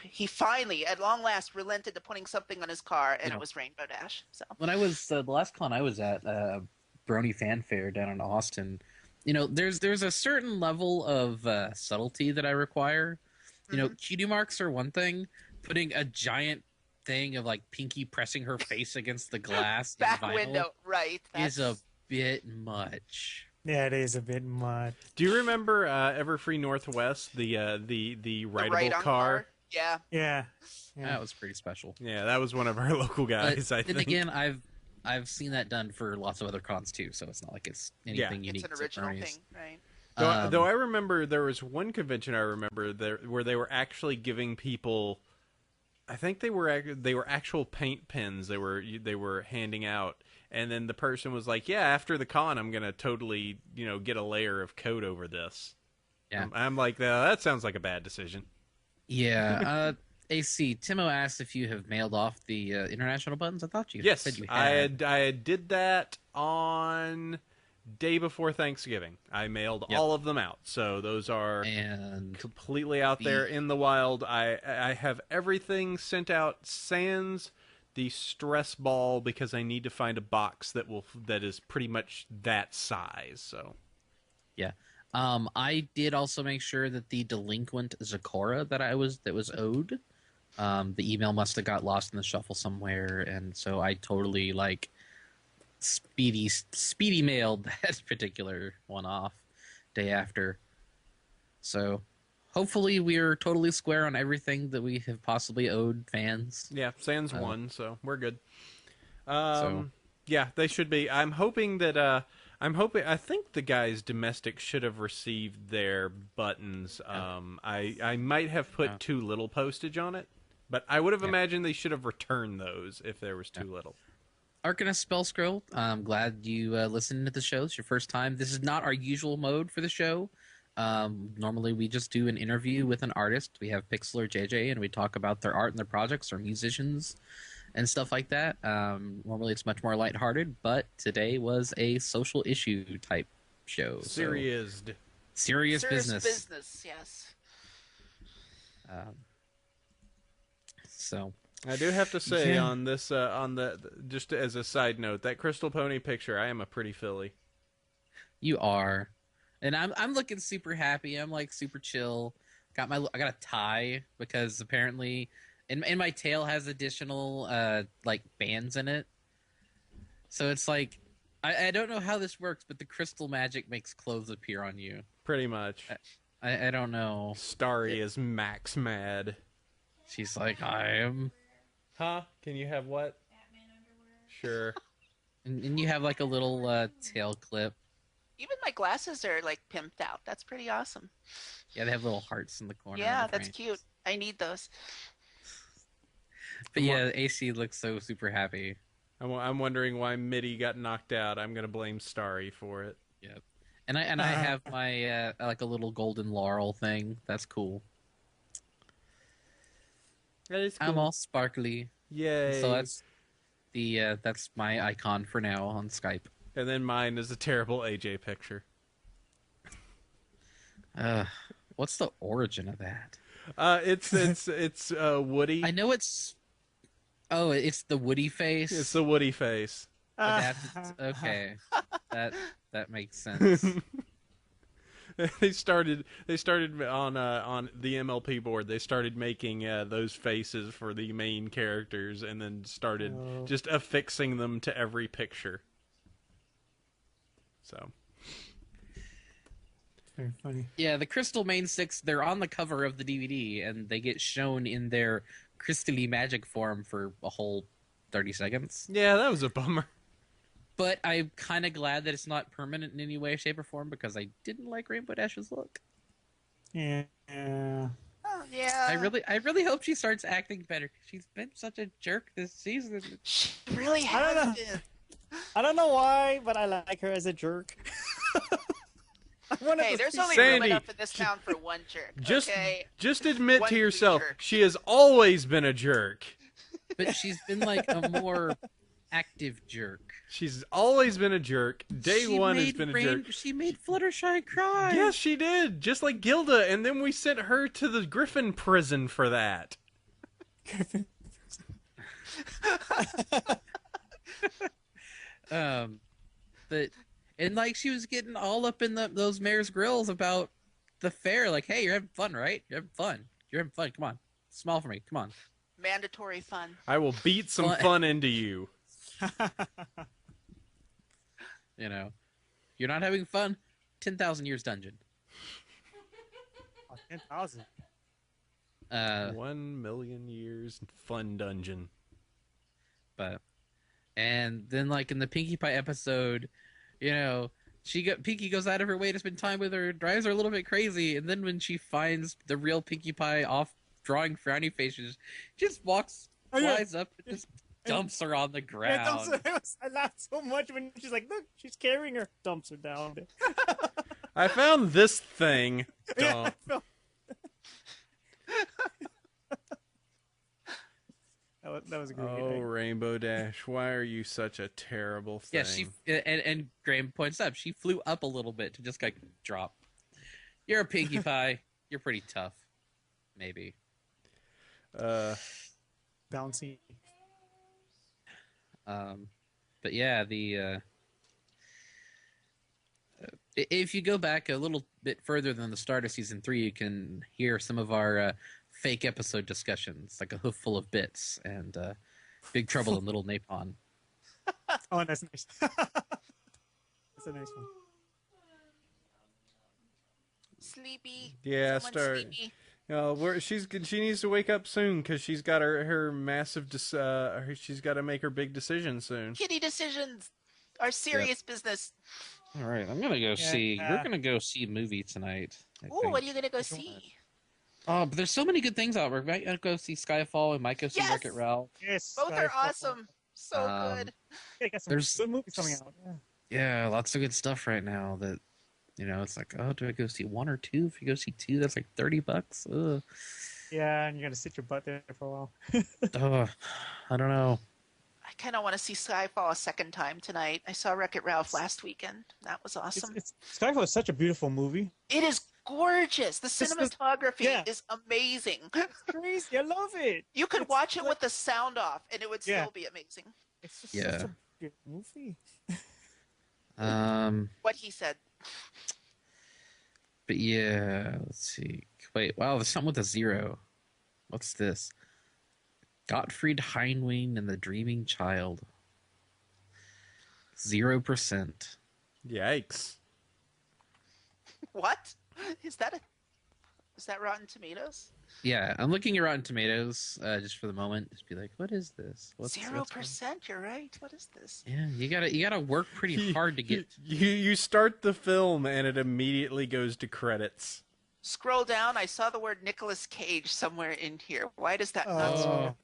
he finally, at long last, relented to putting something on his car, and it was Rainbow Dash. So when I was the last con I was at, Brony Fanfare down in Austin, there's a certain level of subtlety that I require. Cutie marks are one thing. Putting a giant thing of like Pinky pressing her face against the glass back in vinyl window, right? is a bit much. Yeah, it is a bit much. Do you remember Everfree Northwest, the rideable ride-on car? Yeah. Yeah. That was pretty special. Yeah, that was one of our local guys. But I then think. again, I've seen that done for lots of other cons too, so it's not like it's anything unique. It's an original to Brony's. thing, right? Though I remember there was one convention I remember there where they were actually giving people, I think they were actual paint pens they were handing out, and then the person was like, "Yeah, after the con, I'm gonna totally get a layer of coat over this." Yeah, I'm like, that sounds like a bad decision. Yeah. AC Timo asked if you have mailed off the international buttons. I thought you Yes, said you had. I did that on day before Thanksgiving. I mailed all of them out, so those are completely out there in the wild. I have everything sent out sans the stress ball because I need to find a box that is pretty much that size. So yeah. I did also make sure that the delinquent Zakora that was owed, the email must have got lost in the shuffle somewhere, and so I totally speedy mailed that particular one off day after. So hopefully we're totally square on everything that we have possibly owed fans. Yeah, sans one, so we're good. So yeah, they should be. I'm hoping that I think the guys domestic should have received their buttons. I might have put too little postage on it, But I would have imagined they should have returned those if there was too little. Arcanist Spell Scroll, I'm glad you listened to the show. It's your first time. This is not our usual mode for the show. Normally we just do an interview with an artist. We have Pixel or JJ, and we talk about their art and their projects, or musicians and stuff like that. Normally it's much more lighthearted, but today was a social issue type show. Serious business. Yes. So I do have to say on this, just as a side note, that Crystal Pony picture, I am a pretty filly. you are, and I'm looking super happy. I'm like super chill. I got a tie because apparently, and my tail has additional like bands in it. So it's like I don't know how this works, but the crystal magic makes clothes appear on you. Pretty much. I don't know. Starry is max mad. She's like, I am. Huh? Can you have what? Batman underwear. Sure. And you have like a little tail clip. Even my glasses are like pimped out. That's pretty awesome. Yeah, they have little hearts in the corner. Yeah, of the that's frame. cute. I need those. But yeah, AC looks so super happy. I'm wondering why Mitty got knocked out. I'm gonna blame Starry for it. Yep. And I have my like a little golden laurel thing. That's cool. That is cool. I'm all sparkly. Yay. So that's my icon for now on Skype. And then mine is a terrible AJ picture. What's the origin of that? It's Woody. I know it's. Oh, it's the Woody face. It's the Woody face. But that's okay. That makes sense. They started on the MLP board. They started making those faces for the main characters, and then started just affixing them to every picture. So Very funny. Yeah, the Crystal Main Six. They're on the cover of the DVD, and they get shown in their crystally magic form for a whole 30 seconds. yeah, that was a bummer. But I'm kind of glad that it's not permanent in any way, shape, or form, because I didn't like Rainbow Dash's look. Yeah. Oh, yeah. I really hope she starts acting better. She's been such a jerk this season. She really I don't has know. been. I don't know why, but I like her as a jerk. Hey, there's only Sandy, room enough in this town for one jerk. Okay. Just admit One to big yourself, jerk. she has always been a jerk. But she's been like a more active jerk. She's always been a jerk. Day She one has made been a jerk. She made Fluttershy cry. Yes, she did. Just like Gilda, and then we sent her to the Griffin prison for that. But and like she was getting all up in those mayor's grills about the fair. Like, hey, you're having fun, right? You're having fun. You're having fun. Come on, smile for me. Come on. Mandatory fun. I will beat some Well, fun into you. You know, you're not having fun. 10,000 years dungeon. 10,000. 1 million years fun dungeon. But and then like in the Pinkie Pie episode, you know, Pinkie goes out of her way to spend time with her, drives her a little bit crazy, and then when she finds the real Pinkie Pie off drawing frowny faces, just flies up and just dumps her on the ground. I laughed so much when she's like, look, she's carrying her. Dumps her down. I found this thing. Yeah, Dump. that was a great Oh, gag. Rainbow Dash, why are you such a terrible thing? Yeah, and Graham points up, she flew up a little bit to just like drop. You're a Pinkie Pie. You're pretty tough. Maybe. Bouncy. But yeah, if you go back a little bit further than the start of season 3, you can hear some of our fake episode discussions, like a hoof full of bits and Big Trouble in Little Napon. Oh, that's nice. That's a nice one. Sleepy. Yeah, Someone start. sleepy. She needs to wake up soon because she's got her massive. She's got to make her big decision soon. Kitty decisions are serious business. All right, I'm gonna go see. We're gonna go see a movie tonight. I Ooh, think. what are you gonna go see? Oh, but there's so many good things out. We might go see Skyfall. We might go see Yes! Wreck-It Ralph. Yes, Both are Skyfall. awesome. So good. Yeah, got some There's- good movies coming out. Yeah. Yeah, lots of good stuff right now. That it's like, oh, do I go see one or two? If you go see two, that's like $30. Ugh. Yeah, and you gotta sit your butt there for a while. Ugh. I don't know. I kind of want to see Skyfall a second time tonight. I saw Wreck-It Ralph last weekend. That was awesome. Skyfall is such a beautiful movie. It is gorgeous. The cinematography yeah. is amazing. Crazy, I love it. You could It's watch it like- with the sound off, and it would Yeah. still be amazing. It's just Yeah. such a good movie. What he said. But yeah, let's see. Wait, wow, there's something with a zero. What's this? Gottfried Heinwein and the Dreaming Child. 0%. Yikes. What? Is that Rotten Tomatoes? Yeah, I'm looking at Rotten Tomatoes just for the moment. Just be like, what is this? What's 0%. You're right. What is this? Yeah, you gotta work pretty hard to get. You start the film and it immediately goes to credits. Scroll down. I saw the word Nicolas Cage somewhere in here. Why does that not?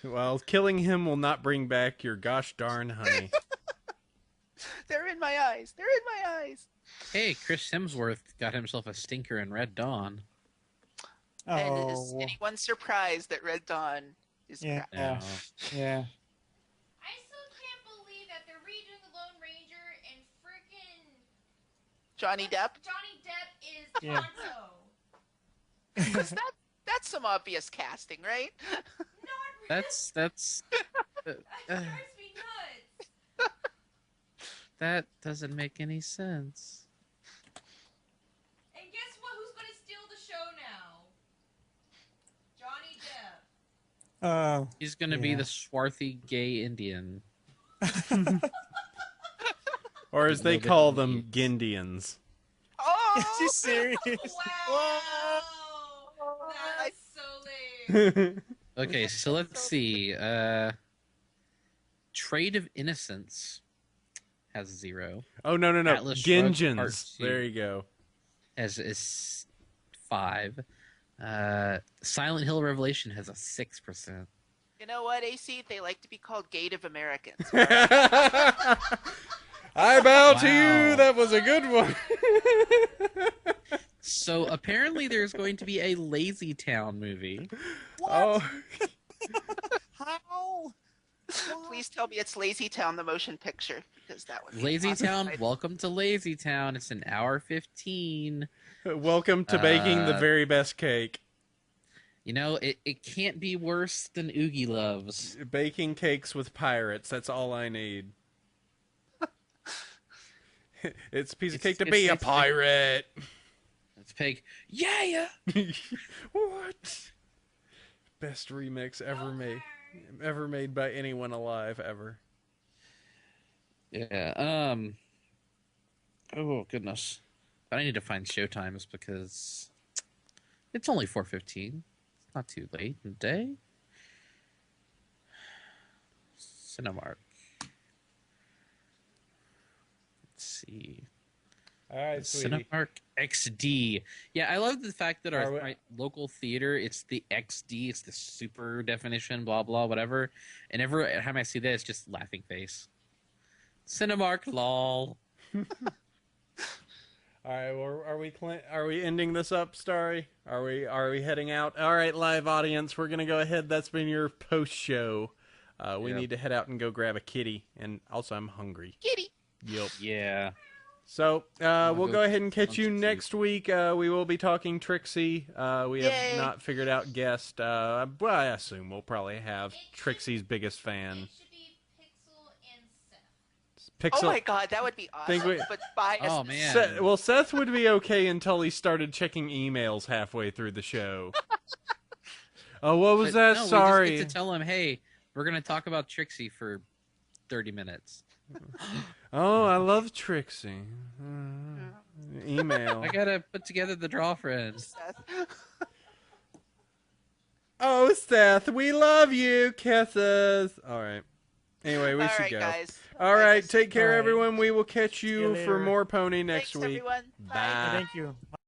Well, killing him will not bring back your gosh darn honey. They're in my eyes. They're in my eyes. Hey, Chris Hemsworth got himself a stinker in Red Dawn. And is anyone surprised that Red Dawn is Yeah. crap? No. Yeah. I still can't believe that they're redoing the Lone Ranger and freaking Johnny Depp? Johnny Depp is Yeah. Tonto. Because that's some obvious casting, right? That's That drives me nuts. that doesn't make any sense. And guess what? Who's gonna steal the show now? Johnny Depp. He's gonna be Yeah. the swarthy gay Indian. Or as they call them, Gindians. Oh! Is he serious? Wow. That's so lame. Okay, so let's see. Trade of Innocence has 0. Oh, no. Atlas Shrugged Part Ginjins. 2. There you go. Is 5. Silent Hill Revelation has a 6%. You know what, AC? They like to be called Gative Americans. I bow to Wow. you. That was a good one. So apparently there's going to be a Lazy Town movie. Oh, How? Please tell me it's Lazy Town, the motion picture, because that would be Lazy awesome. Town, welcome to Lazy Town. It's an hour 15. welcome to baking the very best cake. You know, it can't be worse than Oogie Loves. Baking cakes with pirates. That's all I need. It's a piece of cake to be a pirate. It's Pig. Yeah. What? Best remix ever made by anyone alive ever. Yeah. Oh goodness. But I need to find showtimes because it's only 4:15. It's not too late in the day. Cinemark. Let's see. All right, sweetie. Cinemark XD. Yeah, I love the fact that Are we- our local theater, it's the XD, it's the super definition, blah, blah, whatever. And every time I see that, it's just laughing face. Cinemark, lol. All right, well, are we ending this up, Starry? Are we heading out? All right, live audience, we're gonna go ahead. That's been your post show. We Yep. need to head out and go grab a kitty, and also I'm hungry. Kitty. Yep. Yeah. So we'll go go ahead and catch lunch you too. next week. We will be talking Trixie. We Yay. have not figured out guest. Well, I assume we'll probably have Trixie's biggest fan. It should be Pixel and Seth. Pixel. Oh my god, that would be Think awesome. we- But biased. Oh, man. Well, Seth would be okay until he started checking emails halfway through the show. Oh, what was But that? no, Sorry. We just get to tell him, hey, we're going to talk about Trixie for 30 minutes. Oh, I love Trixie. Email. I got to put together the draw friends. Seth. Oh, Seth, we love you. Kisses. All right. Anyway, we All should right, go. guys. All I right, guess- take care, All right. everyone. We will catch you you for later. more Pony next Thanks, week. everyone. Bye. Thank you.